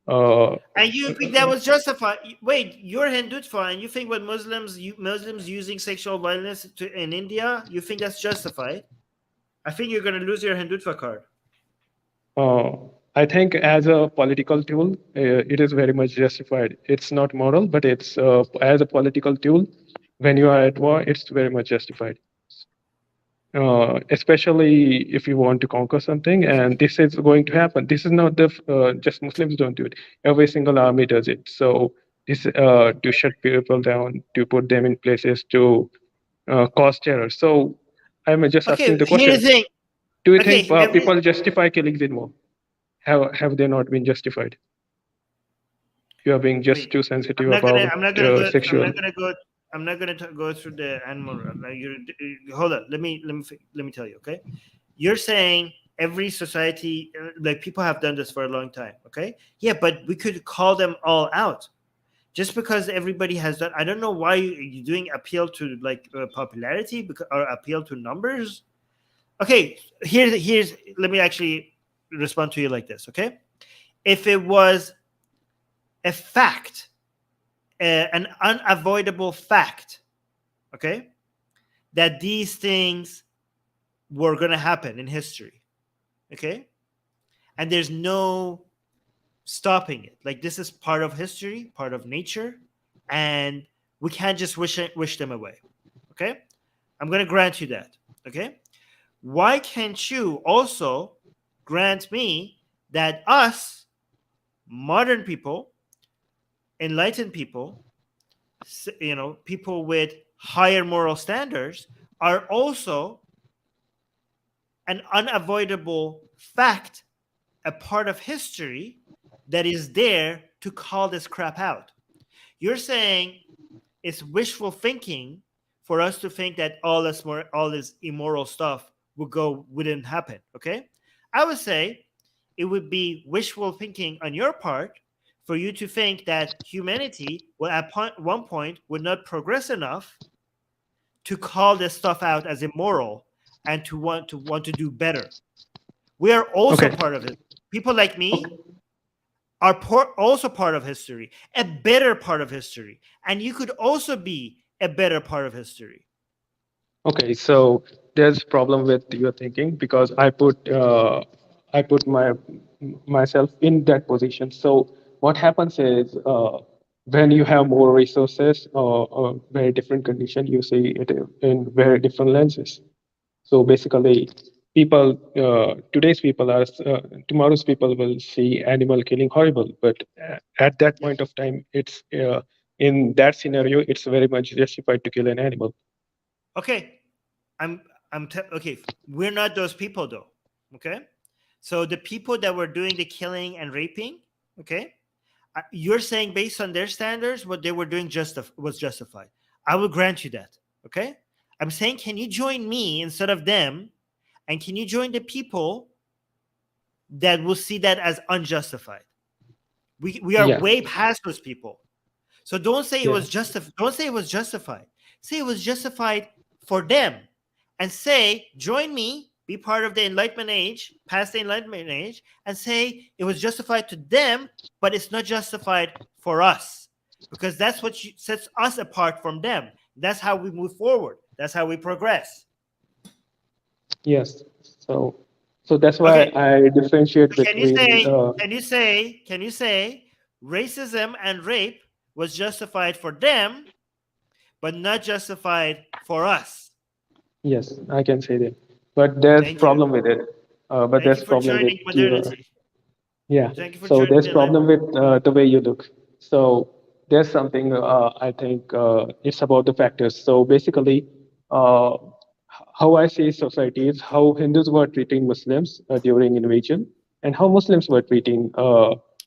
and you think that was justified? Wait, you're Hindutva, and you think when Muslims using sexual violence in India, you think that's justified? I think you're going to lose your Hindutva card. I think as a political tool, it is very much justified. It's not moral, but it's as a political tool, when you are at war, it's very much justified. Especially if you want to conquer something, and this is going to happen. This is not just Muslims don't do it. Every single army does it. So this to shut people down, to put them in places, to cause terror. So I'm just asking the question: do you think people justify killings in war? Have they not been justified? You are being just too sensitive about sexual. I'm not going to go through the animal. Hold on. Let me tell you. Okay, you're saying every society, like people have done this for a long time. Okay, yeah, but we could call them all out. Just because everybody has done, I don't know why you're doing appeal to like popularity or appeal to numbers. Okay, here's. Let me actually respond to you like this. Okay, if it was a fact, an unavoidable fact, okay, that these things were going to happen in history, okay, and there's no stopping it. Like this is part of history, part of nature, and we can't just wish them away. Okay, I'm going to grant you that. Okay, why can't you also grant me that us modern people, enlightened people, people with higher moral standards are also an unavoidable fact, a part of history that is there to call this crap out? You're saying it's wishful thinking for us to think that all this immoral stuff wouldn't happen. Okay, I would say it would be wishful thinking on your part for you to think that humanity will at one point would not progress enough to call this stuff out as immoral and to want to do better. We are also part of it. People like me are also part of history, a better part of history, and you could also be a better part of history. Okay, so there's a problem with your thinking because I put myself in that position. So what happens is when you have more resources or very different condition, you see it in very different lenses. So basically, today's people are tomorrow's people will see animal killing horrible, but at that point of time, it's in that scenario, it's very much justified to kill an animal. Okay, okay. We're not those people, though. Okay, so the people that were doing the killing and raping, okay, you're saying based on their standards, what they were doing was justified. I will grant you that. Okay, I'm saying, can you join me instead of them, and can you join the people that will see that as unjustified? We are way past those people. So don't say it was justified. Don't say it was justified. Say it was justified for them, and say, join me, be part of the Enlightenment age, past the Enlightenment age, and say it was justified to them, but it's not justified for us, because that's what sets us apart from them. That's how we move forward. That's how we progress. Yes. So that's why I differentiate between. Can you say racism and rape was justified for them, but not justified for us? Yes, I can say that. But there's problem with it. But there's problem with modernity. Yeah. So there's problem with the way you look. So there's something I think it's about the factors. So basically, how I see society is how Hindus were treating Muslims during invasion, and how Muslims were treating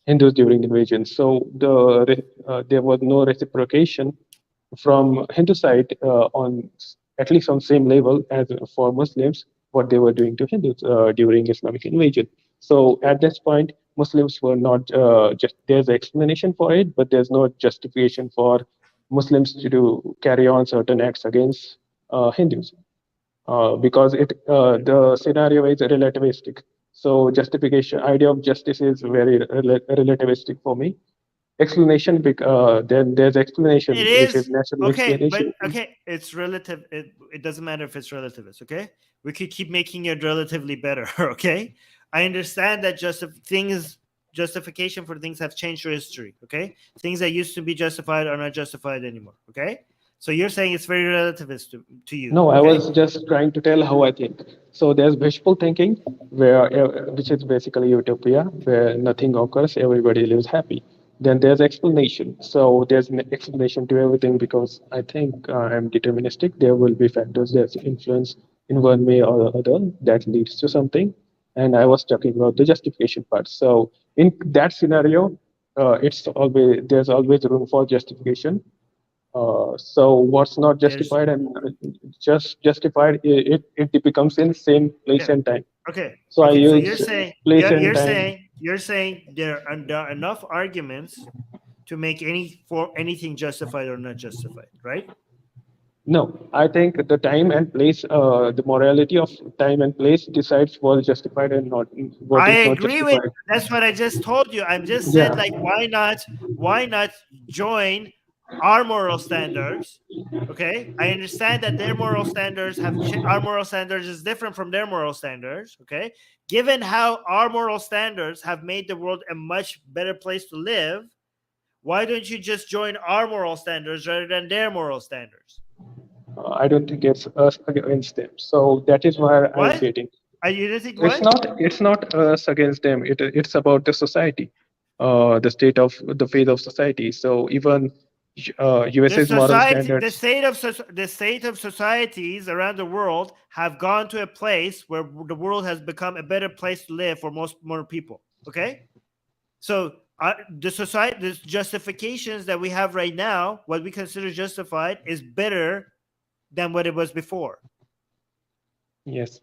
Hindus during invasion. So there was no reciprocation from Hindu side on at least on same level as for Muslims, what they were doing to Hindus during Islamic invasion. So at this point, Muslims were not just, there's an explanation for it, but there's no justification for Muslims to carry on certain acts against Hindus. Because the scenario is relativistic. So justification, idea of justice is very relativistic for me. Explanation, then there's explanation, which is natural explanation. But it's relative. It doesn't matter if it's relativist. Okay, we could keep making it relatively better. Okay, I understand that justification for things have changed through history. Okay, things that used to be justified are not justified anymore. Okay. So you're saying it's very relativist to you? No, I was just trying to tell how I think. So there's wishful thinking, which is basically utopia, where nothing occurs, everybody lives happy. Then there's explanation. So there's an explanation to everything, because I think I'm deterministic. There will be factors that influence in one way or the other that leads to something. And I was talking about the justification part. So in that scenario, there's always room for justification. So what's not justified and just justified, it becomes in same place and time. Okay. So I use you're saying there are enough arguments to make anything justified or not justified, right? No, I think the time and place, the morality of time and place decides what's justified and not. I agree with. That's what I just told you. I'm just said, like, why not join our moral standards? Okay, I understand that their moral standards our moral standards is different from their moral standards. Okay, given how our moral standards have made the world a much better place to live, why don't you just join our moral standards rather than their moral standards? I don't think it's us against them. So that is why I'm getting. You don't think it's not us against them. It's about the society, the state of the fate of society. So even USA's moral standards. The state of societies around the world have gone to a place where the world has become a better place to live for more people. Okay, so the justifications that we have right now, what we consider justified, is better than what it was before. Yes.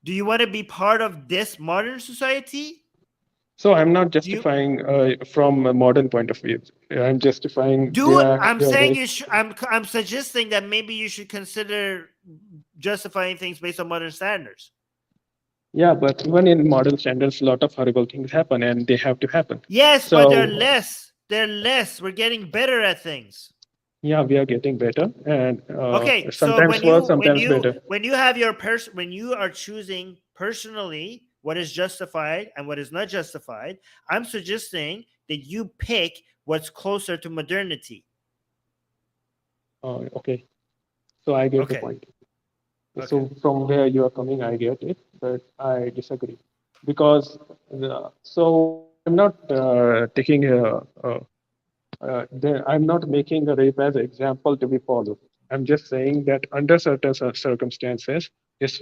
Do you want to be part of this modern society? So I'm not justifying from a modern point of view. I'm justifying. I'm saying I'm suggesting that maybe you should consider justifying things based on modern standards. Yeah, but even in modern standards, a lot of horrible things happen, and they have to happen. Yes, but they're less. They're less. We're getting better at things. Yeah, we are getting better, and sometimes better. When you have when you are choosing personally what is justified and what is not justified, I'm suggesting that you pick what's closer to modernity. Okay. So I get the point. Okay. So from where you are coming, I get it, but I disagree, because so I'm not taking I'm not making a rape as an example to be followed. I'm just saying that under certain circumstances, it's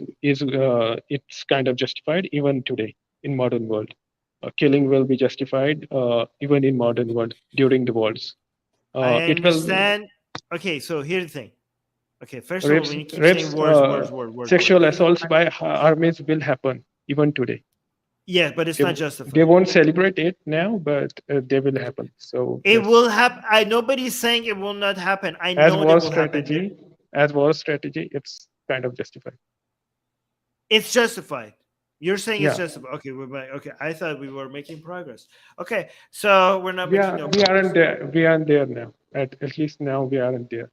kind of justified even today in modern world. Killing will be justified even in modern world during the wars. I understand. Okay, so here's the thing. Okay, first of all, when you keep saying words. Sexual assaults by armies will happen even today. Yeah, but it's not justified. They won't celebrate it now, but they will happen. So it will happen. Nobody's saying it will not happen. I know it will happen. As war strategy, it's kind of justified. It's justified. You're saying it's justified. Okay, okay. I thought we were making progress. Okay, so we're not making no progress. We aren't there. We aren't there now. At least now we aren't there.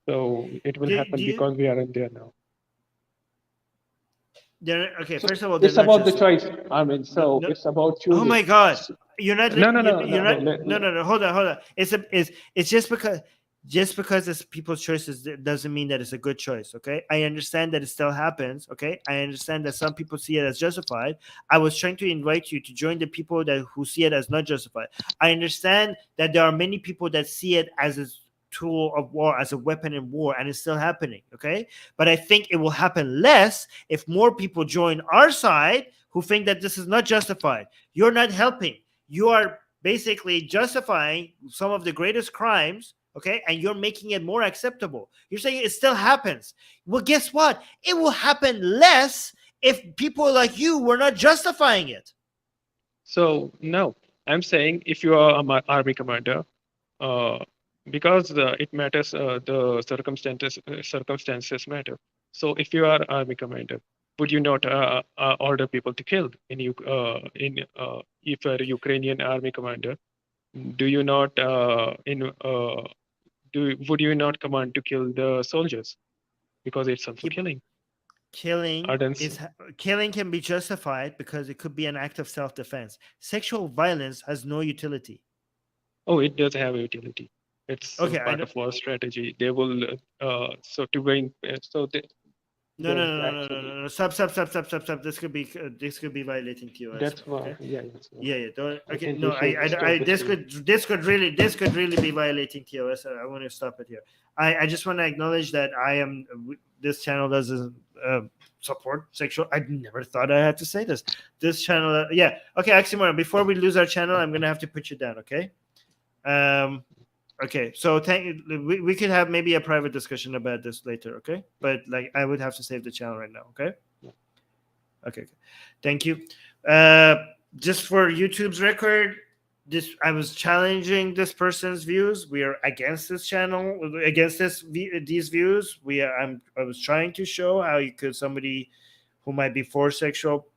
So it will happen because we aren't there now. Okay, first of all, it's about the choice, Armin. So it's about choosing. Oh my God, you're not. No. Hold on. It's just because it's people's choices doesn't mean that it's a good choice. Okay, I understand that it still happens. Okay, I understand that some people see it as justified. I was trying to invite you to join the people who see it as not justified. I understand that there are many people that see it as a tool of war, as a weapon in war, and it's still happening. Okay, but I think it will happen less if more people join our side who think that this is not justified. You're not helping. You are basically justifying some of the greatest crimes. Okay, and you're making it more acceptable. You're saying it still happens. Well, guess what? It will happen less if people like you were not justifying it. So no, I'm saying if you are an army commander, because it matters, the circumstances matter. So if you are an army commander, would you not order people to kill? If you are a Ukrainian army commander, do you not would you not command to kill the soldiers because it's also killing? Killing can be justified because it could be an act of self-defense. Sexual violence has no utility. Oh, it does have a utility. It's part of war strategy. They will no. Stop. This could be violating TOS. That's why. Yeah. Don't. Okay. No. This could really be violating TOS. I want to stop it here. I just want to acknowledge that this channel doesn't support sexual. I never thought I had to say this. This channel. Yeah. Okay, Oxymoron. Before we lose our channel, I'm gonna have to put you down. Okay. Okay, so we could have maybe a private discussion about this later, okay? But like I would have to save the channel right now, okay? Okay. Thank you. Just for YouTube's record, I was challenging this person's views. We are against this channel, against these views. I was trying to show how somebody who might be for sexual.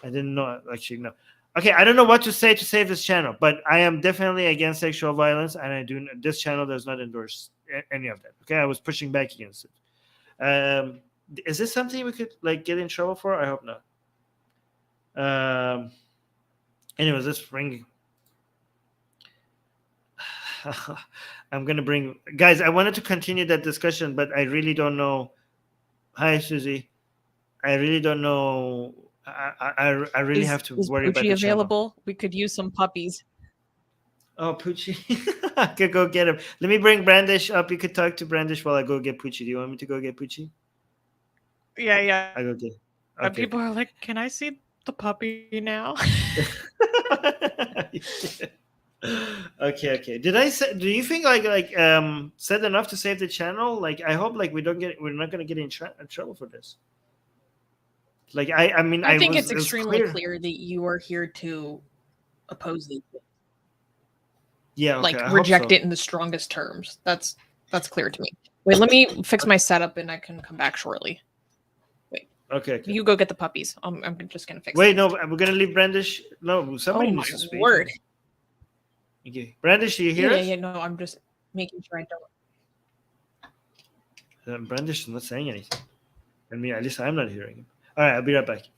I didn't know, actually, no. Okay, I don't know what to say to save this channel, but I am definitely against sexual violence, and this channel does not endorse any of that. Okay, I was pushing back against it. Is this something we could get in trouble for? I hope not. Anyways, let's bring. I'm gonna bring guys. I wanted to continue that discussion, but I really don't know. Hi, Susie. I really don't know. I really have to worry about the available? channel. We could use some puppies. Oh, Poochie. I could go get him. Let me bring Brandish up. You could talk to Brandish while I go get Poochie. Do you want me to go get Poochie? Yeah. I go get him. Okay. People are like, can I see the puppy now? Okay. Did I say? Do you think said enough to save the channel? I hope we're not gonna get in trouble for this. I think it's extremely clear that you are here to oppose these things. Yeah, okay, reject it in the strongest terms. That's clear to me. Wait, let me fix my setup and I can come back shortly. Wait. Okay. You go get the puppies. I'm just gonna fix. Wait, no, we're gonna leave Brandish. No, somebody needs to speak. Word. Okay, Brandish, do you hear us? Yeah. No, I'm just making sure I don't. Brandish is not saying anything. I mean, at least I'm not hearing him. All right, I'll be right back.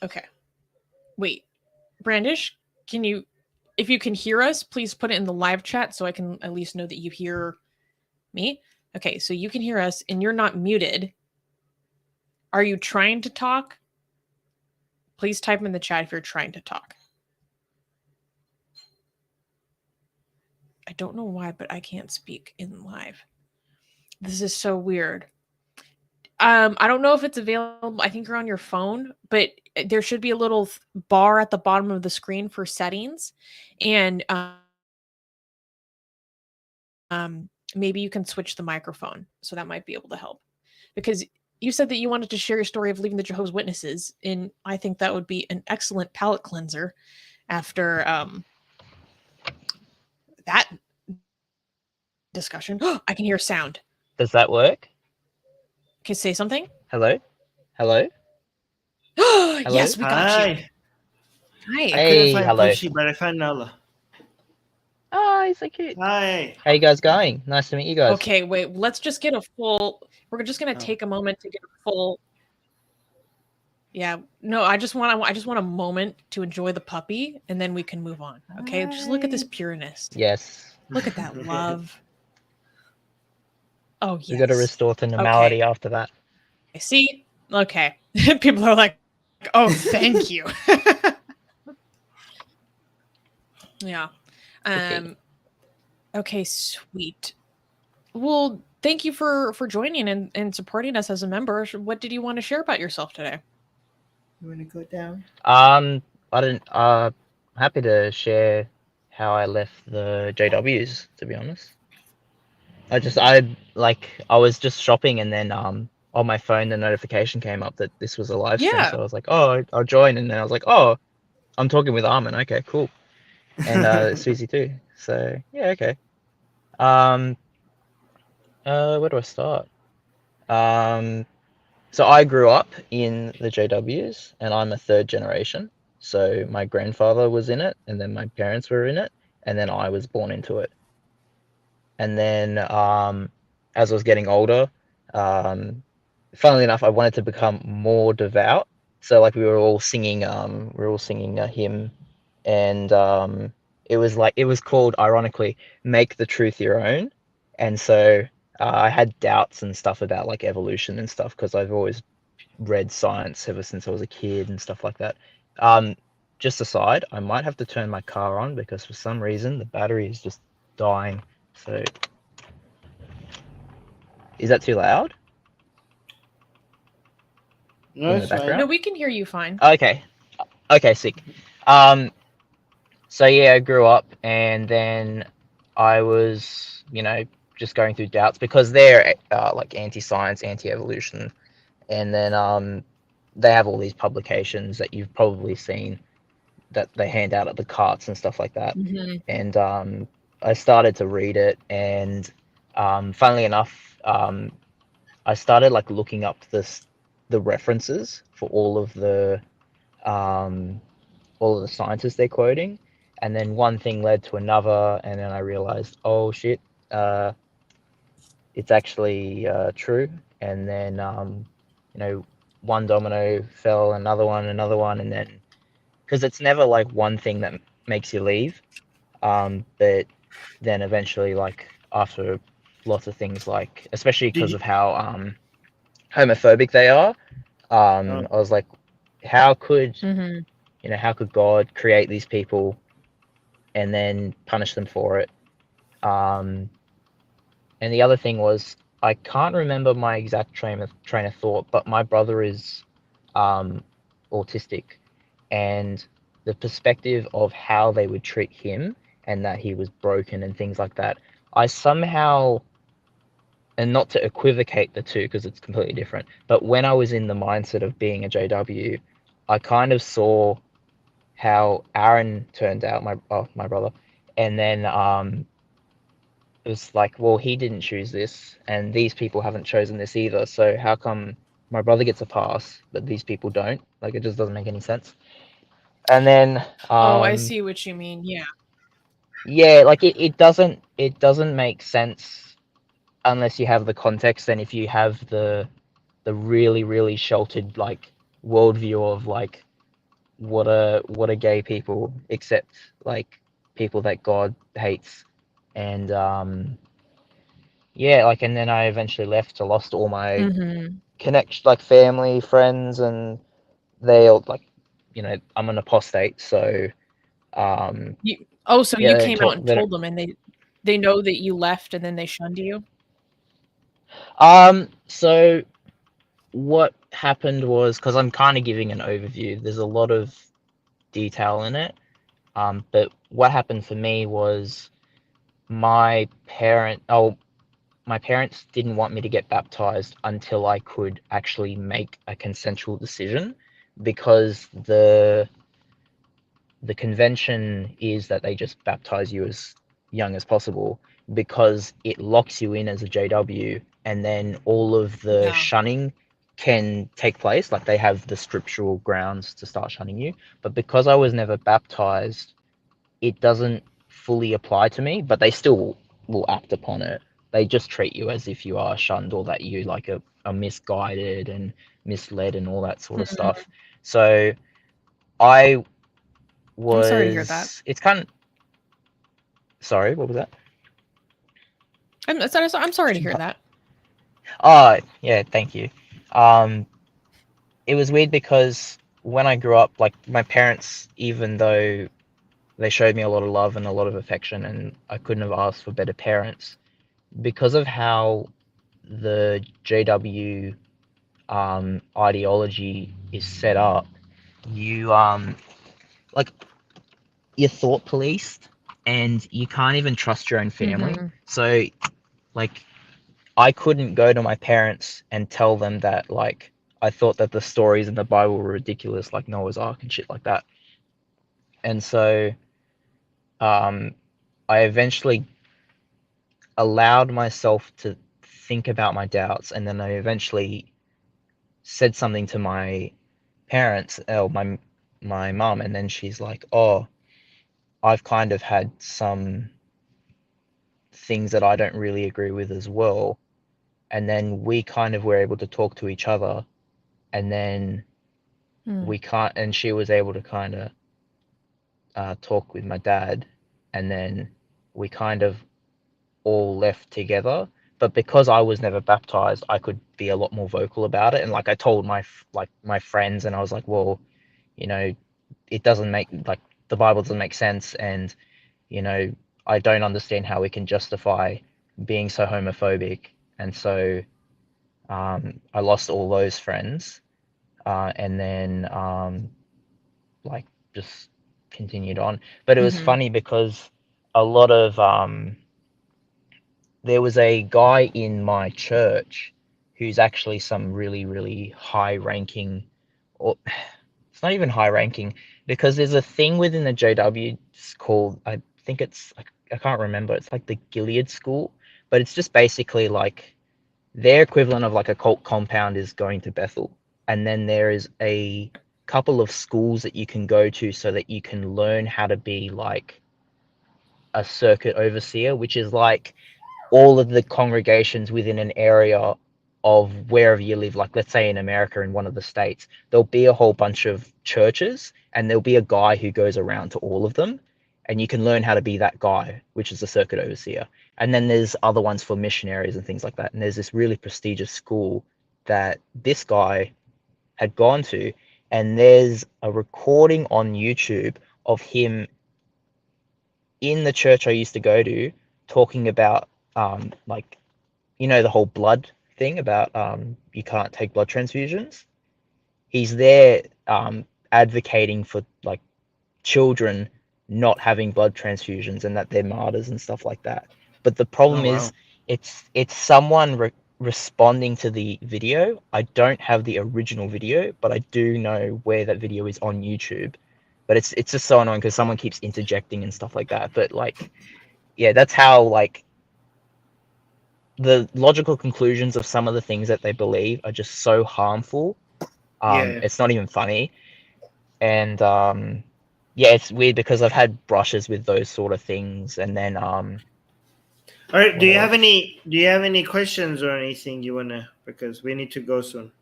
Okay. Wait, Brandish, if you can hear us, please put it in the live chat so I can at least know that you hear me. Okay, so you can hear us and you're not muted. Are you trying to talk? Please type in the chat if you're trying to talk. I don't know why, but I can't speak in live. This is so weird. I don't know if it's available. I think you're on your phone, but there should be a little bar at the bottom of the screen for settings, and maybe you can switch the microphone, so that might be able to help. Because you said that you wanted to share your story of leaving the Jehovah's Witnesses, and I think that would be an excellent palate cleanser after that discussion. I can hear sound. Does that work? Can you say something? Hello? Hello? Hello? Yes, we got you. Hi. Hi. I Hey, couldn't find hello. Pushy, but I found Nala. Oh, he's so cute. Hi. How you guys going? Nice to meet you guys. Okay, wait. Let's just get a full. We're just gonna take a moment to get a full. Yeah. No, I just want a moment to enjoy the puppy, and then we can move on. Okay. Just look at this pureness. Yes. Look at that love. Oh yes. We got to restore to normality after that. See? Okay. People are like, oh, thank you. Yeah. Okay, sweet. Well, thank you for joining and supporting us as a member. What did you want to share about yourself today? You want to go down? I didn't. Happy to share how I left the JWs. To be honest, I was just shopping, and then on my phone the notification came up that this was a live stream. Yeah. So I was like, oh, I'll join, and then I was like, oh, I'm talking with Armin. Okay, cool. And Susie too. So yeah, okay. Where do I start? So I grew up in the JWs, and I'm a third generation. So my grandfather was in it, and then my parents were in it, and then I was born into it. And then as I was getting older, funnily enough, I wanted to become more devout. So like we were all singing a hymn, and it was called, ironically, "Make the Truth Your Own." And so I had doubts and stuff about like evolution and stuff because I've always read science ever since I was a kid and stuff like that. Just aside, I might have to turn my car on because for some reason the battery is just dying. So is that too loud? No, In it's the fine. background? No, we can hear you fine. Okay, sick. So yeah, I grew up, and then I was, just going through doubts because they're like anti-science, anti-evolution, and then they have all these publications that you've probably seen that they hand out at the carts and stuff like that. Mm-hmm. And I started to read it, and funnily enough, I started like looking up the references for all of the scientists they're quoting, and then one thing led to another, and then I realized, oh shit, it's actually true. And then one domino fell, another one, and then because it's never like one thing that makes you leave, but then eventually, like after lots of things, like especially because of how homophobic they are, I was like, how could how could God create these people and then punish them for it? And the other thing was, I can't remember my exact train of thought, but my brother is autistic, and the perspective of how they would treat him and that he was broken and things like that, I somehow, and not to equivocate the two because it's completely different, but when I was in the mindset of being a JW, I kind of saw how Aaron turned out, my brother, and then it was like, well, he didn't choose this, and these people haven't chosen this either, so how come my brother gets a pass but these people don't? Like, it just doesn't make any sense. And then I see what you mean. Yeah, like it doesn't make sense unless you have the context, and if you have the really, really sheltered like worldview of like what are gay people except like people that God hates. And yeah, like, and then I eventually left. I lost all my connection, like family, friends, and they all like I'm an apostate, so you came out and told them, and they know that you left and then they shunned you? So what happened was, because I'm kind of giving an overview, there's a lot of detail in it. But what happened for me was my parents didn't want me to get baptized until I could actually make a consensual decision, because the convention is that they just baptize you as young as possible, because it locks you in as a JW, and then all of the shunning can take place. Like, they have the scriptural grounds to start shunning you. But because I was never baptized, it doesn't fully apply to me, but they still will act upon it. They just treat you as if you are shunned, or that you are misguided and misled and all that sort of stuff. So I was... I'm sorry to hear that. It's kind of... Sorry, what was that? I'm sorry to hear that. Oh, yeah, thank you. It was weird because when I grew up, like, my parents, even though they showed me a lot of love and a lot of affection, and I couldn't have asked for better parents, because of how the JW ideology is set up, you you're thought policed, and you can't even trust your own family. So, like, I couldn't go to my parents and tell them that, like, I thought that the stories in the Bible were ridiculous, like Noah's Ark and shit like that. And so I eventually allowed myself to think about my doubts, and then I eventually said something to my parents, or my mum, and then she's like, oh, I've kind of had some things that I don't really agree with as well. And then we kind of were able to talk to each other, and then and she was able to kind of talk with my dad, and then we kind of all left together. But because I was never baptized, I could be a lot more vocal about it. And like, I told my friends, and I was like, well, it doesn't make, like, the Bible doesn't make sense, and I don't understand how we can justify being so homophobic. And so I lost all those friends, and then just continued on. But it was funny because a lot of there was a guy in my church who's actually some really, really high ranking, or it's not even high ranking, because there's a thing within the JW called, I think it's, I can't remember, it's like the Gilead School, but it's just basically like their equivalent of like a cult compound is going to Bethel. And then there is a couple of schools that you can go to so that you can learn how to be like a circuit overseer, which is like all of the congregations within an area of wherever you live. Like, let's say in America, in one of the states, there'll be a whole bunch of churches, and there'll be a guy who goes around to all of them, and you can learn how to be that guy, which is the circuit overseer. And then there's other ones for missionaries and things like that. And there's this really prestigious school that this guy had gone to, and there's a recording on YouTube of him in the church I used to go to talking about like, the whole blood thing about you can't take blood transfusions. He's there advocating for like children not having blood transfusions, and that they're martyrs and stuff like that. But the problem is it's someone responding to the video. I don't have the original video, but I do know where that video is on YouTube. But it's just so annoying because someone keeps interjecting and stuff like that. But like, yeah, that's how like the logical conclusions of some of the things that they believe are just so harmful. It's not even funny. And yeah, it's weird because I've had brushes with those sort of things. And then all right, do you have any questions or anything you wanna, because we need to go soon?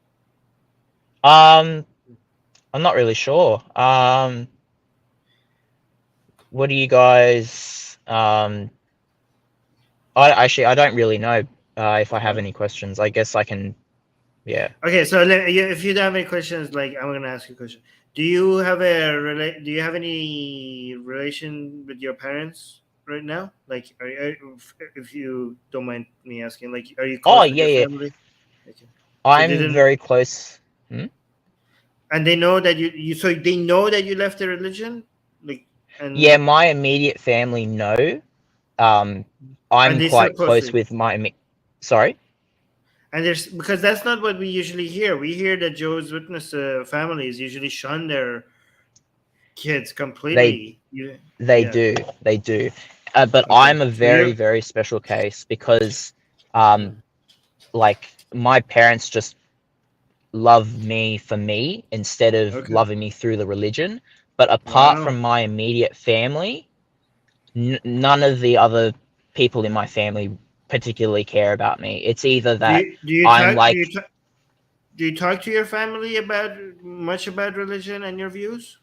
I'm not really sure. What do you guys I don't really know if I have any questions. I guess I can, yeah. Okay, so if you don't have any questions, like, I'm gonna ask you a question. Do you have do you have any relation with your parents right now? Like, if you don't mind me asking, like, are you close with your family? Okay. I'm very close. And they know that so they know that you left the religion, like. Yeah, my immediate family know. I'm quite close with my. Sorry. And there's because that's not what we usually hear. We hear that Jehovah's Witness families usually shun their kids completely. They do. But okay. I'm a very, very special case because, like, my parents just love me for me instead of loving me through the religion. But apart from my immediate family, none of the other people in my family particularly care about me. It's either that do you talk to your family much about religion and your views?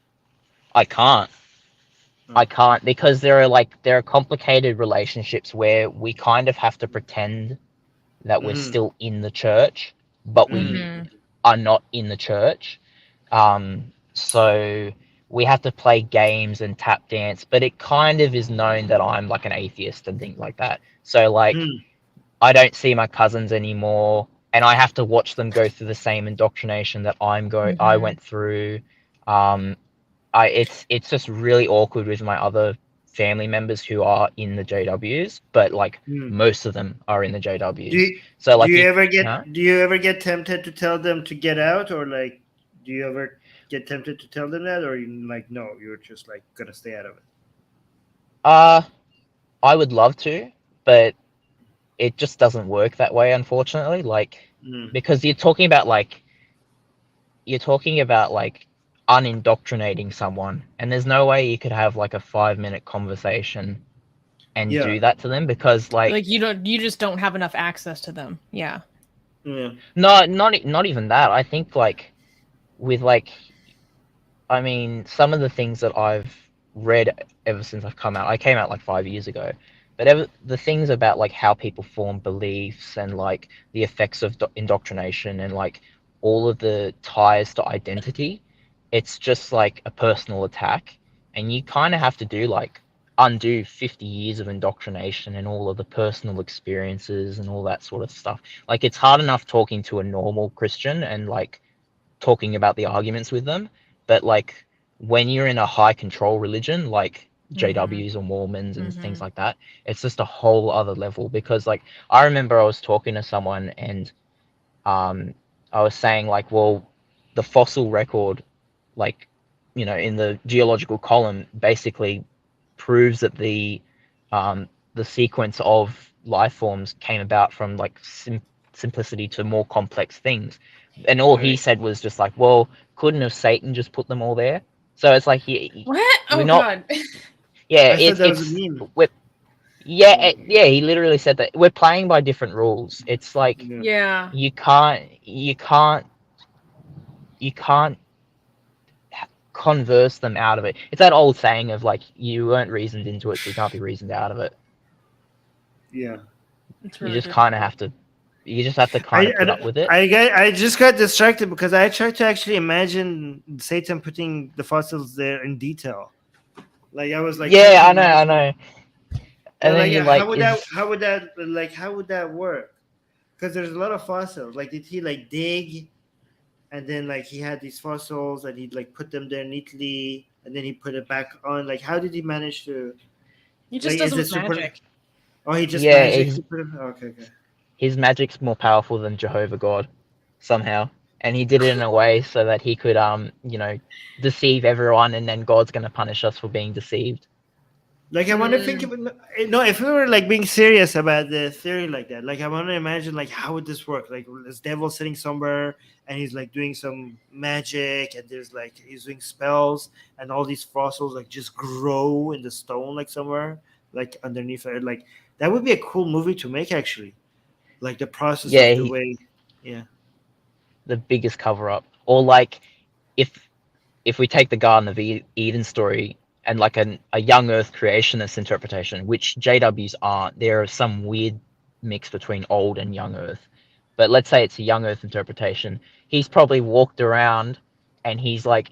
I can't. I can't because there are complicated relationships where we kind of have to pretend that we're still in the church, but we are not in the church. So we have to play games and tap dance, but it kind of is known that I'm like an atheist and things like that. So like I don't see my cousins anymore, and I have to watch them go through the same indoctrination that I went through. It's just really awkward with my other family members who are in the JWs, but like most of them are in the JWs. Do you ever get tempted to tell them to get out, or like do you ever get tempted to tell them that, or you like no, you're just like gonna stay out of it? I would love to, but it just doesn't work that way, unfortunately. Like because you're talking about like unindoctrinating someone, and there's no way you could have like a 5-minute conversation and do that to them because like you just don't have enough access to them. Yeah. No, not even that. I think like with like, I mean, some of the things that I've read ever since I've come out, I came out like 5 years ago, but the things about like how people form beliefs and like the effects of indoctrination and like all of the ties to identity, it's just like a personal attack, and you kind of have to do like undo 50 years of indoctrination and all of the personal experiences and all that sort of stuff. Like it's hard enough talking to a normal Christian and like talking about the arguments with them, but like when you're in a high control religion like JWs or Mormons and things like that, it's just a whole other level. Because like I remember I was talking to someone and I was saying like, well, the fossil record, like, you know, in the geological column basically proves that the sequence of life forms came about from like simplicity to more complex things. And all he said was just like, well, couldn't have Satan just put them all there? So it's like what? Oh God. Yeah, he literally said that we're playing by different rules. It's like you can't converse them out of it. It's that old saying of like, you weren't reasoned into it, so you can't be reasoned out of it. Yeah, you just kind of have to. You just have to kind of put up with it. I just got distracted because I tried to actually imagine Satan putting the fossils there in detail. Like I was like, yeah, I know. And then you're like, how would that work? Because there's a lot of fossils. Like, did he like dig, and then like he had these fossils and he'd like put them there neatly, and then he put it back on? Like, how did he manage to? He just does it with magic. Oh, he just magic. Okay. His magic's more powerful than Jehovah God, somehow, and he did it in a way so that he could, deceive everyone, and then God's gonna punish us for being deceived. Like, I want to think of it. No, if we were like being serious about the theory like that, like I want to imagine like how would this work? Like this devil sitting somewhere and he's like doing some magic, and there's like he's doing spells, and all these fossils like just grow in the stone like somewhere like underneath it. Like that would be a cool movie to make actually. Like the process of the way, the biggest cover up, or like if we take the Garden of Eden story and like a young Earth creationist interpretation, which JWs aren't. There are some weird mix between old and young Earth, but let's say it's a young Earth interpretation. He's probably walked around and he's like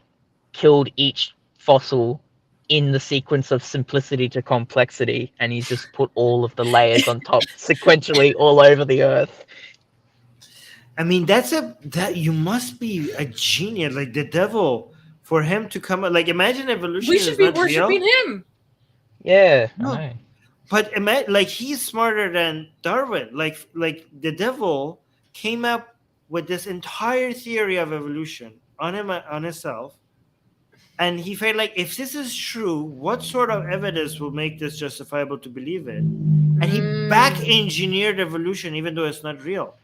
killed each fossil in the sequence of simplicity to complexity, and he's just put all of the layers on top sequentially all over the earth. I mean, that you must be a genius, like the devil, for him to come. Like, imagine evolution. We should be worshiping him. Yeah, no. I know. But like, he's smarter than Darwin. Like the devil came up with this entire theory of evolution on himself, and he felt like, if this is true, what sort of evidence will make this justifiable to believe it? And he back engineered evolution, even though it's not real.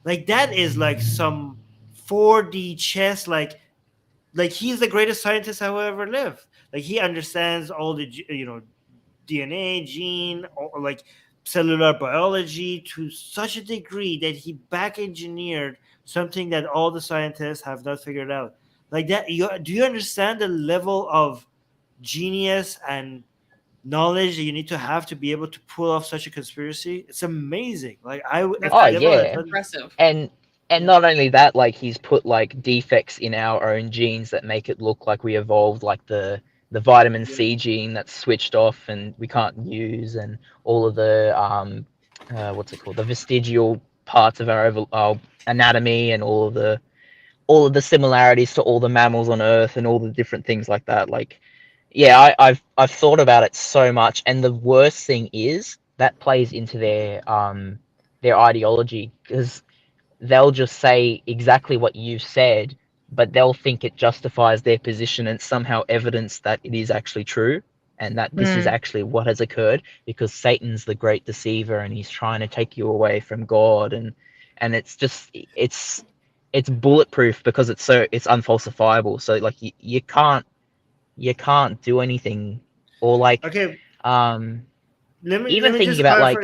Like, that is like some 4D chess. Like he's the greatest scientist who ever lived. Like, he understands all the DNA, gene, or like cellular biology to such a degree that he back engineered something that all the scientists have not figured out. Like that, do you understand the level of genius and knowledge that you need to have to be able to pull off such a conspiracy? It's amazing. Like, impressive. And not only that, like, he's put like defects in our own genes that make it look like we evolved, like the vitamin C gene that's switched off and we can't use, and all of the what's it called, the vestigial parts of our anatomy, and all of the similarities to all the mammals on Earth, and all the different things like that. Like, yeah, I've thought about it so much, and the worst thing is that plays into their ideology, because they'll just say exactly what you've said, but they'll think it justifies their position and somehow evidence that it is actually true, and that this is actually what has occurred, because Satan's the great deceiver and he's trying to take you away from God, and it's just it's bulletproof because it's unfalsifiable. So like you can't do anything, or like okay. Let me thinking about like.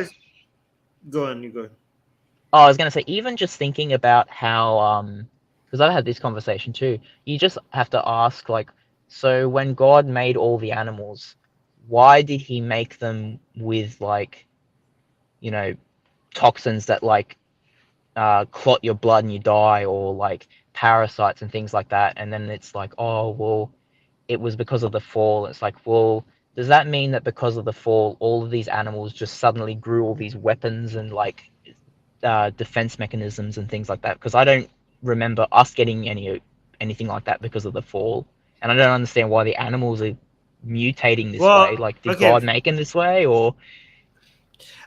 Go on, you go. Oh, I was gonna say, even just thinking about how because I've had this conversation too. You just have to ask, like, so when God made all the animals, why did he make them with, like, toxins that like clot your blood and you die, or like parasites and things like that? And then it's like, oh well, it was because of the fall. It's like, well, does that mean that because of the fall, all of these animals just suddenly grew all these weapons and like defense mechanisms and things like that? Because I don't remember us getting anything like that because of the fall, and I don't understand why the animals are mutating this way. Like, did God make them this way? Or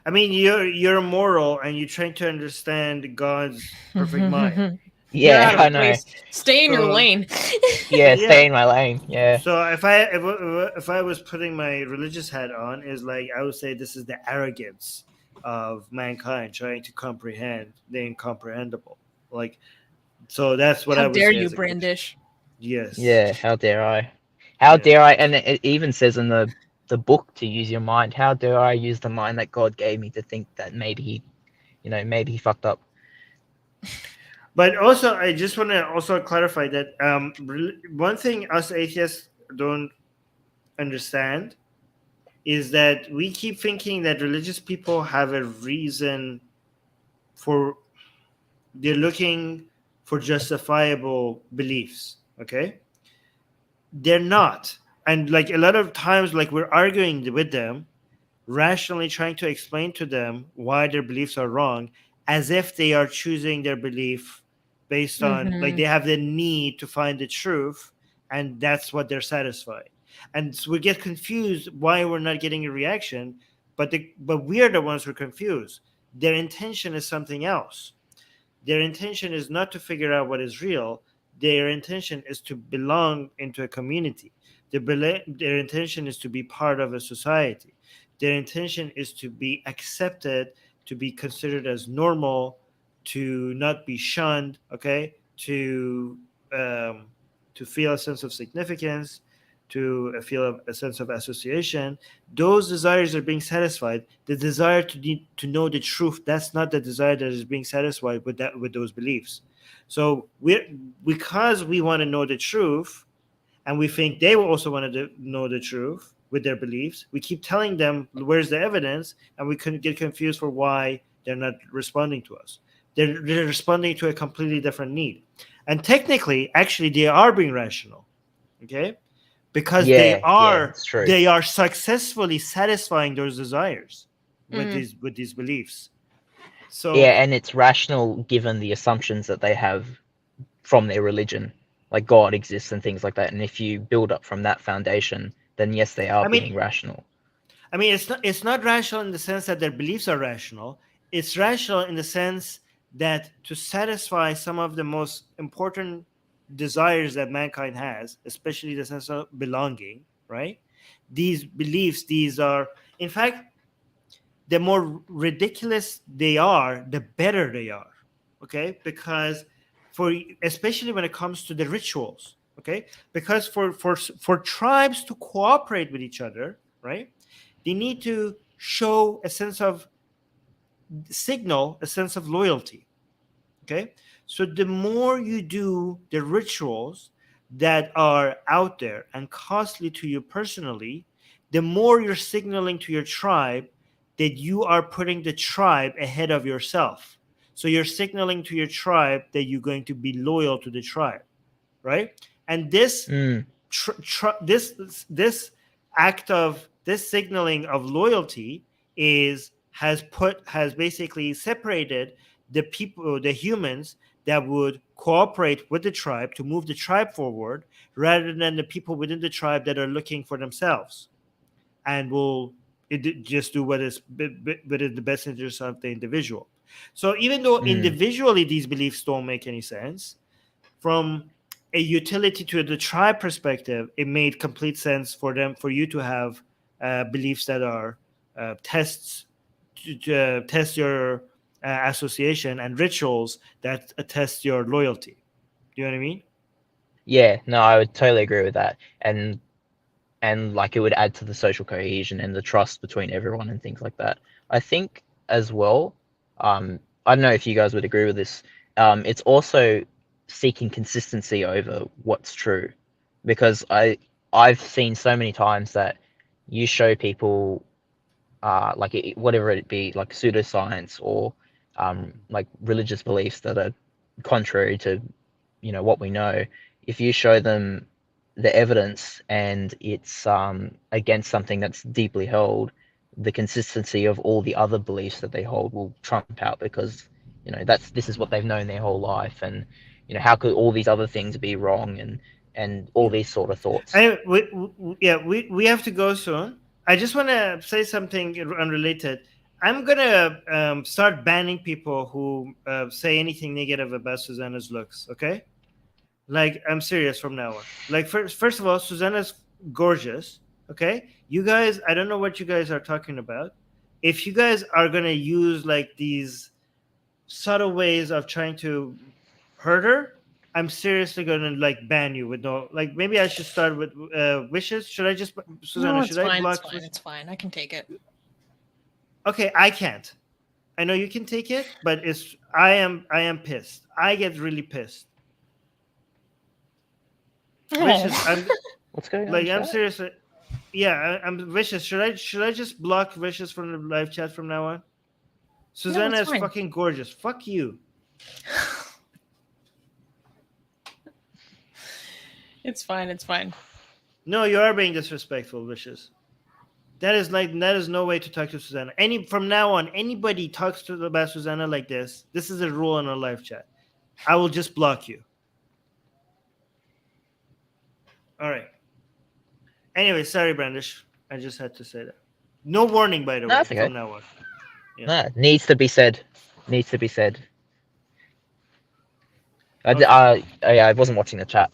I mean, you're moral and you're trying to understand God's perfect mind. Yeah, I know. Stay in your lane. Stay in my lane. Yeah. So if I was putting my religious hat on, is like, I would say this is the arrogance of mankind trying to comprehend the incomprehensible. Like, so that's what I would say. How dare you, Brandish? Yes. Yeah, how dare I? How dare I? And it even says in the book to use your mind. How dare I use the mind that God gave me to think that maybe he fucked up. But also, I just want to also clarify that one thing us atheists don't understand is that we keep thinking that religious people have a reason they're looking for justifiable beliefs. Okay? They're not. And like a lot of times, like, we're arguing with them, rationally trying to explain to them why their beliefs are wrong, as if they are choosing their belief based on, like, they have the need to find the truth, and that's what they're satisfied. And so we get confused why we're not getting a reaction, but we're the ones who are confused. Their intention is something else. Their intention is not to figure out what is real. Their intention is to belong into a community. Their intention is to be part of a society. Their intention is to be accepted, to be considered as normal, to not be shunned, okay, to feel a sense of significance, to feel a sense of association. Those desires are being satisfied. The desire to know the truth, that's not the desire that is being satisfied with those beliefs. So because we want to know the truth, and we think they will also want to know the truth with their beliefs, we keep telling them where's the evidence, and we couldn't get confused for why they're not responding to us. They're responding to a completely different need. And technically, actually, they are being rational. Okay, because they are true. successfully satisfying those desires with these beliefs. So and it's rational given the assumptions that they have from their religion, like God exists and things like that. And if you build up from that foundation, then yes, they are being rational. I mean, it's not rational in the sense that their beliefs are rational. It's rational in the sense that to satisfy some of the most important desires that mankind has, especially the sense of belonging, right? These beliefs, these are, in fact, the more ridiculous they are, the better they are. Okay, because especially when it comes to the rituals, okay, because for tribes to cooperate with each other, right, they need to show a sense of loyalty. Okay, so the more you do the rituals that are out there and costly to you personally, the more you're signaling to your tribe that you are putting the tribe ahead of yourself. So you're signaling to your tribe that you're going to be loyal to the tribe, right? And this this act of this signaling of loyalty has basically separated the people, the humans that would cooperate with the tribe to move the tribe forward, rather than the people within the tribe that are looking for themselves and will just do what is the best interest of the individual. So even though individually these beliefs don't make any sense, from a utility to the tribe perspective, it made complete sense for you to have beliefs that are tests to test your association, and rituals that test your loyalty. Do you know what I mean? Yeah, no, I would totally agree with that. And like it would add to the social cohesion and the trust between everyone and things like that. I think as well, I don't know if you guys would agree with this, it's also seeking consistency over what's true, because I've seen so many times that you show people like whatever it be, like pseudoscience or like religious beliefs that are contrary to what we know. If you show them the evidence and it's against something that's deeply held, the consistency of all the other beliefs that they hold will trump out, because this is what they've known their whole life, and how could all these other things be wrong, and all these sort of thoughts. We have to go soon. I just want to say something unrelated. I'm gonna start banning people who say anything negative about Susanna's looks. Okay, like I'm serious from now on. Like first of all, Susanna's gorgeous. Okay, you guys, I don't know what you guys are talking about. If you guys are gonna use like these subtle ways of trying to hurt her, I'm seriously gonna like ban you with no, like, maybe I should start with wishes. Should I just, Susanna? No, it's should fine, I block? It's fine. I can take it. Okay, I can't. I know you can take it, but I am pissed. I get really pissed. Wishes, what's going on? Like, I'm serious. Yeah, I'm Vicious. Should I just block Vicious from the live chat from now on? Susanna is fucking gorgeous. Fuck you. It's fine. It's fine. No, you are being disrespectful, Vicious. That is no way to talk to Susanna. From now on, anybody talks about Susanna like this. This is a rule in our live chat. I will just block you. All right. Anyway, sorry, Brandish. I just had to say that. No warning, by the way, okay. from now on. Yeah. No, needs to be said. Needs to be said. Okay. I wasn't watching the chat.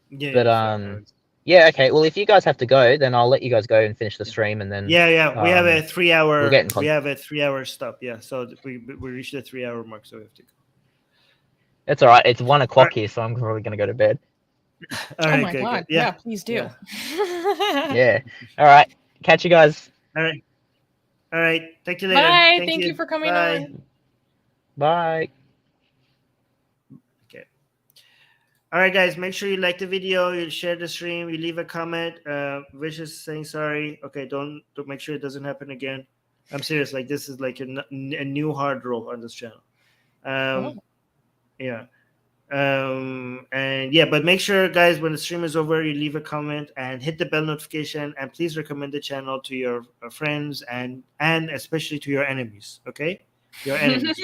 Yeah. But yeah, okay. Well, if you guys have to go, then I'll let you guys go and finish the stream, and then we have a 3 hour. We have a 3 hour stop. Yeah, so we reached the 3 hour mark, so we have to go. It's all right. It's 1 o'clock here, so I'm probably gonna go to bed. All right, my God! Yeah, please do. Yeah. All right. Catch you guys. All right. Thank you later. Bye. Thank you for coming on. Bye. Okay. All right, guys. Make sure you like the video, you share the stream, you leave a comment. Vicious saying sorry. Okay, don't make sure it doesn't happen again. I'm serious. Like, this is like a new hard rule on this channel. Yeah. And yeah, but make sure, guys, when the stream is over, you leave a comment and hit the bell notification, and please recommend the channel to your friends and especially to your enemies. Okay, your enemies.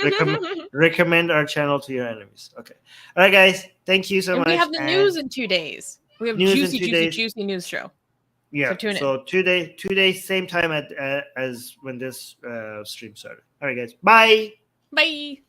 Recommend our channel to your enemies. Okay. All right, guys. Thank you so much. We have the news in 2 days. We have juicy news show. Yeah. So tune in. So 2 days, same time as when this stream started. All right, guys. Bye. Bye.